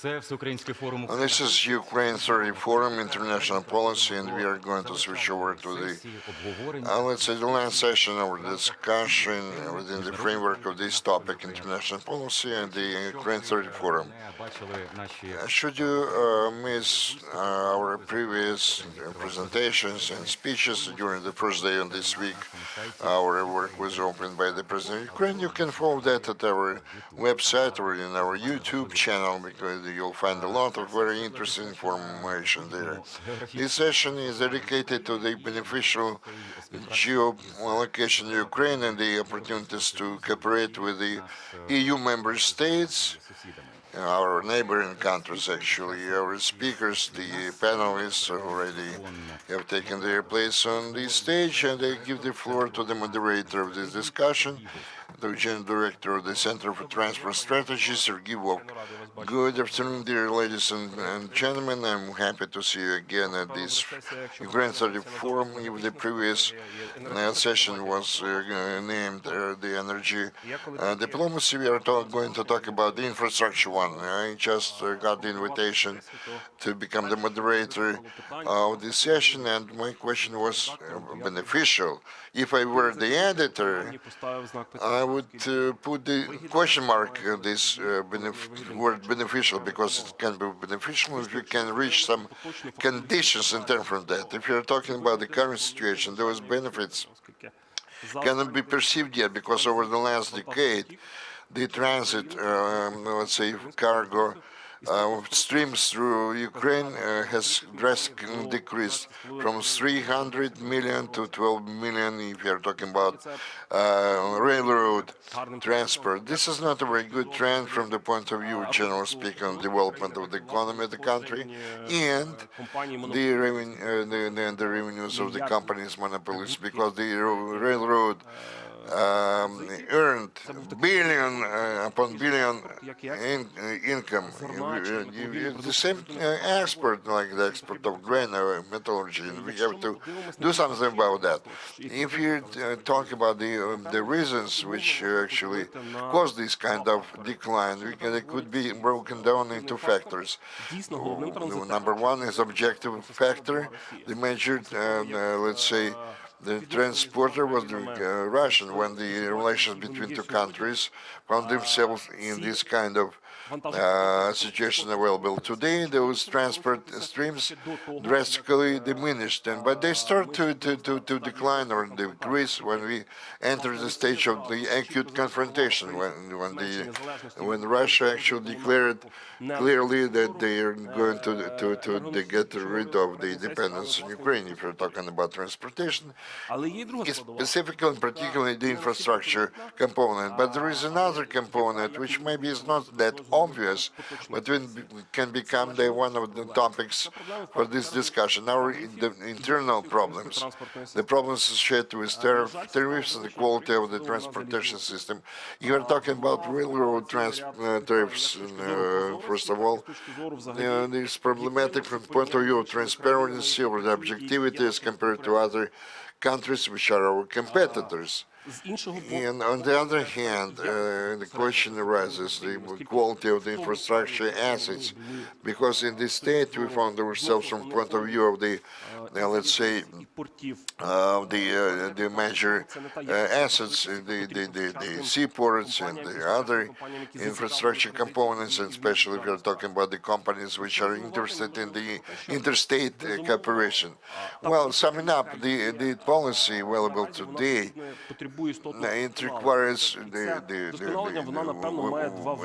Це всеукраїнський форум And this is Ukraine 30 Forum, International Policy, and we are going to switch over to the, let's say, the last session of the discussion within the framework of this topic, international policy, and the Ukraine 30 Forum. Should you miss our previous presentations and speeches during the first day of this week, our work was opened by the President of Ukraine, you can follow that at our website or in our YouTube channel, because you'll find a lot of very interesting information there. This session is dedicated to the beneficial geolocation of Ukraine and the opportunities to cooperate with the EU member states, our neighboring countries. Actually, our speakers, the panelists already have taken their place on the stage, and I give the floor to the moderator of this discussion, the General Director of the Center for Transport Strategy, Sergei Vovk. Good afternoon, dear ladies and gentlemen. I'm happy to see you again at this Ukraine 30 Forum. The previous session was named the energy diplomacy. We are going to talk about the infrastructure one. I just got the invitation to become the moderator of this session, and my question was beneficial. If I were the editor, I would put the question mark on this word beneficial, because it can be beneficial if you can reach some conditions in terms of that. If you're talking about the current situation, those benefits cannot be perceived yet, because over the last decade, the transit, let's say, cargo streams through Ukraine has drastically decreased from 300 million to 12 million if you're talking about railroad transport. This is not a very good trend from the point of view, generally speaking, on development of the economy of the country and the revenues of the companies, monopolies, because the railroad earned billion upon billion income. The same export, like the export of grain or metallurgy, and we have to do something about that. If you talk about the reasons which actually cause this kind of decline, it could be broken down into factors. Number one is objective factor. The major, let's say, the transporter was Russian when the relations between two countries found themselves in this kind of situation available. Today, those transport streams drastically diminished, but they start to decline or decrease when we enter the stage of the acute confrontation, when Russia actually declared clearly that they are going to get rid of the dependence on Ukraine, if you're talking about transportation, specifically and particularly the infrastructure component. But there is another component which maybe is not that obvious, but can become one of the topics for this discussion. Our internal problems, the problems associated with tariffs and the quality of the transportation system. You are talking about railroad tariffs, first of all. It's problematic from the point of view of transparency or the objectivity as compared to other countries which are our competitors. And on the other hand, the question arises, the quality of the infrastructure assets, because in this state we found ourselves from the point of view of the, let's say, the major assets, the seaports and the other infrastructure components, and especially if you're talking about the companies which are interested in the interstate cooperation. Well, summing up, the policy available today, it requires the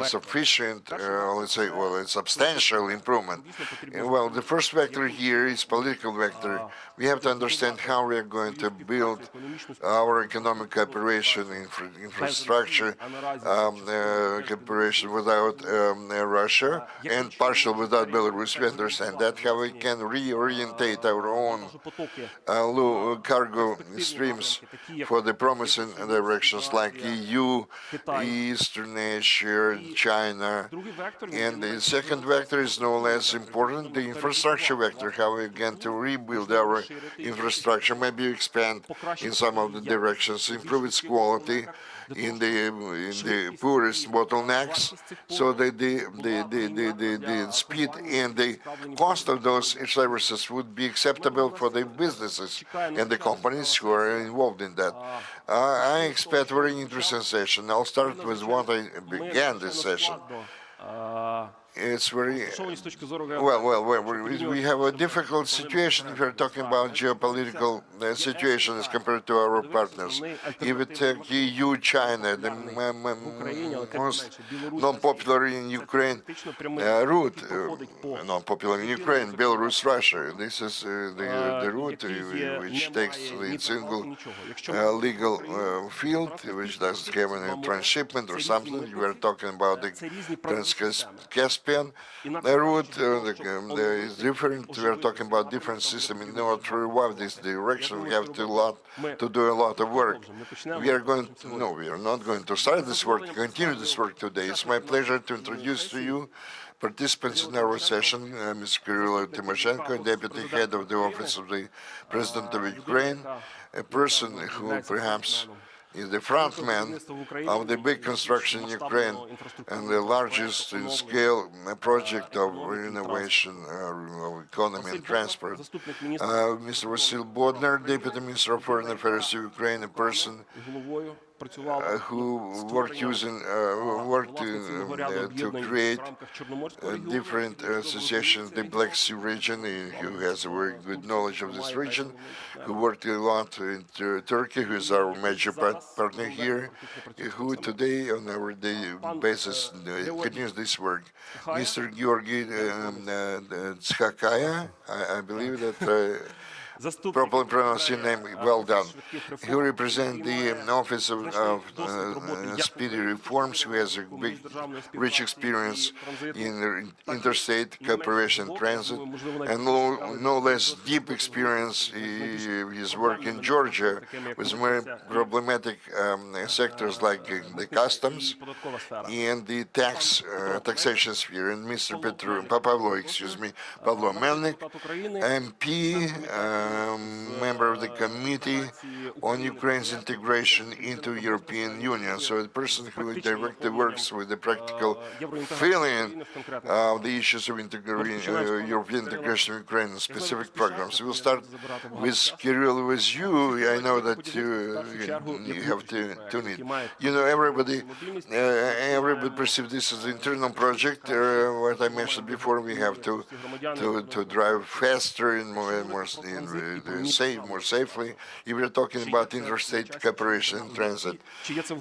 sufficient, let's say, it's substantial improvement. Well, the first vector here is political vector. We have to understand how we are going to build our economic cooperation, infrastructure cooperation without Russia and partial without Belarus. We understand that, how we can reorientate our own cargo streams for the promising directions like EU, Eastern Asia, China. And the second vector is no less important, the infrastructure vector, how we are going to rebuild build our infrastructure, maybe expand in some of the directions, improve its quality in the poorest bottlenecks, so that the speed and the cost of those services would be acceptable for the businesses and the companies who are involved in that. I expect very interesting session. I'll start with what I began this session. It's very we have a difficult situation if we're talking about geopolitical situation as compared to our partners. If we take EU, China, the most non-popular in Ukraine route, non-popular in Ukraine, Belarus, Russia. This is the route which takes the single legal field, which doesn't have any transshipment or something. We are talking about the Trans-Caspian route is different. We are talking about different system. In order to revive this direction, we have to do a lot of work. We are not going to start this work, continue this work today. It's my pleasure to introduce to you participants in our session, Ms. Kirill Tymoshenko, Deputy Head of the Office of the President of Ukraine, a person who perhaps is the front man of the big construction in Ukraine and the largest in scale project of renovation of economy and transport. Mr. Vasil Bodnar, Deputy Minister of Foreign Affairs of Ukraine, a person who worked to create different associations in the Black Sea region, who has a very good knowledge of this region, who worked a lot in Turkey, who is our major partner here, who today on our daily basis continues this work. Mr. Georgi Tskakaya, I believe that properly pronounced your name, well done. He represents the Office of Speedy Reforms, who has a big, rich experience in interstate cooperation transit, and no less deep experience his work in Georgia with very problematic sectors like the customs and the taxation sphere. And Mr. Pavlo Melnik, MP, member of the Committee on Ukraine's integration into European Union, so a person who directly works with the practical feeling of the issues of European integration of Ukraine in specific programs. We'll start with Kirill, with you. I know that you have to tune in. You know, everybody perceives this as an internal project. What I mentioned before, we have to drive faster and more safely. If we're talking about interstate cooperation and transit,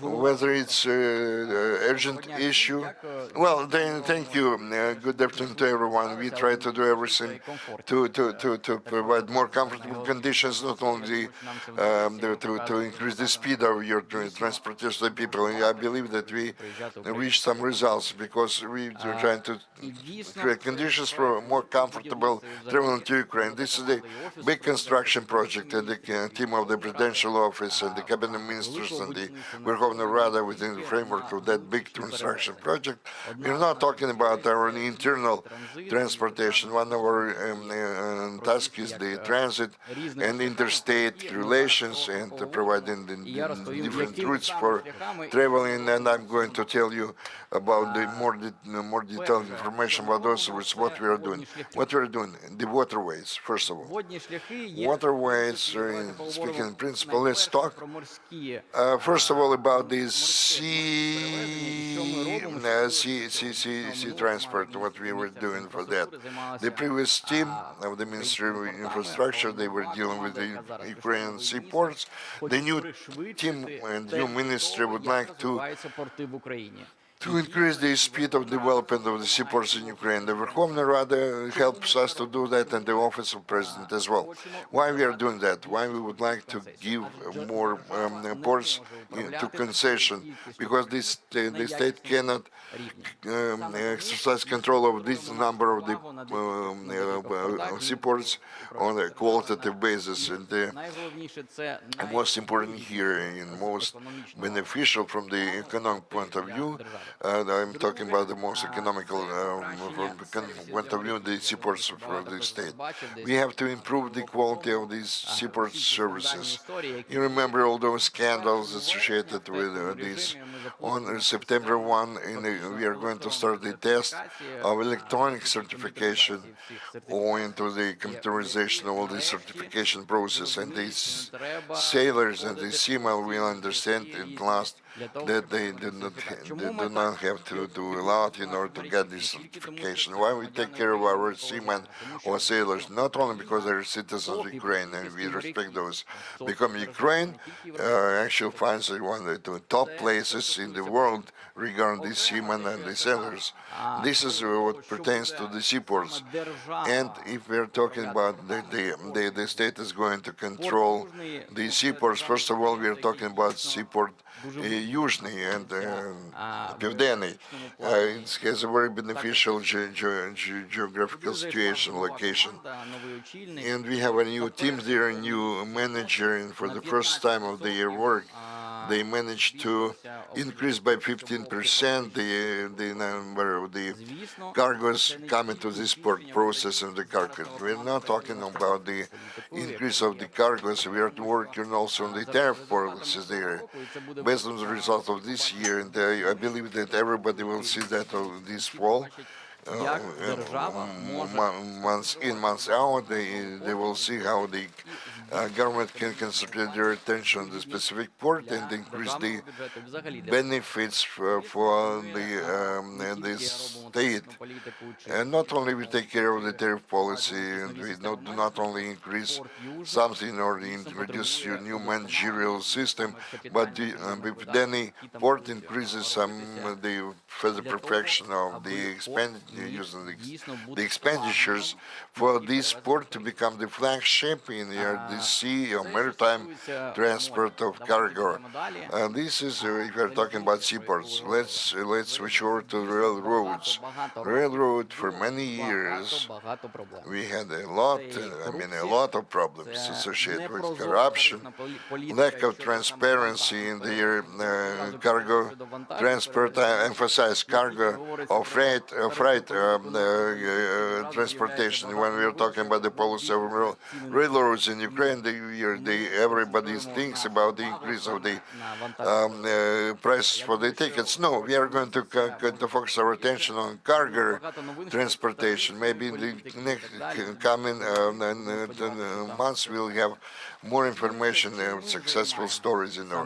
whether it's urgent issue. Well, then, thank you. Good afternoon to everyone. We try to do everything to provide more comfortable conditions, not only to increase the speed of your transportation of people. I believe that we reached some results because we are trying to create conditions for more comfortable traveling to Ukraine. This is the big construction project, and the team of the Presidential Office and the Cabinet Ministers and the Verkhovna Rada within the framework of that big construction project. We're not talking about our internal transportation. One of our tasks is the transit and interstate relations and providing the different routes for traveling. And I'm going to tell you about the more detailed information about those routes, what we are doing. The waterways, first of all. Waterways, speaking in principle, let's talk first of all about the sea transport, what we were doing for that. The previous team of the Ministry of Infrastructure, they were dealing with the Ukrainian seaports. The new team and new ministry would like to increase the speed of development of the seaports in Ukraine. The Verkhovna Rada helps us to do that, and the Office of President as well. Why we are doing that? Why we would like to give more ports to concession? Because the state cannot exercise control of this number of the seaports on a qualitative basis. And the most important here and most beneficial from the economic point of view I'm talking about the most economical point of view, the seaports for the state. We have to improve the quality of these seaport services. You remember all those scandals associated with this. On September 1, we are going to start the test of electronic certification owing to the computerization of all the certification process, and these sailors and the seamen will understand at last that they do not have to do a lot in order to get this certification. Why we take care of our seamen or sailors? Not only because they're citizens of Ukraine and we respect those, because Ukraine actually finds one of the top places in the world regarding the seamen and the sailors. This is what pertains to the seaports. And if we're talking about the state is going to control the seaports, first of all, we're talking about seaport Yuzhny and Pivdeny. It has a very beneficial geographical situation, location. And we have a new team there, a new manager, and for the first time of their work, they managed to increase by 15% the number of the cargoes coming to this port processing the cargo. We're not talking about the increase of the cargoes, we are working also on the tariff policies there. Based on the result of this year, and I believe that everybody will see that this fall, months in, months out, they will see how the government can concentrate their attention on the specific port and increase the benefits for the state. And not only we take care of the tariff policy, and we do not only increase something or introduce a new managerial system, but with any port increases the further perfection of the using the expenditures for this port to become the flagship in the sea or maritime transport of cargo. This is if we are talking about seaports. Let's switch over to railroads. Railroad for many years we had a lot of problems associated with corruption, lack of transparency in the cargo transport. I emphasize cargo or freight transportation. When we are talking about the policy of railroads in Ukraine, everybody thinks about the increase of the prices for the tickets. No, we are going to focus our attention on cargo transportation. Maybe in the next coming months we'll have more information and successful stories in our.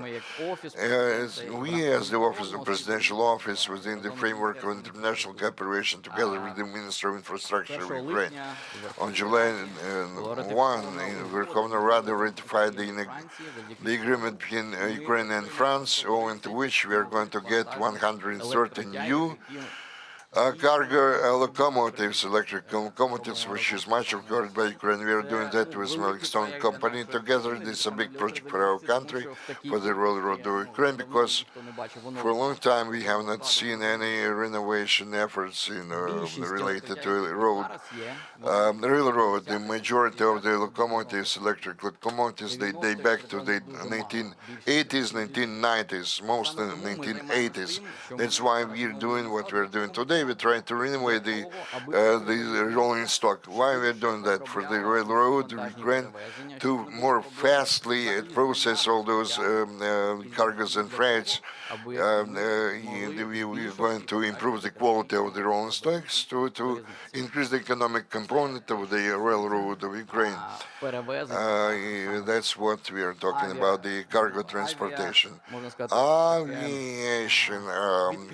We, as the Office of Presidential Office, within the framework of international cooperation, together with the Minister of Infrastructure of Ukraine, on July 1, Verkhovna Rada ratified the agreement between Ukraine and France, owing to which we are going to get 130 new cargo locomotives, electric locomotives, which is much required by Ukraine. We are doing that with Milestone Company together. This is a big project for our country, for the railroad of Ukraine, because for a long time we have not seen any renovation efforts related to railroad. The majority of the locomotives, electric locomotives, they date back to the 1980s, 1990s, most in the 1980s. That's why we're doing what we're doing today. We're trying to renovate the rolling stock. Why we're doing that? For the railroad, Ukraine, to more fastly process all those cargoes and freights. We're going to improve the quality of the rolling stocks to increase the economic component of the railroad of Ukraine. That's what we are talking about, the cargo transportation. Aviation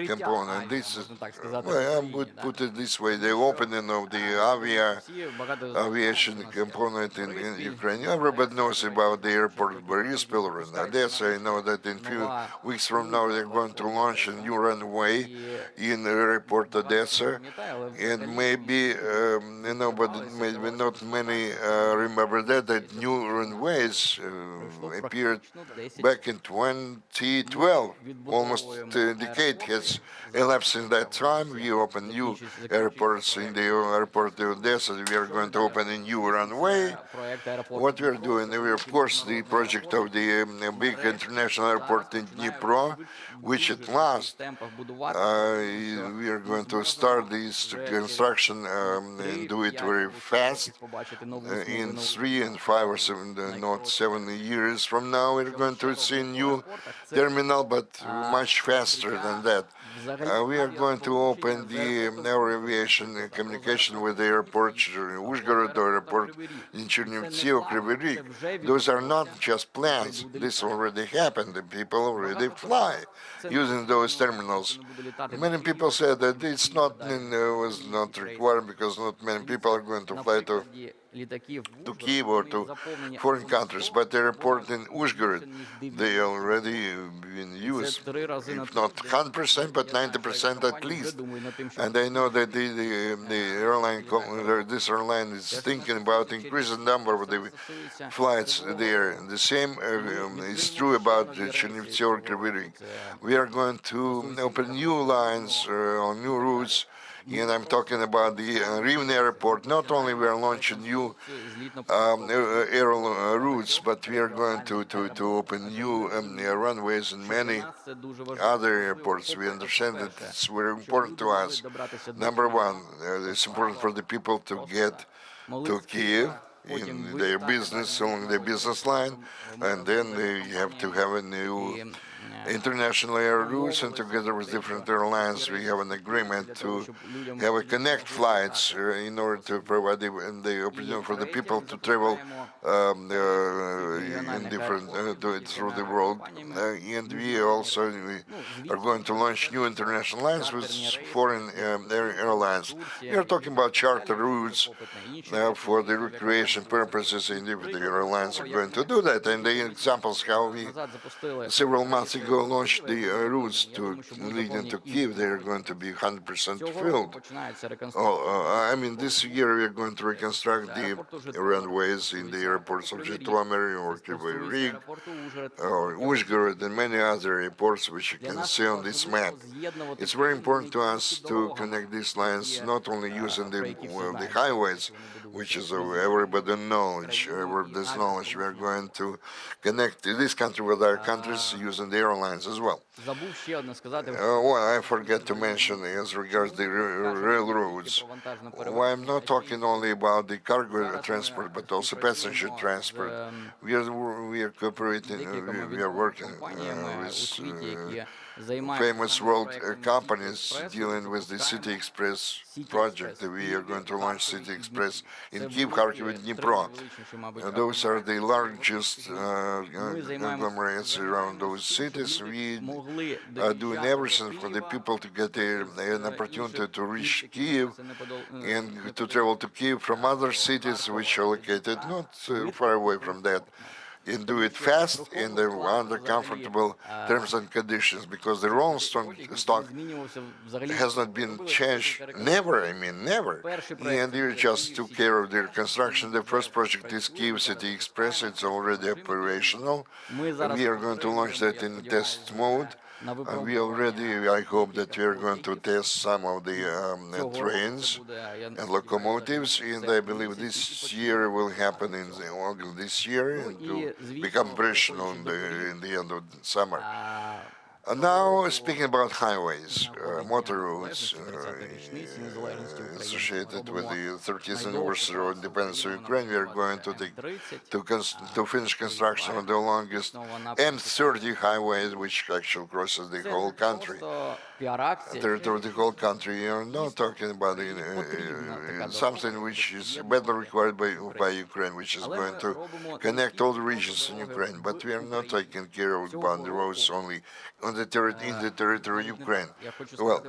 component. This is, I would put it this way, the opening of the aviation component in Ukraine. Everybody knows about the airport of Boryspil and Odessa. I know that in a few weeks from now they're going to launch a new runway in the airport Odessa, and maybe but maybe not many remember that new runways appeared back in 2012. Almost a decade has elapsed in that time. We we open new airports in the airport of Odessa. We are going to open a new runway. What we are doing, we of course the project of the big international airport in Dnipro, which at last we are going to start this construction and do it very fast. In 3 and 5 or 7, not 7 years from now, we're going to see a new terminal, but much faster than that. We are going to open the our aviation communication with the airport, Uzhgorod airport in Chernivtsi or Kryvyi Rih. Those are not just plans. This already happened. The people already fly using those terminals. Many people said that it's not was not required because not many people are going to fly to Kiev or to foreign countries, but the airport in Uzhgorod, they already been used, if not 100%, but 90% at least. And I know that the airline, this airline is thinking about increasing the number of the flights there. The same is true about Chernivtsi or Kryvyi Rih. We are going to open new lines on new routes. And I'm talking about the Rivne airport. Not only we are launching new air routes, but we are going to open new runways in many other airports. We understand that it's very important to us. Number one, it's important for the people to get to Kiev in their business, along their business line, and then they have to have a new international air routes, and together with different airlines, we have an agreement to have a connect flights in order to provide the opportunity for the people to travel in different through the world. And we also are going to launch new international lines with foreign airlines. We are talking about charter routes for the recreation purposes, and the airlines are going to do that. And the examples how we several months ago launched the routes to leading to Kiev, they are going to be 100% filled. I mean, this year we are going to reconstruct the runways in the airports of Zhytomyr or Kryvyi Rih or Uzhgorod and many other airports which you can see on this map. It's very important to us to connect these lines, not only using the highways, which is everybody knowledge, this knowledge. We are going to connect this country with our countries using the airlines as well. Well, I forget to mention as regards the railroads. Well, I'm not talking only about the cargo transport, but also passenger transport. We are cooperating, we are working with famous world companies dealing with the City Express project. We are going to launch City Express in Kiev, Kharkiv, and Dnipro. Those are the largest conglomerates around those cities. We are doing everything for the people to get an opportunity to reach Kiev and to travel to Kiev from other cities which are located not far away from that, and do it fast and under comfortable terms and conditions, because the rolling stock has not been changed, never, I mean, never. And you just took care of their construction. The first project is Kyiv City Express. It's already operational. We are going to launch that in test mode. We already, I hope that we are going to test some of the trains and locomotives, and I believe this year will happen in August this year and to become operational in the end of the summer. Now, speaking about highways, motor roads associated with the 30th anniversary of independence of Ukraine, we are going to finish construction of the longest M30 highway, which actually crosses the whole country. The whole country. You are not talking about something which is badly required by Ukraine, which is going to connect all the regions in Ukraine. But we are not taking care of the roads only on the territory of Ukraine. Well,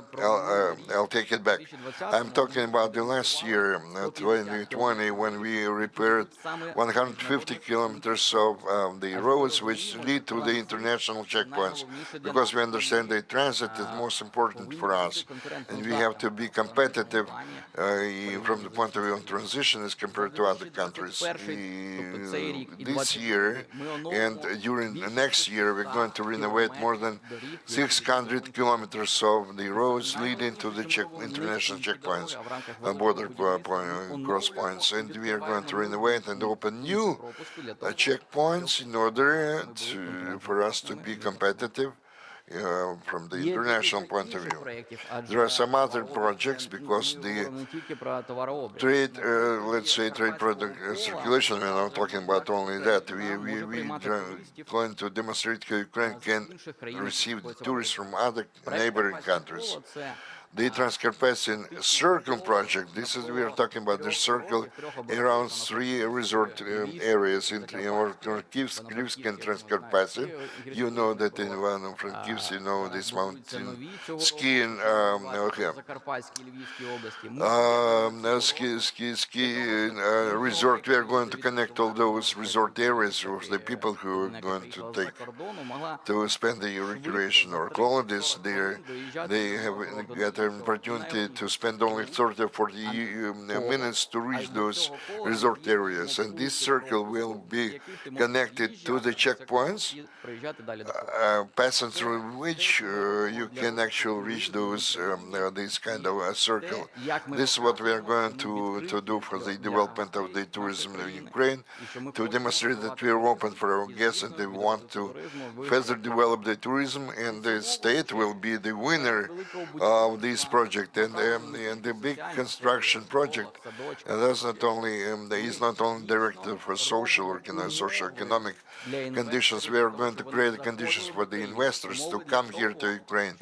I'll take it back. I'm talking about the last year, 2020, when we repaired 150 kilometers of the roads which lead to the international checkpoints, because we understand that transit is most important for us, and we have to be competitive from the point of view of transition as compared to other countries. This year and during the next year, we're going to renovate more than 600 kilometers of the roads leading to the international checkpoints, border cross points, and we are going to renovate and open new checkpoints in order for us to be competitive from the international point of view. There are some other projects because the trade, let's say trade product circulation, we're not talking about only that. We going to demonstrate how Ukraine can receive the tourists from other neighboring countries. The Transcarpathian Circle project, we are talking about the circle around 3 resort areas in Frankivsk and Transcarpathian. You know that in one of Frankivsk, you know this mountain skiing, ski resort. We are going to connect all those resort areas with the people who are going to spend the recreation or holidays there. They have get an opportunity to spend only 30 or 40 minutes to reach those resort areas. And this circle will be connected to the checkpoints, passing through which you can actually reach those this kind of a circle. This is what we are going to do for the development of the tourism in Ukraine, to demonstrate that we are open for our guests and they want to further develop the tourism, and the state will be the winner of this project. And the big construction project that's not only is not only directed for social or socio-economic conditions. We are going to create conditions for the investors to come here to Ukraine.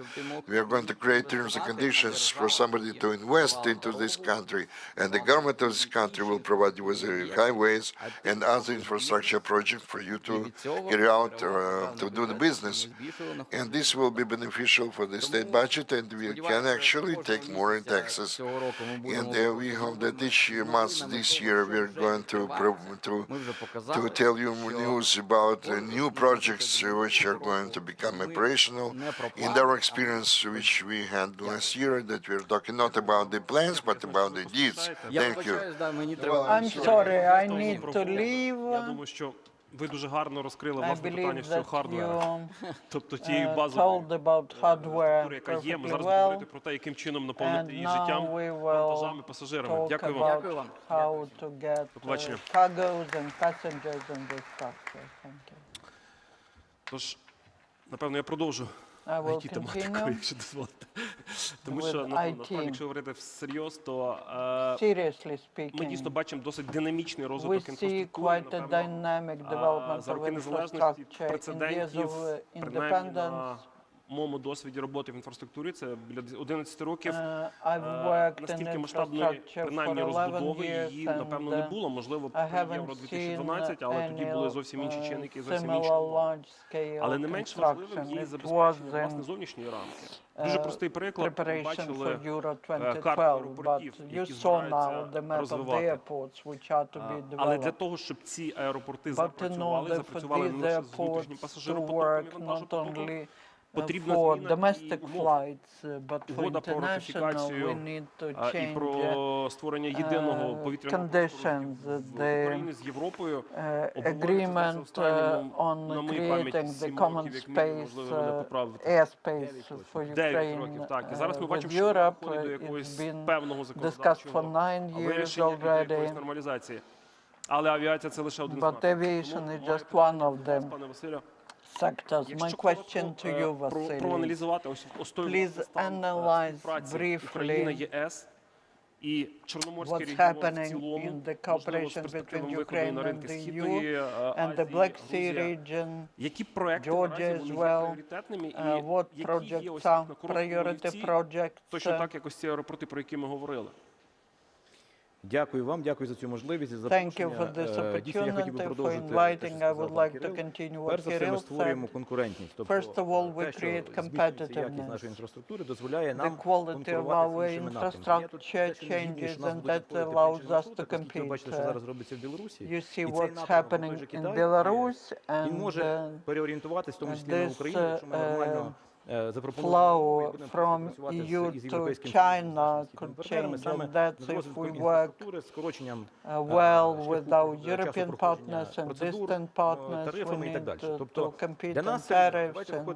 We are going to create terms and conditions for somebody to invest into this country, and the government of this country will provide you with highways and other infrastructure projects for you to carry out to do the business. And this will be beneficial for the state budget, and we can actually take more in taxes. And we hope that each month this year we are going to tell you news about new projects which are going to become operational. In our experience, which we had last year, that we are talking not about the plans but about the deeds. Thank you. I'm sorry, I need to leave. Ви дуже гарно розкрили, I власне, питання believe з цього that хардверу. Тобто тієї you базової told about hardware структури, яка є. Ми perfectly зараз будемо well, говорити про те, яким чином наповнити її життям, and we вантажами, will пасажирами. talk Дякую вам. about how to get cargoes and passengers in this structure. Thank you. Тож, напевно, я продовжу I will IT-тематику, continue якщо дозволите. Тому with що, насправді, IT. якщо говорити всерйоз, то Seriously ми дійсно speaking, бачимо досить динамічний we розвиток see інфраструктури. quite a Напевно, dynamic development за of роки незалежності infrastructure in years прецедентів, of принаймні independence. на моєму досвіді роботи в інфраструктурі, це біля 11 років, I've worked in настільки масштабної, infrastructure принаймні, for 11 розбудови years, її, напевно, не було. Можливо, I при haven't Євро seen 2012, але тоді були зовсім інші чинники і зовсім інші similar умови. large-scale Але не менш важливим construction. є It was забезпечення, власне, in зовнішньої рамки. Дуже простий приклад. Ви preparation бачили for Euro карту 2012, аеропортів, but you які saw now збираються the map of the розвивати. airports which are to be Але для developed. того, щоб ці аеропорти But in запрацювали order не for лише these з внутрішнім airports to пасажиропотоком і work not вантажопотоком, only потрібна for зміна domestic і умов. flights, but for Угода про international, ратифікацію we need to і change про створення єдиного повітряного простору conditions. в The Україні з Європою agreement on creating the common space, airspace for 9 років, Ukraine так. І зараз ми with бачимо, що Europe доходить до is якогось been певного discussed for законодавчого 9 years вирішення і до якоїсь already, нормалізації. Але авіація – це лише один з but напрямків. aviation Тому is моє just one of питання до вас, them. пане Василю, Sectors. My якщо question to you, коротко Vasily, проаналізувати ось той please стан analyze співпраці briefly Україна, ЄС і Чорноморський what's регіон в happening цілому, in the можливо, з cooperation перспективами between виходу Ukraine на and ринки the Східної EU and the Азії, Black Sea Грузія. region, Які проекти Georgia наразі as вони є well, пріоритетними і what які є projects ось are на короткому priority олівці, projects. точно так, як ось ці аеропорти, про які ми говорили? Дякую вам, дякую за цю можливість, за Thank you for запрошення. this Дійсно, я хотів би opportunity, for продовжити inviting. те, що I would сказав like пан to Кирил. continue what Перш за все, ми Kirill створюємо said. конкурентність. First of all, we те, що create збільшується якість competitiveness. нашої інфраструктури, дозволяє The нам quality of конкурувати з our іншими напрямками. Я тут infrastructure те, що не згідний, changes, що нас and будуть that входити по allows іншим us to маршрутах, оскільки ви бачите, що compete. зараз робиться в Білорусі. You see І цей what's напрямок, той happening же in Китай, Belarus, він and може переорієнтуватись, в тому числі на this Україну, якщо ми нормально flow from EU to China could change, and that's if we work well with our European partners and distant partners. We need to compete on tariffs and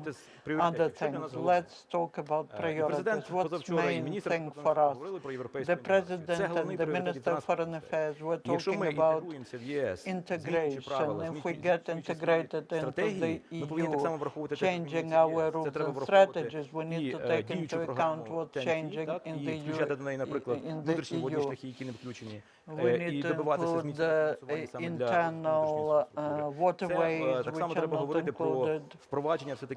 other things. Let's talk about priorities. What's the main thing for us? The President and the Minister of Foreign Affairs were talking about integration. If we get integrated into the EU, changing our rules and strategies, we need to take into account what's changing in the EU. We need to include the internal waterways, which are not included.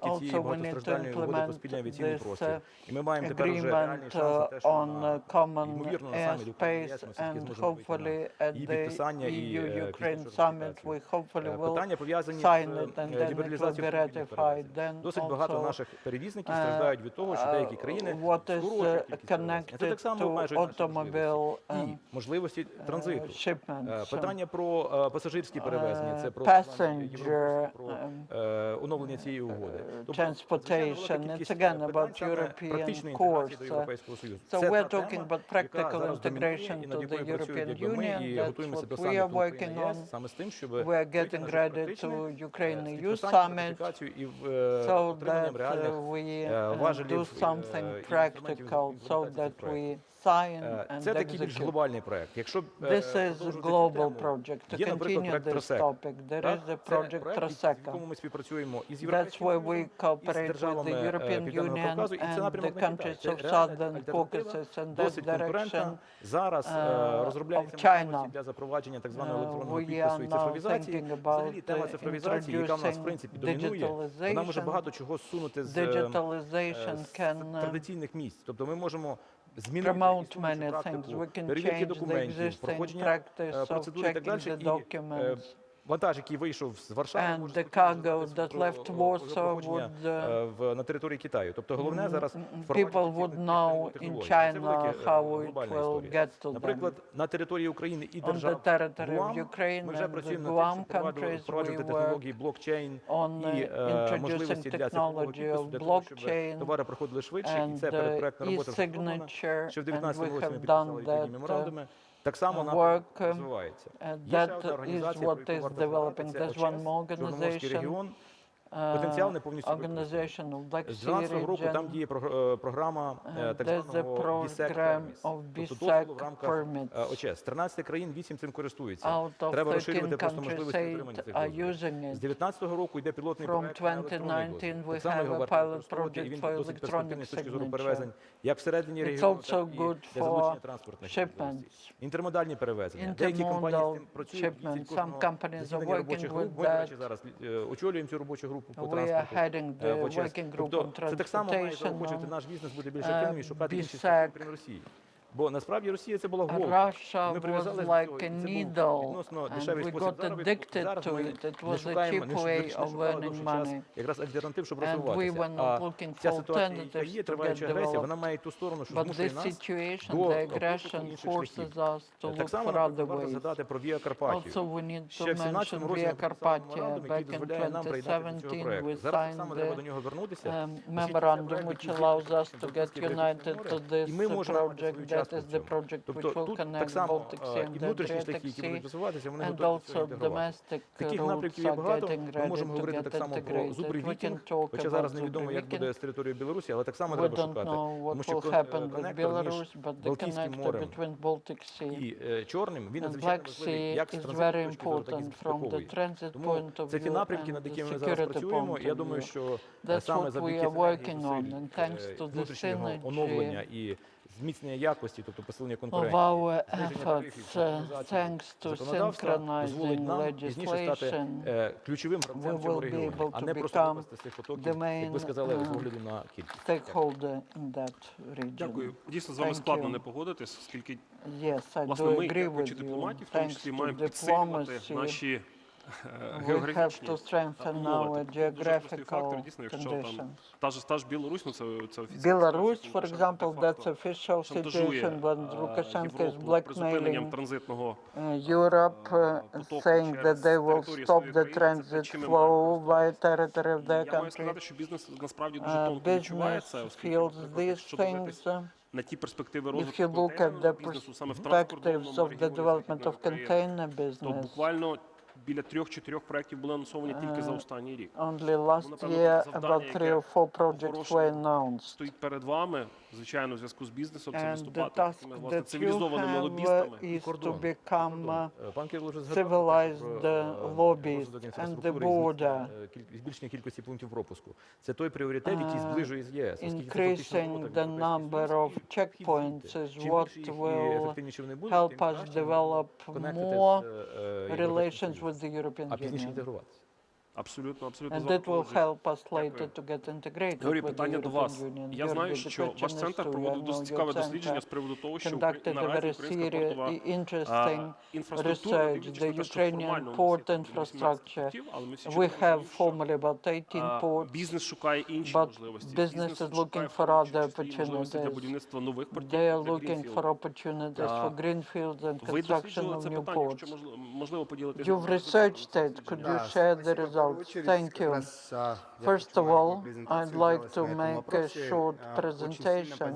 Also, we need to implement this agreement on common airspace, and hopefully at the EU-Ukraine summit, we hopefully will sign it, and then it will be ratified. Then also, what is connected to automobile shipments, passenger transportation. It's again about European course. So we're talking about practical integration to the European Union. That's what we are working on. We're getting ready to Ukraine-EU summit so that we do something practical, so that we sign and execute. This is a global project. To continue this topic, there is the project Traseka. That's where we cooperate with the European Union and the countries of Southern Caucasus in that direction of China. We are now thinking about introducing digitalization. Digitalization can promote many things. We can change the existing practice of checking the documents. And the cargo that left Warsaw would, people would know in China how it will get to them. On the territory of Ukraine and the Guam countries, we work on introducing technology of blockchain and e-signature, and we have done that work. That is what is developing. There's one more organization, organization of Black Sea region. There's a program of BSEC permits. Out of 13 countries, 8 are using it. From 2019, we have a pilot project for electronic signature. It's also good for shipments, intermodal shipments. Some companies are working with that. We are heading the working group on transportation, BSEC. Russia was like a needle, and we got addicted to it. It was a cheap way of earning money, and we were not looking for alternatives to get developed. But this situation, the aggression, forces us to look for other ways. Also, we need to mention Via Carpathia. Back in 2017, we signed the memorandum which allows us to get united to this project. That is the project which will connect Baltic Sea and the Adriatic Sea, and also domestic routes are getting ready to get integrated. We can talk about Zuby. We don't know what will happen with Belarus, but the connector between Baltic Sea and Black Sea is very important from the transit point of view and the security point of view. That's what we are working on, and thanks to the synergy of our efforts, thanks to synchronizing legislation, we will be able to become the main stakeholder in that region. Yes, I do agree with you. Thanks to diplomacy, We have to strengthen our geographical conditions. Та ж Білорусь, ну це офіційна Belarus, ситуація, for example, that's official situation when Lukashenko is blackmailing Europe, saying that they will stop the transit flow via territory of their country. Business feels these things. If you look at the perspectives of the development of container business, біля 3-4 проєктів були анонсовані тільки за останній рік. only last year about 3 or 4 projects were announced. Стоїть перед вами, звичайно, у зв'язку з бізнесом, це And the виступати task такими, власне, that you цивілізованими have лобістами. is to become civilized lobbies and the border. Збільшення кількості пунктів пропуску. Це той пріоритет, який зближує з ЄС. Increasing the number of checkpoints is what will help us develop more relations with the European Union. Абсолютно, And that will help us later to get integrated Георгій, with the питання до European вас. Union. Я знаю, що ваш центр проводив досить цікаве дослідження з приводу того, що Conducted a наразі very українська serious, портова interesting інфраструктура, research. дивлячись The на те, що Ukrainian формально port у нас є 18 infrastructure. портів, але ми всі We чудово have розуміємо, що formally about 18 ports, бізнес шукає інші but можливості. business is looking for other можливості для opportunities. будівництва нових портів, They are для looking for greenfield. opportunities for greenfields and Ви construction досліджували of це new питання, якщо ports. можливо поділитися. You've researched it. Could you share the results? Thank you. First of all, I'd like to make a short presentation.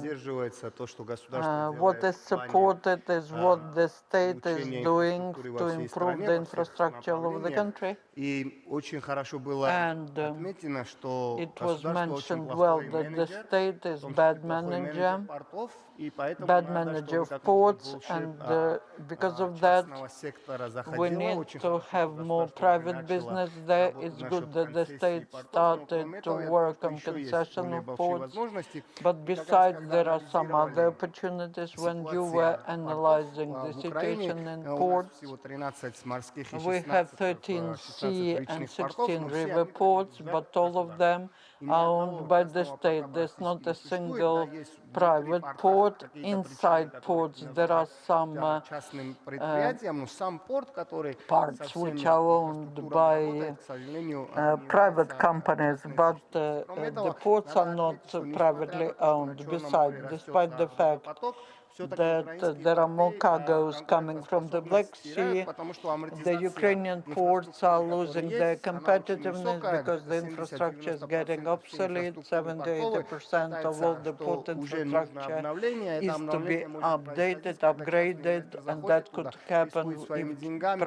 What is supported is what the state is doing to improve the infrastructure of the country. And it was mentioned well that the state is bad manager of ports, and because of that, we need to have more private business there. It's good that the state started to work on concession of ports, but besides, there are some other opportunities. When you were analyzing the situation in ports, we have 13 sea and 16 river ports, but all of them are owned by the state. There's not a single private port. Inside ports, there are some parts which are owned by private companies, but the ports are not privately owned. Besides, despite the fact that there are more cargoes coming from the Black Sea, the Ukrainian ports are losing their competitiveness because the infrastructure is getting obsolete. 70-80% of all the port infrastructure is to be updated, upgraded, and that could happen if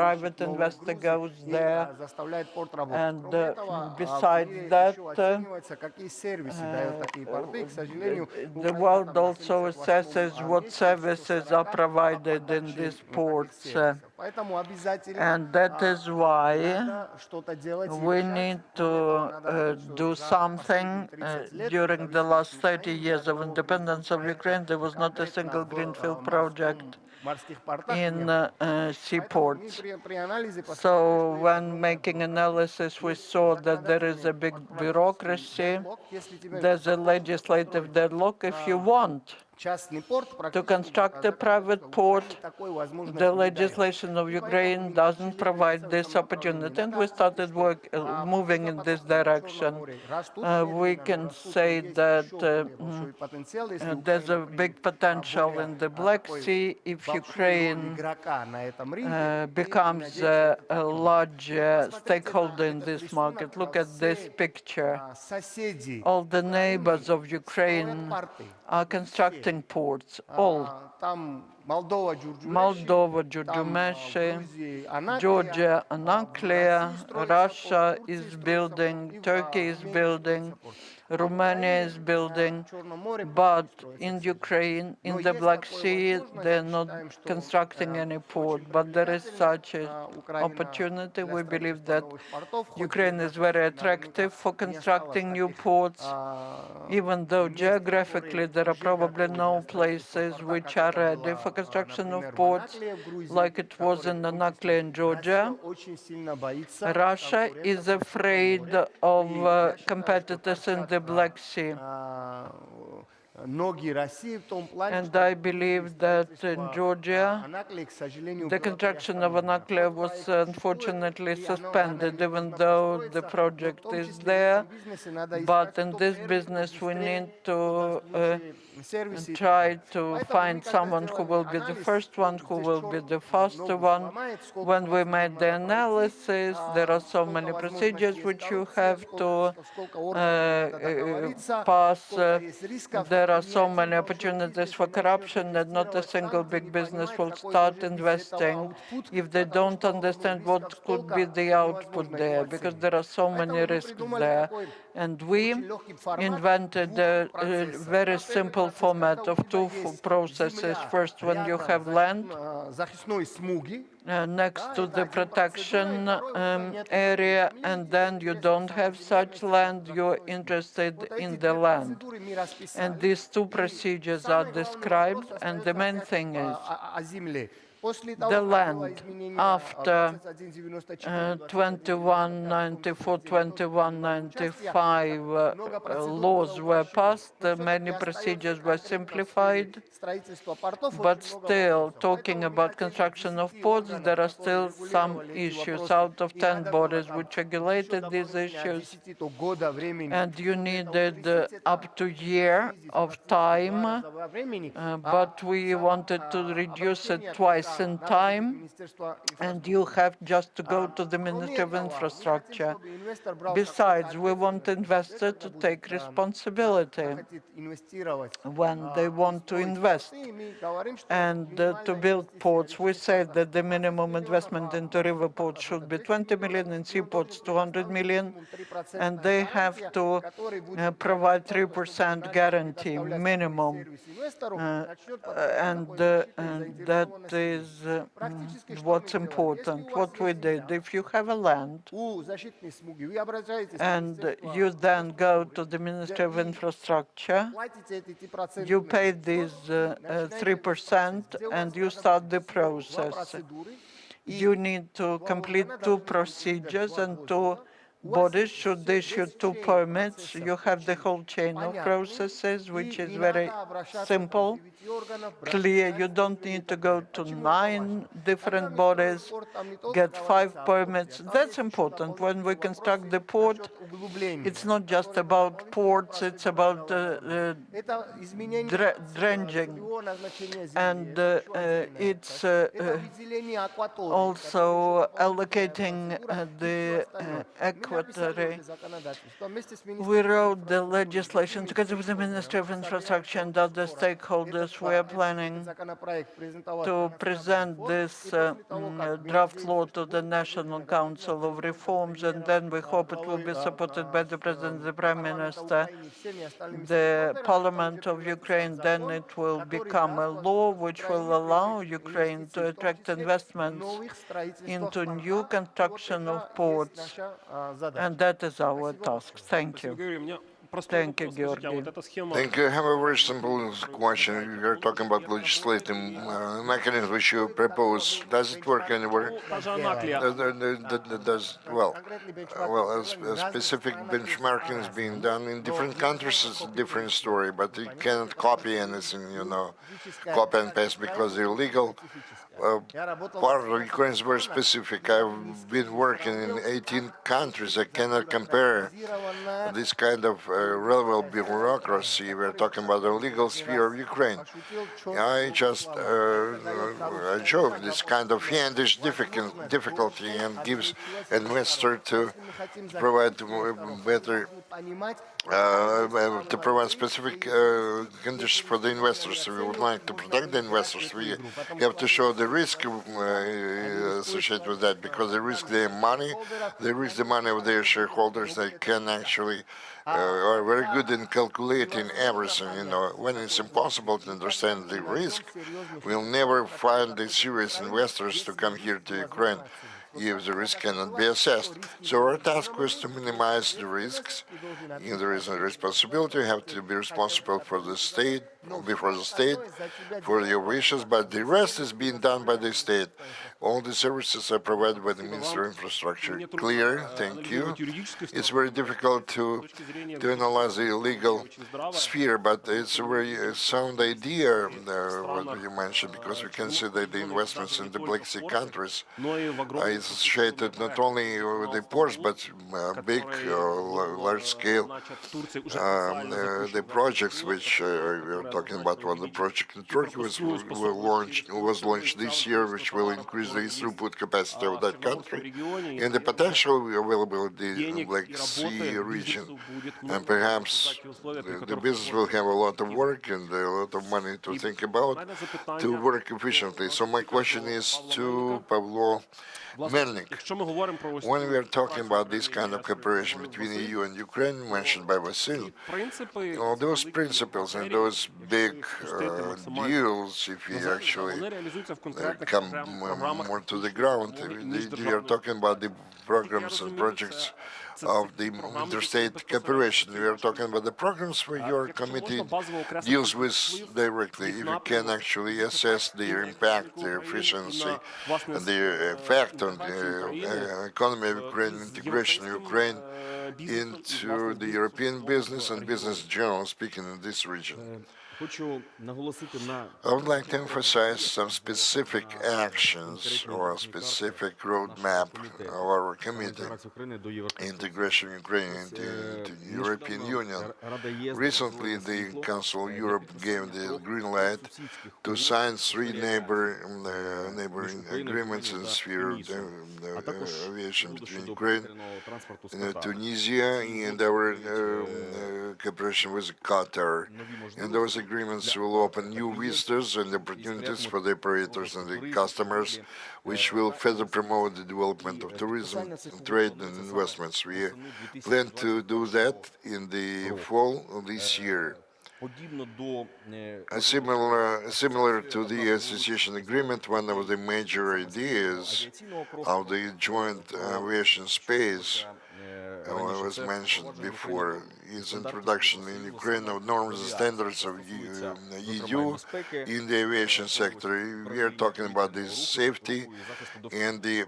private investor goes there. And besides that, the world also assesses what services are provided in these ports. And that is why we need to do something. During the last 30 years of independence of Ukraine, there was not a single greenfield project in seaports. So when making analysis, we saw that there is a big bureaucracy. There's a legislative deadlock. If you want to construct a private port, the legislation of Ukraine doesn't provide this opportunity, and we started moving in this direction. We can say that there's a big potential in the Black Sea if Ukraine becomes a large stakeholder in this market. Look at this picture. All the neighbors of Ukraine are constructing ports, all. Moldova, Giurgiumești, Georgia, Anaklia, Russia is building, Turkey is building, Romania is building, but in Ukraine, in the Black Sea, they're not constructing any port. But there is such an opportunity. We believe that Ukraine is very attractive for constructing new ports, even though geographically there are probably no places which are ready for construction of ports, like it was in Anaklia in Georgia. Russia is afraid of competitors in the Black Sea. And I believe that in Georgia, the construction of Anaklia was unfortunately suspended, even though the project is there. But in this business, we need to try to find someone who will be the first one, who will be the faster one. When we made the analysis, there are so many procedures which you have to pass. There are so many opportunities for corruption that not a single big business will start investing if they don't understand what could be the output there, because there are so many risks there. And we invented a very simple format of two processes. First, when you have land next to the protection area, and then you don't have such land, you're interested in the land. And these two procedures are described, and the main thing is the land after 2194, 2195 laws were passed, many procedures were simplified, but still, talking about construction of ports, there are still some issues. Out of 10 bodies which regulated these issues, and you needed up to a year of time, but we wanted to reduce it twice in time, and you have just to go to the Ministry of Infrastructure. Besides, we want investors to take responsibility when they want to invest and to build ports. We say that the minimum investment into river ports should be 20 million, in seaports 200 million, and they have to provide 3% guarantee minimum. And that is what's important. What we did, if you have a land and you then go to the Ministry of Infrastructure, you pay these 3% and you start the process. You need to complete two procedures, and two bodies should issue two permits. You have the whole chain of processes, which is very simple, clear. You don't need to go to 9 different bodies, get 5 permits. That's important. When we construct the port, it's not just about ports, it's about dredging. And it's also allocating the equatory. We wrote the legislation together with the Ministry of Infrastructure and other stakeholders. We are planning to present this draft law to the National Council of Reforms, and then we hope it will be supported by the President, the Prime Minister, the Parliament of Ukraine. Then it will become a law which will allow Ukraine to attract investments into new construction of ports, and that is our task. Thank you. Thank you, Georgi. Thank you. I have a very simple question. You're talking about legislative mechanisms which you propose. Does it work anywhere? A specific benchmarking is being done in different countries. It's a different story, but you cannot copy anything, copy and paste because they're illegal. Part of Ukraine is very specific. I've been working in 18 countries. I cannot compare this kind of relevant bureaucracy. We're talking about the legal sphere of Ukraine. I just I joke this kind of fiendish difficulty and gives investor to provide better to provide specific conditions for the investors. We would like to protect the investors. We have to show the risk associated with that, because they risk their money, they risk the money of their shareholders. They can actually are very good in calculating everything. When it's impossible to understand the risk, we'll never find the serious investors to come here to Ukraine. if the risk cannot be assessed. So our task was to minimize the risks. If there is a responsibility, you have to be responsible for the state, before the state, for your wishes, but the rest is being done by the state. All the services are provided by the Ministry of Infrastructure. Clear, thank you. It's very difficult to analyze the legal sphere, but it's a very sound idea, what you mentioned, because we can see that the investments in the Black Sea countries are associated not only with the ports, but big, large-scale the projects which we are talking about. One, the project in Turkey was launched this year, which will increase the throughput capacity of that country and the potential availability in the Black Sea region. And perhaps the business will have a lot of work and a lot of money to think about to work efficiently. So my question is to Pavlo Melnik. When we are talking about this kind of cooperation between the EU and Ukraine, mentioned by Vasil, all those principles and those big deals, if we actually come more to the ground, we are talking about the programs and projects of the interstate cooperation. We are talking about the programs where your committee deals with directly. If you can actually assess their impact, their efficiency, and their effect on the economy of Ukraine, integration of Ukraine into the European business and business generally speaking in this region. I would like to emphasize some specific actions or a specific roadmap of our committee, integration of Ukraine into the European Union. Recently, the Council of Europe gave the green light to sign 3 neighboring agreements in the sphere of aviation between Ukraine and Tunisia and our cooperation with Qatar. And those agreements will open new vistas and opportunities for the operators and the customers, which will further promote the development of tourism, trade and investments. We plan to do that in the fall of this year. Similar to the association agreement, one of the major ideas of the joint aviation space, was mentioned before, is introduction in Ukraine of norms and standards of EU in the aviation sector. We are talking about the safety and the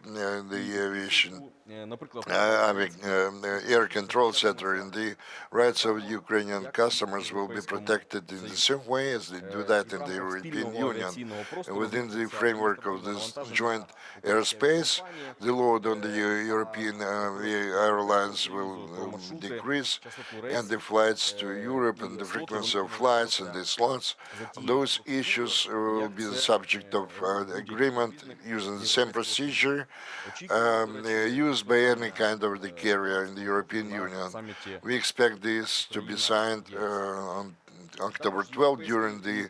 aviation air control sector, and the rights of Ukrainian customers will be protected in the same way as they do that in the European Union. And within the framework of this joint airspace, the load on the European airlines will decrease, and the flights to Europe and the frequency of flights and the slots, those issues will be the subject of agreement using the same procedure used by any kind of the carrier in the European Union. We expect this to be signed on October 12 during the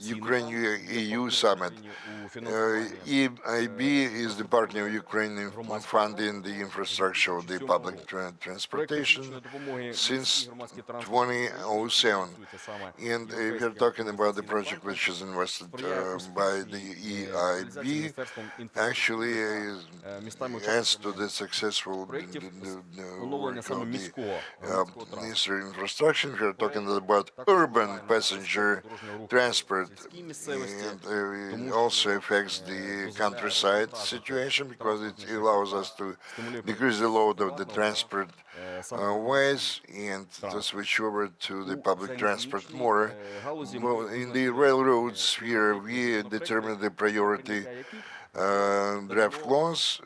Ukraine-EU summit. EIB is the partner of Ukraine in funding the infrastructure of the public transportation since 2007. And we are talking about the project which is invested by the EIB, actually adds to the successful work of the Ministry of Infrastructure. We are talking about urban passenger transport, and it also affects the countryside situation because it allows us to decrease the load of the transport ways and to switch over to the public transport more. In the railroad sphere, we determine the priority draft laws,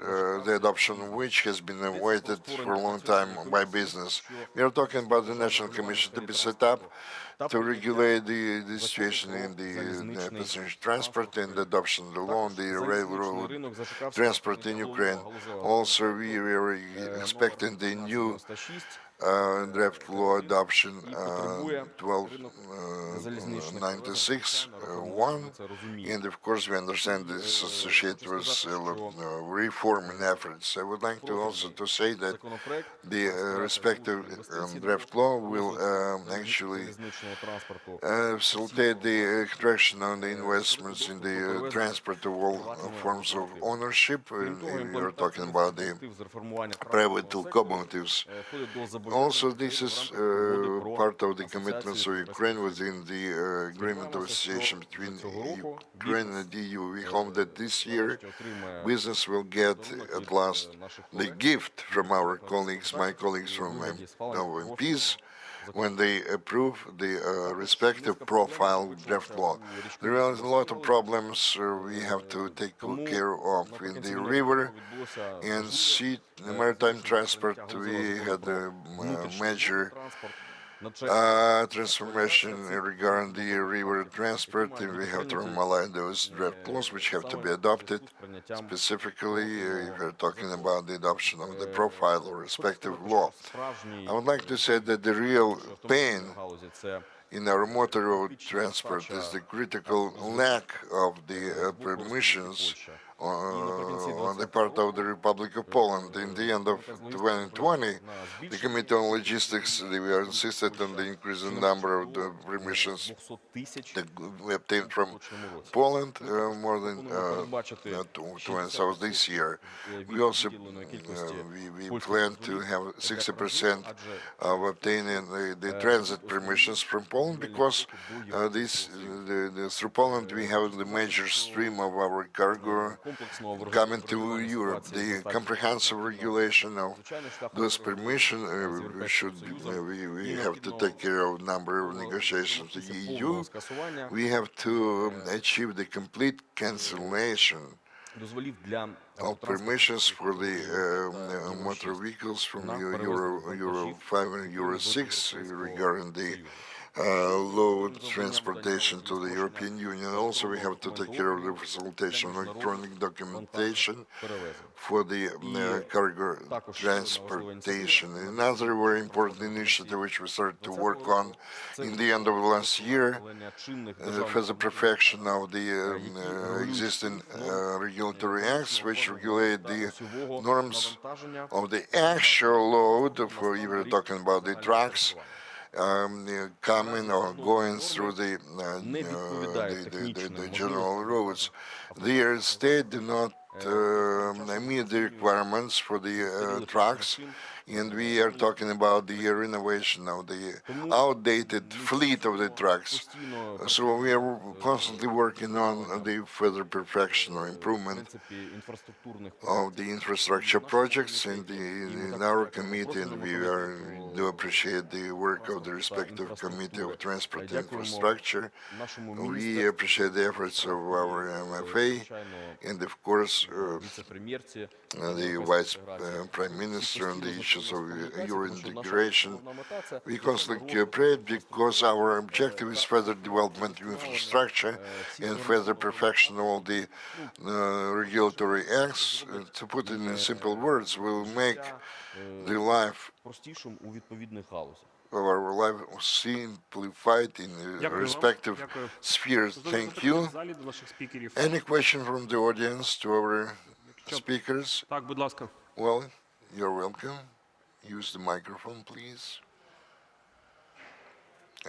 the adoption of which has been awaited for a long time by business. We are talking about the National Commission to be set up to regulate the situation in the passenger transport and the adoption of the law on the railroad transport in Ukraine. Also, we are expecting the new draft law adoption 1296-1, and of course we understand this associated with reforming efforts. I would like to also to say that the respective draft law will actually facilitate the extraction of the investments in the transport of all forms of ownership. We are talking about the private locomotives. Also, this is part of the commitments of Ukraine within the agreement of association between Ukraine and the EU. We hope that this year business will get at last the gift from our colleagues, my colleagues from MPs, when they approve the respective profile draft law. There are a lot of problems we have to take care of in the river and sea maritime transport. We had a major transformation regarding the river transport, and we have to normalize those draft laws which have to be adopted. Specifically, if we're talking about the adoption of the profile or respective law. I would like to say that the real pain in our motor road transport is the critical lack of the permissions on the part of the Republic of Poland. In the end of 2020, the Committee on Logistics, we are insisted on the increasing number of the permissions that we obtained from Poland, more than 20,000 this year. We also we plan to have 60% of obtaining the transit permissions from Poland, because through Poland we have the major stream of our cargo coming to Europe. The comprehensive regulation of those permissions, we have to take care of a number of negotiations with the EU. We have to achieve the complete cancellation of permissions for the motor vehicles from Euro 5 and Euro 6 regarding the load transportation to the European Union. Also, we have to take care of the facilitation of electronic documentation for the cargo transportation. Another very important initiative which we started to work on in the end of last year for the perfection of the existing regulatory acts which regulate the norms of the actual load, for even talking about the trucks coming or going through the general roads. The state do not meet the requirements for the trucks, and we are talking about the renovation of the outdated fleet of the trucks. So we are constantly working on the further perfection or improvement of the infrastructure projects in our committee, and we do appreciate the work of the respective Committee of Transport and Infrastructure. We appreciate the efforts of our MFA, and of course the Vice Prime Minister on the issues of Euro integration. We constantly cooperate because our objective is further development of infrastructure and further perfection of all the regulatory acts. To put it in simple words, we will make the life of our life simplified in respective spheres. Thank you. Any question from the audience to our speakers? Well, you're welcome. Use the microphone, please.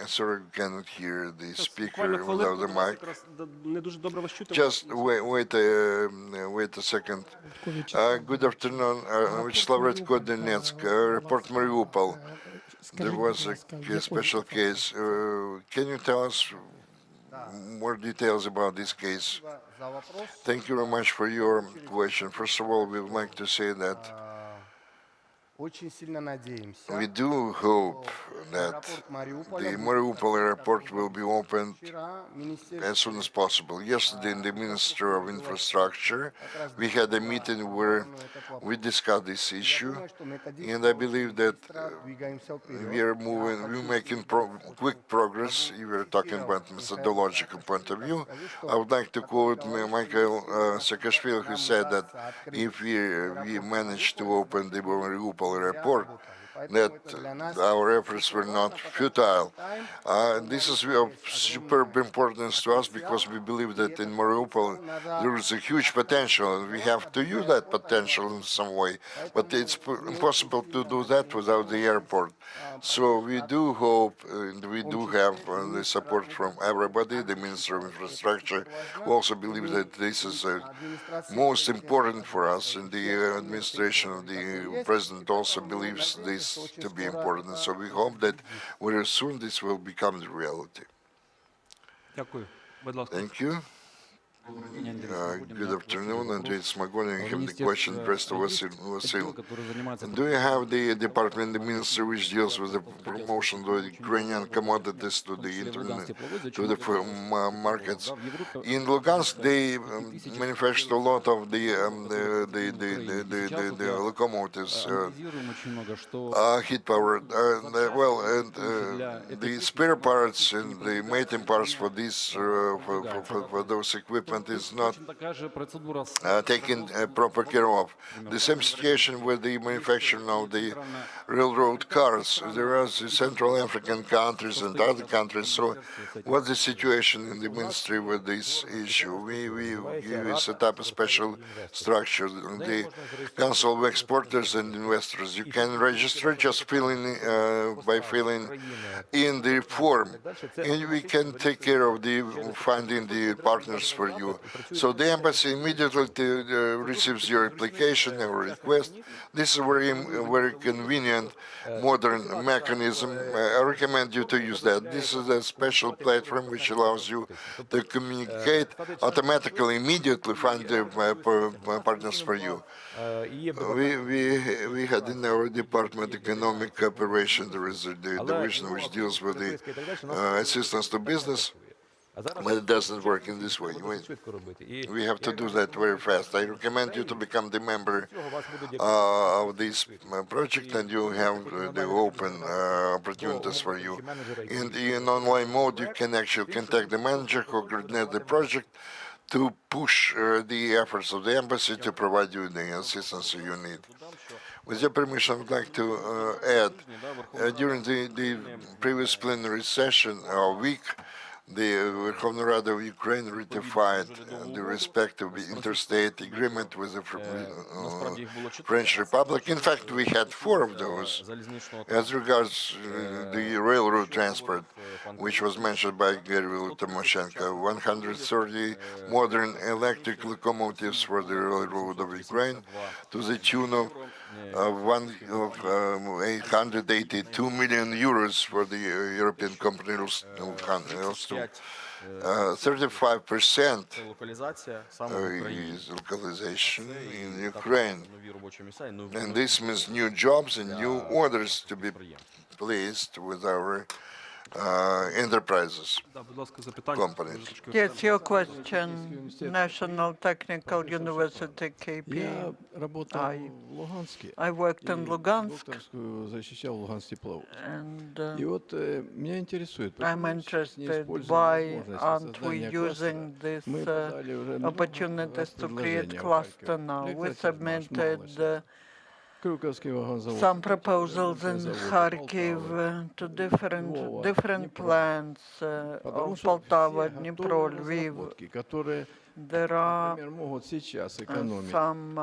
Sorry, we cannot hear the speaker without the mic. Just wait a second. Good afternoon. Vyacheslav Radko, Donetsk. Report Mariupol. There was a special case. Can you tell us more details about this case? Thank you very much for your question. First of all, we would like to say that we do hope that the Mariupol airport will be opened as soon as possible. Yesterday, in the Ministry of Infrastructure, we had a meeting where we discussed this issue, and I believe that we're making quick progress. You were talking about methodological point of view. I would like to quote Michael Saakashvili, who said that if we manage to open the Mariupol airport that our efforts were not futile. This is of superb importance to us because we believe that in Mariupol there is a huge potential and we have to use that potential in some way. But it's impossible to do that without the airport. So we do hope and we do have the support from everybody, the Minister of Infrastructure, who also believes that this is most important for us, and the administration of the President also believes this to be important. So we hope that very soon this will become the reality. Thank you. Good afternoon, Andrei Smagonin. I have the question addressed to Vasil. Do you have the department, the ministry which deals with the promotion of the Ukrainian commodities to the internet, to the markets? In Lugansk, they manufacture a lot of the locomotives, heat power. The spare parts and the mating parts for these for those equipment is not taken proper care of. The same situation with the manufacturing of the railroad cars. There are the Central African countries and other countries. So what's the situation in the ministry with this issue? We set up a special structure, the Council of Exporters and Investors. You can register just by filling in the form, and we can take care of the finding the partners for you. So the embassy immediately receives your application or request. This is a very convenient, modern mechanism. I recommend you to use that. This is a special platform which allows you to communicate automatically, immediately find the partners for you. We had in our department economic cooperation, there is a division which deals with the assistance to business. But it doesn't work in this way. We have to do that very fast. I recommend you to become the member of this project, and you have the open opportunities for you. In online mode, you can actually contact the manager who coordinates the project to push the efforts of the embassy to provide you the assistance you need. With your permission, I would like to add, during the previous plenary session or week, the Verkhovna Rada of Ukraine ratified the respective interstate agreement with the French Republic. In fact, we had 4 of those. As regards the railroad transport, which was mentioned by Gabriel Tymoshenko, 130 modern electric locomotives for the railroad of Ukraine to the tune of 882 million euros for the European company 35% is localization in Ukraine. And this means new jobs and new orders to be placed with our enterprises, companies. Yes, your question, National Technical University, KP. I worked in Lugansk, and I'm interested why aren't we using this opportunities to create cluster now. We submitted some proposals in Kharkiv to different plants of Poltava, Dnipro, Lviv. There are some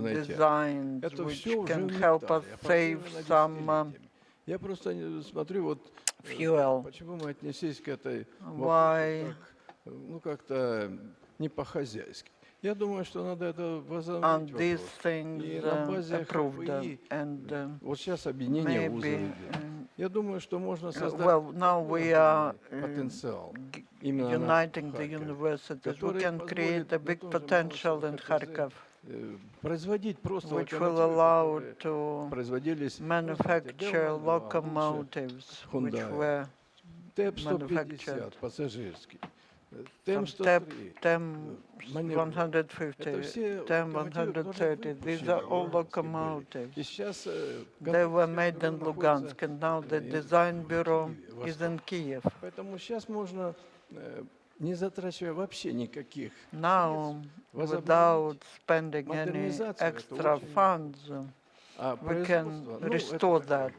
designs which can help us save some fuel. Why? And these things approved, and maybe, well, now we are uniting the universities. We can create a big potential in Kharkiv, which will allow to manufacture locomotives which were manufactured. TEM 150, TEM 130, these are all locomotives. They were made in Lugansk, and now the design bureau is in Kiev. не затрачивая вообще никаких Now, without spending any extra funds, we can restore that.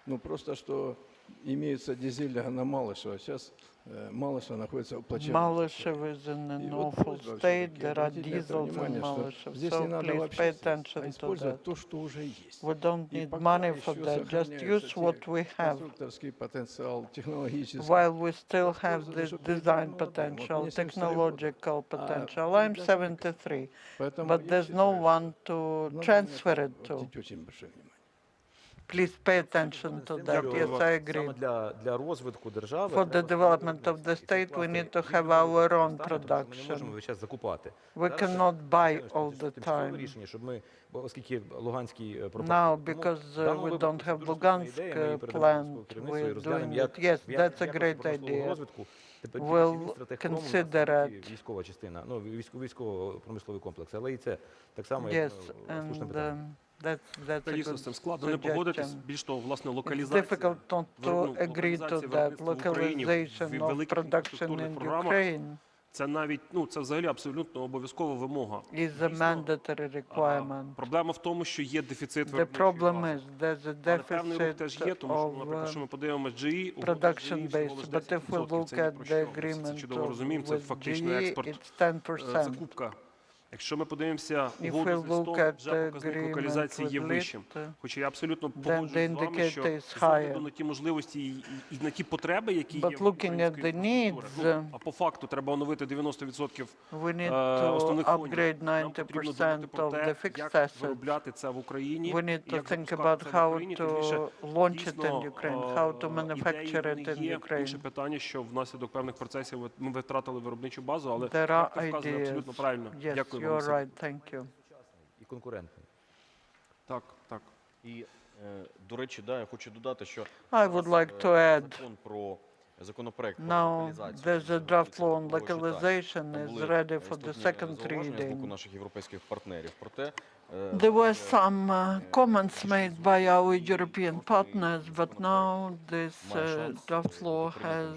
Ну, просто что имеются дизели на Малышево. Сейчас Малышево находится в плачевном Malyshev is in an awful state. There are diesels in Malyshev, so please pay attention to использовать that. то, что уже есть. We don't need money for that. Just use what we have. Конструкторский потенциал, технологический. While we still have this design potential, technological potential. I'm 73, but there's no one to transfer it to. Please pay attention to that. Yes, I agree. For the development of the state, we need to have our own production. We cannot buy all the time. Now, because we don't have Lugansk plant, we're doing it. Yes, that's a great idea. We'll consider it. Yes, and that's a Дійсно, good з цим складно не погодитись. Більш того, власне, It's локалізація, difficult not to agree to that. Localization of production in Ukraine це навіть, це взагалі абсолютно обов'язкова вимога. is a mandatory requirement. Проблема в тому, що є дефіцит The виробничої problem бази. is there's a Але певний рух теж є, тому що, наприклад, deficit якщо ми подивимося GE, of production base, but if we look at the це agreement чудово розуміємо, це with фактично GE, експорт, it's 10%. закупка. Якщо ми подивимося If угоду we з look листом, at вже the показник agreement локалізації є with вищим. list, Хоча я абсолютно then the погоджуюсь з вами, що indicator is з огляду higher. на ті можливості і на ті потреби, які є But в looking at української the needs, інфраструктури, а по факту треба оновити 90% we need to основних фондів. upgrade Нам потрібно 90% думати про of те, the fixed як assets. виробляти це в Україні, We need і to як think запускати about це в how Україні. Тим більше, to launch it in дійсно, Ukraine, how to manufacture ідеї it вони in є. Ukraine. Інше питання, що внаслідок певних процесів ми втратили виробничу базу, але There як are ви вказуєте, ideas. абсолютно правильно. Yes, Дякую вам. you're Василь. right. Thank you. І конкурентний. Так, так. І, до речі, я хочу додати, що I would like to add, закон про законопроект про now локалізацію, there's a draft law on localization is ready for the second з боку reading. наших європейських партнерів. Проте There were some comments made by our European partners, but now this draft law has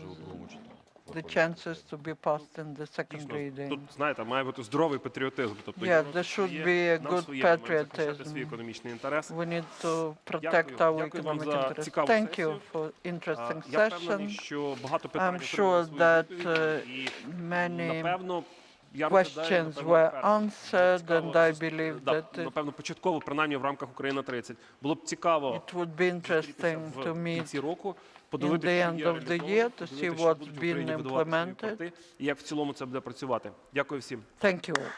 the chances to be passed in the second reading. Тут, знаєте, має бути здоровий патріотизм. Тобто, Yeah, there should be a good свій patriotism. економічний інтерес. We need to protect our Дякую вам economic за interests. цікаву Thank сесію. you for interesting Я впевнений, session. що багато питань I'm sure that many напевно, questions were answered, and I believe that напевно, початково, принаймні в рамках Україна 30. Було б цікаво it would be interesting to в meet кінці року, in подивитися, the що end є of the реалізовано, year to подивитися, see що what's будуть в been Україні видавати свої implemented. порти, і як в цілому це буде працювати. Дякую всім. Thank you all.